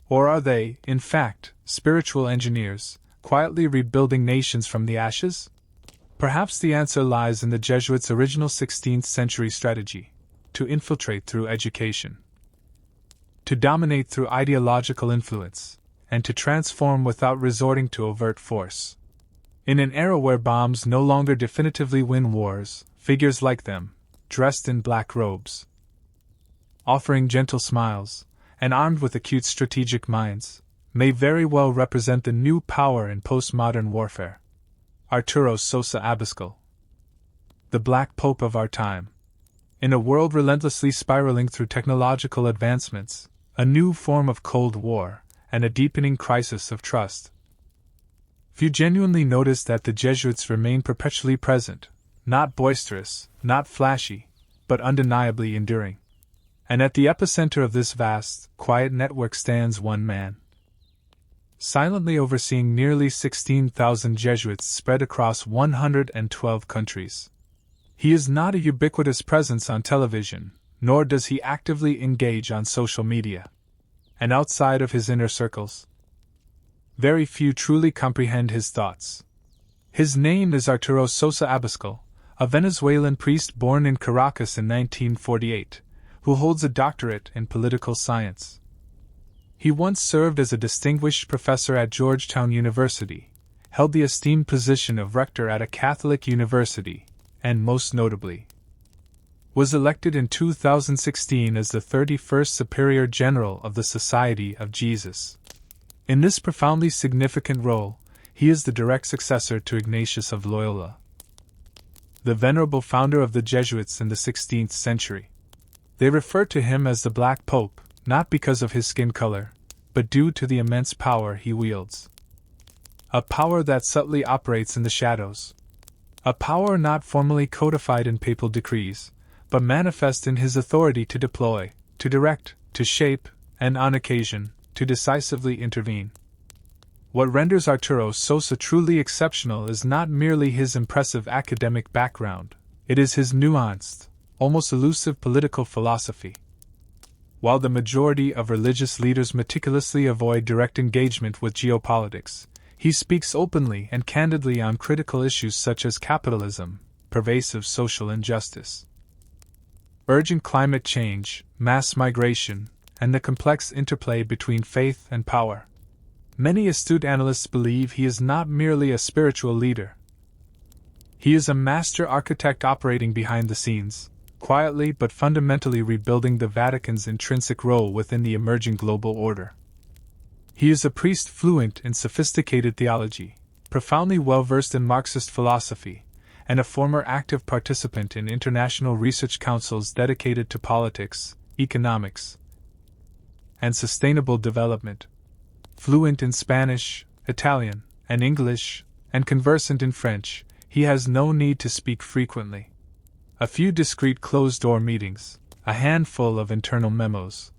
Or are they, in fact, spiritual engineers, quietly rebuilding nations from the ashes? Perhaps the answer lies in the Jesuits' original 16th century strategy: to infiltrate through education, to dominate through ideological influence, and to transform without resorting to overt force. In an era where bombs no longer definitively win wars, figures like them, dressed in black robes, offering gentle smiles, and armed with acute strategic minds, may very well represent the new power in postmodern warfare. Arturo Sosa Abascal, the Black Pope of our time. In a world relentlessly spiraling through technological advancements, a new form of Cold War, and a deepening crisis of trust, few genuinely notice that the Jesuits remain perpetually present, not boisterous, not flashy, but undeniably enduring. And at the epicenter of this vast, quiet network stands one man, silently overseeing nearly 16,000 Jesuits spread across 112 countries. He is not a ubiquitous presence on television, nor does he actively engage on social media. And outside of his inner circles, very few truly comprehend his thoughts. His name is Arturo Sosa Abascal, a Venezuelan priest born in Caracas in 1948, who holds a doctorate in political science. He once served as a distinguished professor at Georgetown University, held the esteemed position of rector at a Catholic university, and most notably, was elected in 2016 as the 31st Superior General of the Society of Jesus. In this profoundly significant role, he is the direct successor to Ignatius of Loyola, the venerable founder of the Jesuits in the 16th century. They refer to him as the Black Pope, not because of his skin color, but due to the immense power he wields. A power that subtly operates in the shadows. A power not formally codified in papal decrees, but manifest in his authority to deploy, to direct, to shape, and on occasion, to decisively intervene. What renders Arturo Sosa truly exceptional is not merely his impressive academic background, it is his nuanced, almost elusive political philosophy. While the majority of religious leaders meticulously avoid direct engagement with geopolitics, he speaks openly and candidly on critical issues such as capitalism, pervasive social injustice, urgent climate change, mass migration, and the complex interplay between faith and power. Many astute analysts believe he is not merely a spiritual leader. He is a master architect operating behind the scenes, quietly but fundamentally rebuilding the Vatican's intrinsic role within the emerging global order. He is a priest fluent in sophisticated theology, profoundly well-versed in Marxist philosophy, and a former active participant in international research councils dedicated to politics, economics, and sustainable development. Fluent in Spanish, Italian, and English, and conversant in French, he has no need to speak frequently. A few discreet closed-door meetings, a handful of internal memos,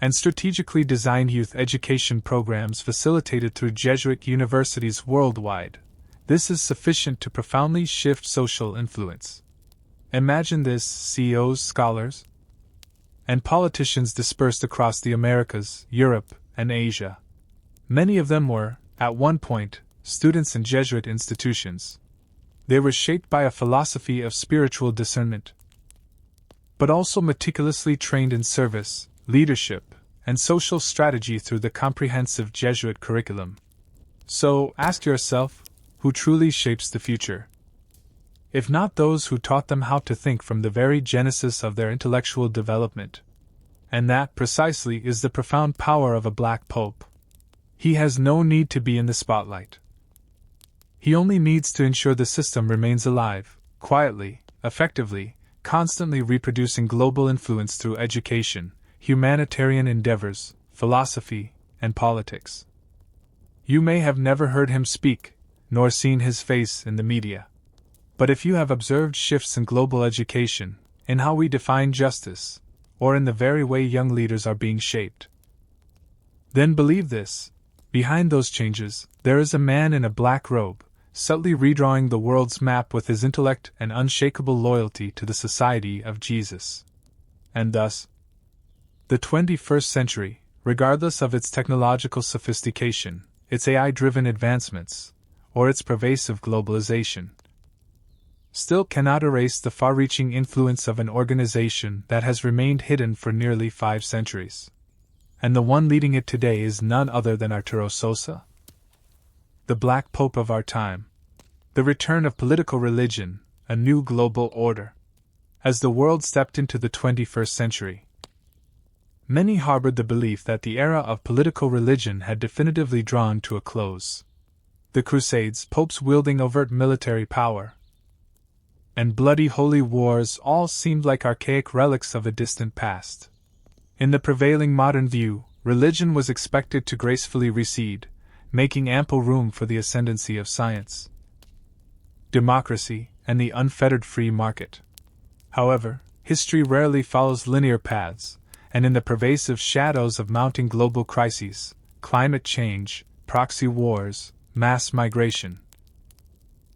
and strategically designed youth education programs facilitated through Jesuit universities worldwide. This is sufficient to profoundly shift social influence. Imagine this: CEOs, scholars, and politicians dispersed across the Americas, Europe, and Asia. Many of them were, at one point, students in Jesuit institutions. They were shaped by a philosophy of spiritual discernment, but also meticulously trained in service, leadership, and social strategy through the comprehensive Jesuit curriculum. So, ask yourself, who truly shapes the future? If not those who taught them how to think from the very genesis of their intellectual development. And that, precisely, is the profound power of a black pope. He has no need to be in the spotlight. He only needs to ensure the system remains alive, quietly, effectively, constantly reproducing global influence through education, humanitarian endeavors, philosophy, and politics. You may have never heard him speak, nor seen his face in the media. But if you have observed shifts in global education, in how we define justice, or in the very way young leaders are being shaped, then believe this: behind those changes, there is a man in a black robe, subtly redrawing the world's map with his intellect and unshakable loyalty to the society of Jesus. And thus, the 21st century, regardless of its technological sophistication, its AI-driven advancements, or its pervasive globalization, still cannot erase the far-reaching influence of an organization that has remained hidden for nearly 5 centuries. And the one leading it today is none other than Arturo Sosa, the Black Pope of our time. The return of political religion, a new global order. As the world stepped into the 21st century, many harbored the belief that the era of political religion had definitively drawn to a close. The Crusades, popes wielding overt military power, and bloody holy wars all seemed like archaic relics of a distant past. In the prevailing modern view, religion was expected to gracefully recede, making ample room for the ascendancy of science, democracy, and the unfettered free market. However, history rarely follows linear paths, and in the pervasive shadows of mounting global crises, climate change, proxy wars, mass migration,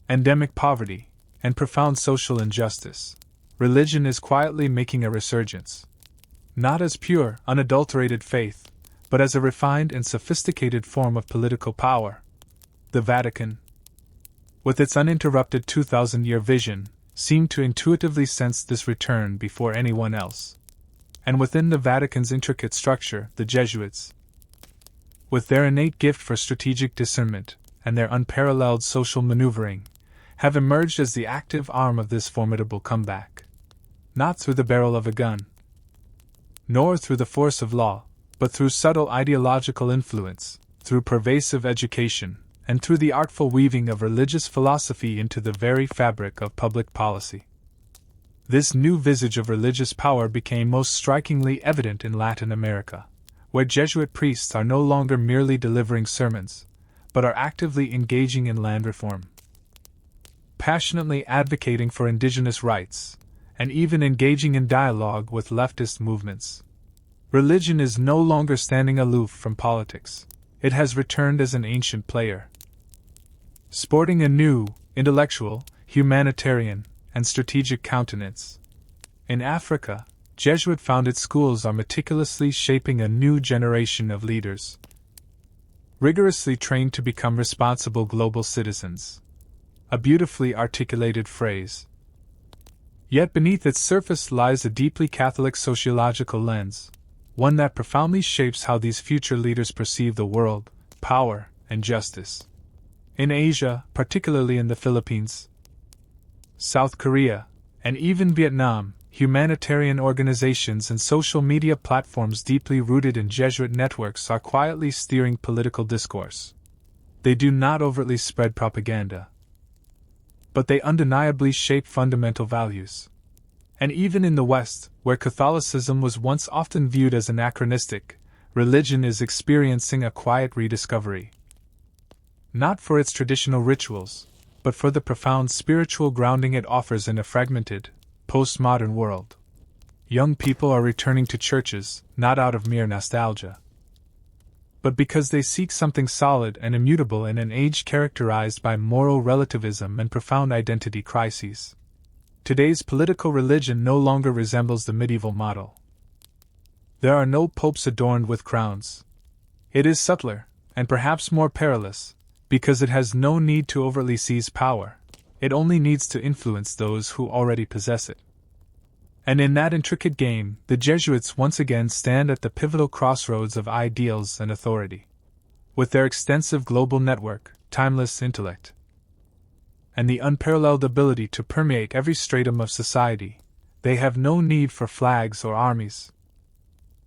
endemic poverty, and profound social injustice, religion is quietly making a resurgence. Not as pure, unadulterated faith, but as a refined and sophisticated form of political power. The Vatican, with its uninterrupted 2,000-year vision, seemed to intuitively sense this return before anyone else. And within the Vatican's intricate structure, the Jesuits, with their innate gift for strategic discernment and their unparalleled social maneuvering, have emerged as the active arm of this formidable comeback. Not through the barrel of a gun, nor through the force of law, but through subtle ideological influence, through pervasive education, and through the artful weaving of religious philosophy into the very fabric of public policy. This new visage of religious power became most strikingly evident in Latin America, where Jesuit priests are no longer merely delivering sermons, but are actively engaging in land reform, passionately advocating for indigenous rights, and even engaging in dialogue with leftist movements. Religion is no longer standing aloof from politics. It has returned as an ancient player, sporting a new, intellectual, humanitarian, and strategic countenance. In Africa, Jesuit-founded schools are meticulously shaping a new generation of leaders, rigorously trained to become responsible global citizens. A beautifully articulated phrase. Yet beneath its surface lies a deeply Catholic sociological lens, one that profoundly shapes how these future leaders perceive the world, power, and justice. In Asia, particularly in the Philippines, South Korea, and even Vietnam, humanitarian organizations and social media platforms deeply rooted in Jesuit networks are quietly steering political discourse. They do not overtly spread propaganda, but they undeniably shape fundamental values. And even in the West, where Catholicism was once often viewed as anachronistic, religion is experiencing a quiet rediscovery. Not for its traditional rituals, but for the profound spiritual grounding it offers in a fragmented, postmodern world. young people are returning to churches, not out of mere nostalgia, but because they seek something solid and immutable in an age characterized by moral relativism and profound identity crises. Today's political religion no longer resembles the medieval model. There are no popes adorned with crowns. It is subtler, and perhaps more perilous, because it has no need to overtly seize power. It only needs to influence those who already possess it. And in that intricate game, the Jesuits once again stand at the pivotal crossroads of ideals and authority. With their extensive global network, timeless intellect, and the unparalleled ability to permeate every stratum of society, they have no need for flags or armies.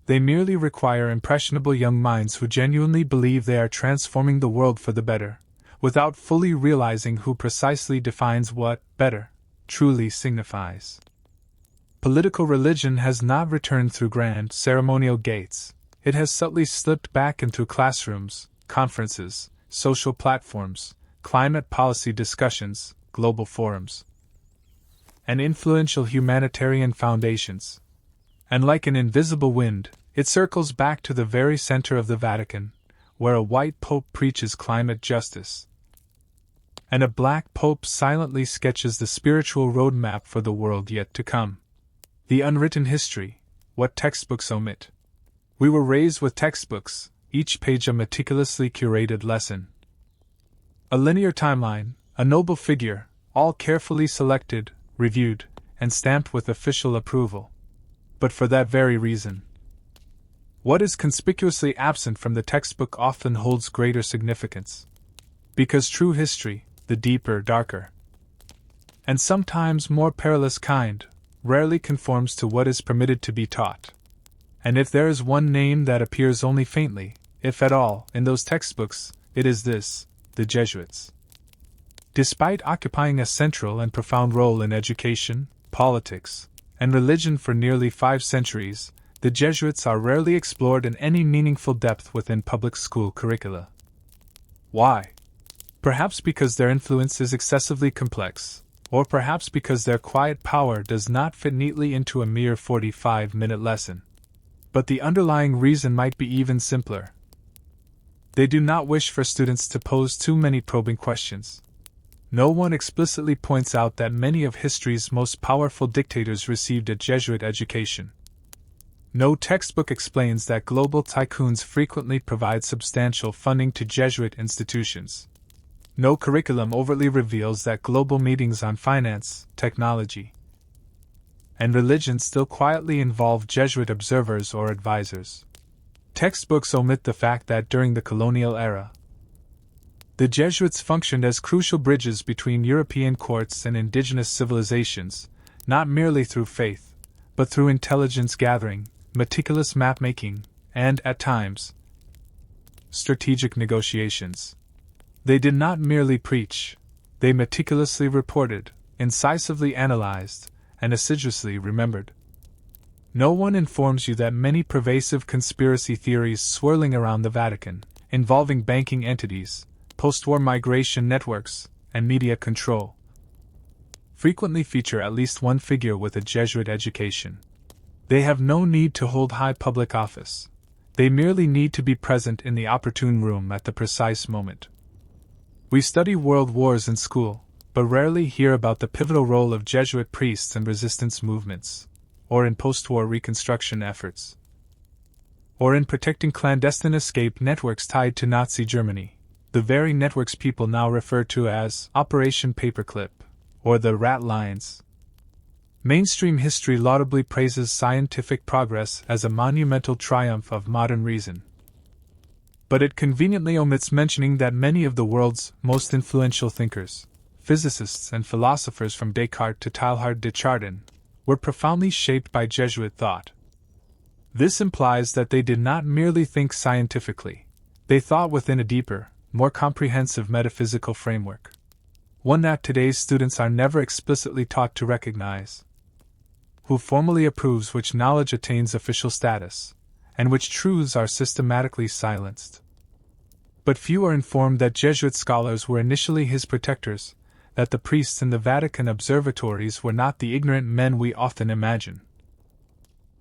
They merely require impressionable young minds who genuinely believe they are transforming the world for the better, without fully realizing who precisely defines what better truly signifies. Political religion has not returned through grand, ceremonial gates. It has subtly slipped back in through classrooms, conferences, social platforms, climate policy discussions, global forums, and influential humanitarian foundations. And like an invisible wind, it circles back to the very center of the Vatican, where a white pope preaches climate justice, and a black pope silently sketches the spiritual roadmap for the world yet to come. The unwritten history, what textbooks omit. We were raised with textbooks, each page a meticulously curated lesson. A linear timeline, a noble figure, all carefully selected, reviewed, and stamped with official approval. But for that very reason, what is conspicuously absent from the textbook often holds greater significance. Because true history, the deeper, darker, and sometimes more perilous kind, rarely conforms to what is permitted to be taught. And if there is one name that appears only faintly, if at all, in those textbooks, it is this: the Jesuits. Despite occupying a central and profound role in education, politics, and religion for nearly 5 centuries, the Jesuits are rarely explored in any meaningful depth within public school curricula. Why? Perhaps because their influence is excessively complex, or perhaps because their quiet power does not fit neatly into a mere 45-minute lesson. But the underlying reason might be even simpler. They do not wish for students to pose too many probing questions. No one explicitly points out that many of history's most powerful dictators received a Jesuit education. No textbook explains that global tycoons frequently provide substantial funding to Jesuit institutions. No curriculum overtly reveals that global meetings on finance, technology, and religion still quietly involve Jesuit observers or advisors. Textbooks omit the fact that during the colonial era, the Jesuits functioned as crucial bridges between European courts and indigenous civilizations, not merely through faith, but through intelligence gathering, meticulous map-making, and, at times, strategic negotiations. They did not merely preach, they meticulously reported, incisively analyzed, and assiduously remembered. No one informs you that many pervasive conspiracy theories swirling around the Vatican, involving banking entities, post-war migration networks, and media control, frequently feature at least one figure with a Jesuit education. They have no need to hold high public office. They merely need to be present in the opportune room at the precise moment. We study world wars in school, but rarely hear about the pivotal role of Jesuit priests in resistance movements, or in post-war reconstruction efforts, or in protecting clandestine escape networks tied to Nazi Germany, the very networks people now refer to as Operation Paperclip, or the Rat Lines. Mainstream history laudably praises scientific progress as a monumental triumph of modern reason. But it conveniently omits mentioning that many of the world's most influential thinkers, physicists and philosophers from Descartes to Teilhard de Chardin, were profoundly shaped by Jesuit thought. This implies that they did not merely think scientifically, they thought within a deeper, more comprehensive metaphysical framework, one that today's students are never explicitly taught to recognize. Who formally approves which knowledge attains official status, and which truths are systematically silenced. But few are informed that Jesuit scholars were initially his protectors, that the priests in the Vatican observatories were not the ignorant men we often imagine.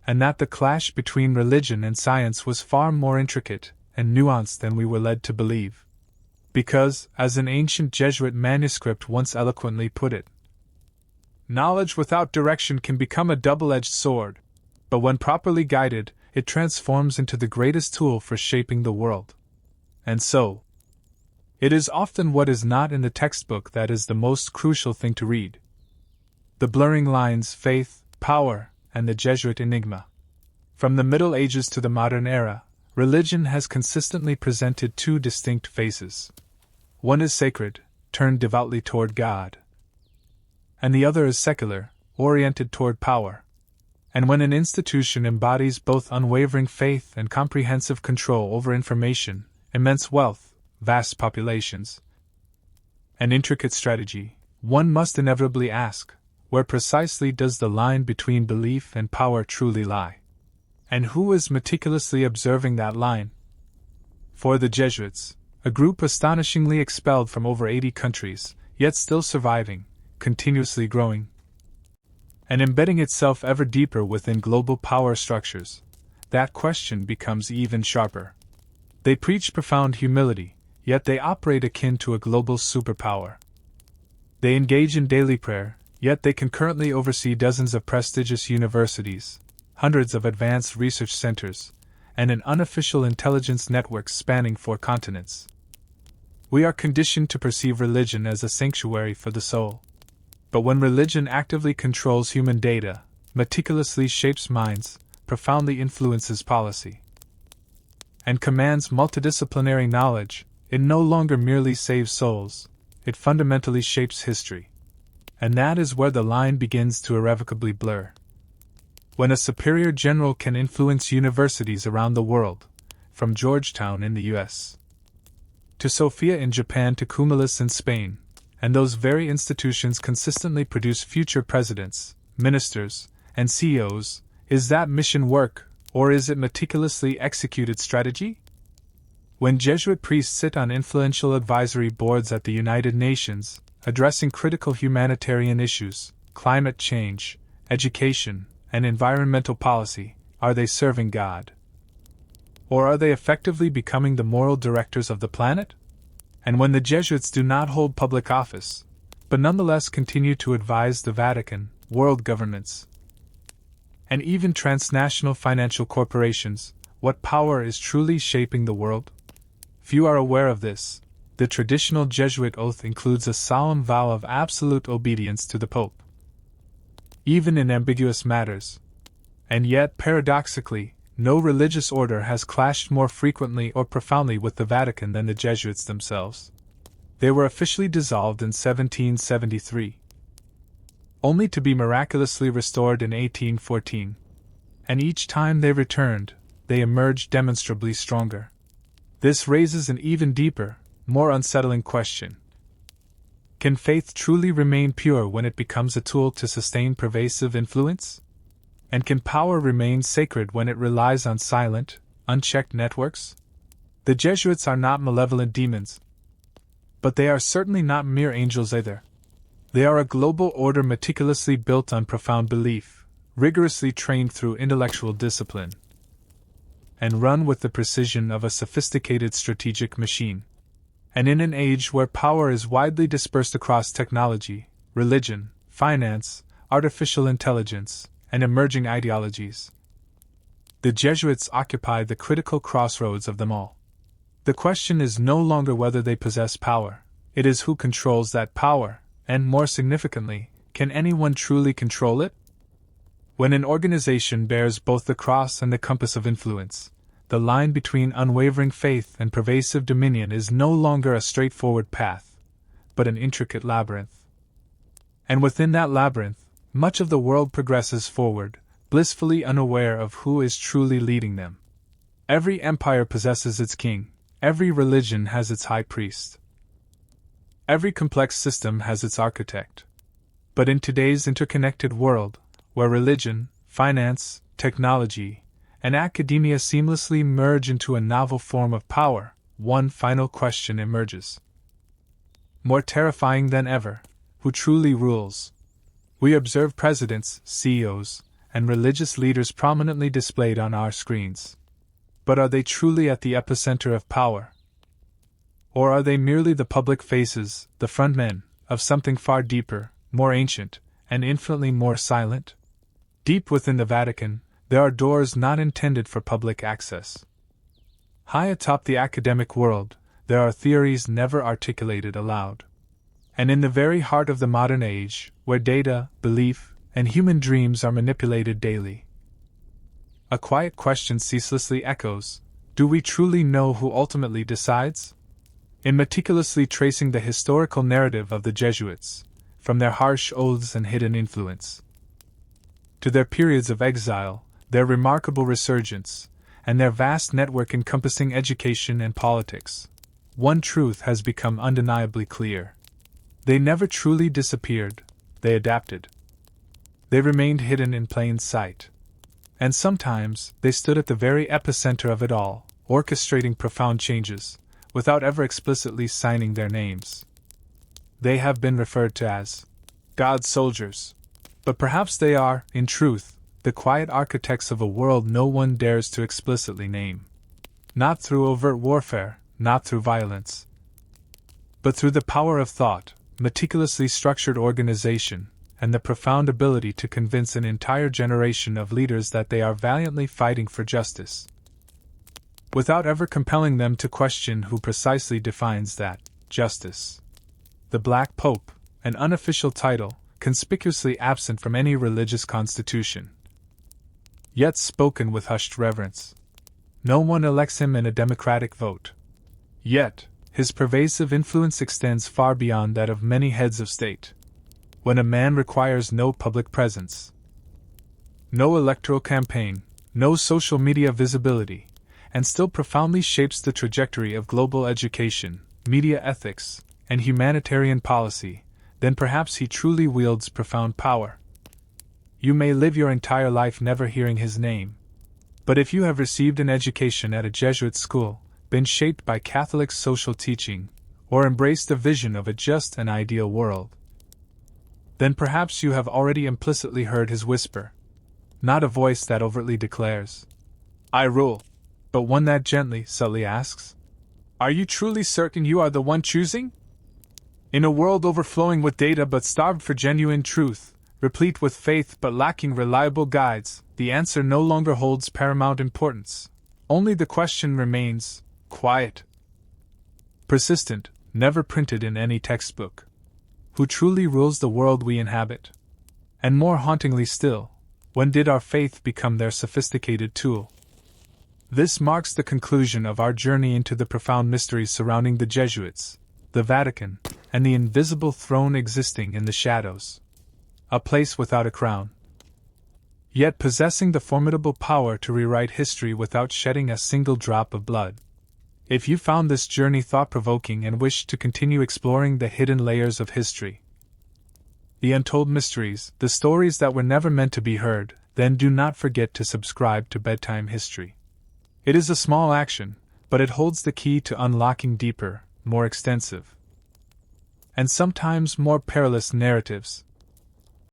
and that the clash between religion and science was far more intricate and nuanced than we were led to believe. Because, as an ancient Jesuit manuscript once eloquently put it, knowledge without direction can become a double-edged sword, but when properly guided, it transforms into the greatest tool for shaping the world. And so, it is often what is not in the textbook that is the most crucial thing to read. The blurring lines, faith, power, and the Jesuit enigma. From the Middle Ages to the modern era, religion has consistently presented two distinct faces. One is sacred, turned devoutly toward God, and the other is secular, oriented toward power. And when an institution embodies both unwavering faith and comprehensive control over information, immense wealth, vast populations, and intricate strategy, one must inevitably ask, where precisely does the line between belief and power truly lie? And who is meticulously observing that line? For the Jesuits, a group astonishingly expelled from over 80 countries, yet still surviving, continuously growing, and embedding itself ever deeper within global power structures, that question becomes even sharper. They preach profound humility, yet they operate akin to a global superpower. They engage in daily prayer, yet they concurrently oversee dozens of prestigious universities, hundreds of advanced research centers, and an unofficial intelligence network spanning 4 continents. We are conditioned to perceive religion as a sanctuary for the soul. But when religion actively controls human data, meticulously shapes minds, profoundly influences policy, and commands multidisciplinary knowledge, it no longer merely saves souls, it fundamentally shapes history. And that is where the line begins to irrevocably blur. When a superior general can influence universities around the world, from Georgetown in the US to Sophia in Japan to Cumulus in Spain, and those very institutions consistently produce future presidents, ministers, and CEOs, is that mission work, or is it meticulously executed strategy? When Jesuit priests sit on influential advisory boards at the United Nations, addressing critical humanitarian issues, climate change, education, and environmental policy, are they serving God? Or are they effectively becoming the moral directors of the planet? And when the Jesuits do not hold public office, but nonetheless continue to advise the Vatican, world governments, and even transnational financial corporations, what power is truly shaping the world? Few are aware of this. The traditional Jesuit oath includes a solemn vow of absolute obedience to the Pope, even in ambiguous matters. And yet, paradoxically, no religious order has clashed more frequently or profoundly with the Vatican than the Jesuits themselves. They were officially dissolved in 1773, only to be miraculously restored in 1814. And each time they returned, they emerged demonstrably stronger. This raises an even deeper, more unsettling question. Can faith truly remain pure when it becomes a tool to sustain pervasive influence? And can power remain sacred when it relies on silent, unchecked networks? The Jesuits are not malevolent demons, but they are certainly not mere angels either. They are a global order meticulously built on profound belief, rigorously trained through intellectual discipline, and run with the precision of a sophisticated strategic machine. And in an age where power is widely dispersed across technology, religion, finance, artificial intelligence, and emerging ideologies, the Jesuits occupy the critical crossroads of them all. The question is no longer whether they possess power, it is who controls that power, and more significantly, can anyone truly control it? When an organization bears both the cross and the compass of influence, the line between unwavering faith and pervasive dominion is no longer a straightforward path, but an intricate labyrinth. And within that labyrinth, much of the world progresses forward, blissfully unaware of who is truly leading them. Every empire possesses its king, every religion has its high priest, every complex system has its architect. But in today's interconnected world, where religion, finance, technology, and academia seamlessly merge into a novel form of power, one final question emerges. More terrifying than ever, who truly rules? We observe presidents, CEOs, and religious leaders prominently displayed on our screens. But are they truly at the epicenter of power? Or are they merely the public faces, the frontmen, of something far deeper, more ancient, and infinitely more silent? Deep within the Vatican, there are doors not intended for public access. High atop the academic world, there are theories never articulated aloud. And in the very heart of the modern age, where data, belief, and human dreams are manipulated daily, a quiet question ceaselessly echoes: do we truly know who ultimately decides? In meticulously tracing the historical narrative of the Jesuits, from their harsh oaths and hidden influence, to their periods of exile, their remarkable resurgence, and their vast network encompassing education and politics, one truth has become undeniably clear. They never truly disappeared, they adapted. They remained hidden in plain sight. And sometimes they stood at the very epicenter of it all, orchestrating profound changes, without ever explicitly signing their names. They have been referred to as God's soldiers. But perhaps they are, in truth, the quiet architects of a world no one dares to explicitly name. Not through overt warfare, not through violence, but through the power of thought, meticulously structured organization, and the profound ability to convince an entire generation of leaders that they are valiantly fighting for justice, without ever compelling them to question who precisely defines that justice. The Black Pope, an unofficial title, conspicuously absent from any religious constitution, yet spoken with hushed reverence. No one elects him in a democratic vote. Yet, his pervasive influence extends far beyond that of many heads of state. When a man requires no public presence, no electoral campaign, no social media visibility, and still profoundly shapes the trajectory of global education, media ethics, and humanitarian policy, then perhaps he truly wields profound power. You may live your entire life never hearing his name, but if you have received an education at a Jesuit school, been shaped by Catholic social teaching, or embraced the vision of a just and ideal world, then perhaps you have already implicitly heard his whisper. Not a voice that overtly declares, "I rule," but one that gently, subtly asks, "Are you truly certain you are the one choosing?" In a world overflowing with data but starved for genuine truth, replete with faith but lacking reliable guides, the answer no longer holds paramount importance. Only the question remains, quiet, persistent, never printed in any textbook. Who truly rules the world we inhabit? And more hauntingly still, when did our faith become their sophisticated tool? This marks the conclusion of our journey into the profound mysteries surrounding the Jesuits, the Vatican, and the invisible throne existing in the shadows. A place without a crown, yet possessing the formidable power to rewrite history without shedding a single drop of blood. If you found this journey thought-provoking and wish to continue exploring the hidden layers of history, the untold mysteries, the stories that were never meant to be heard, then do not forget to subscribe to Bedtime History. It is a small action, but it holds the key to unlocking deeper, more extensive, and sometimes more perilous narratives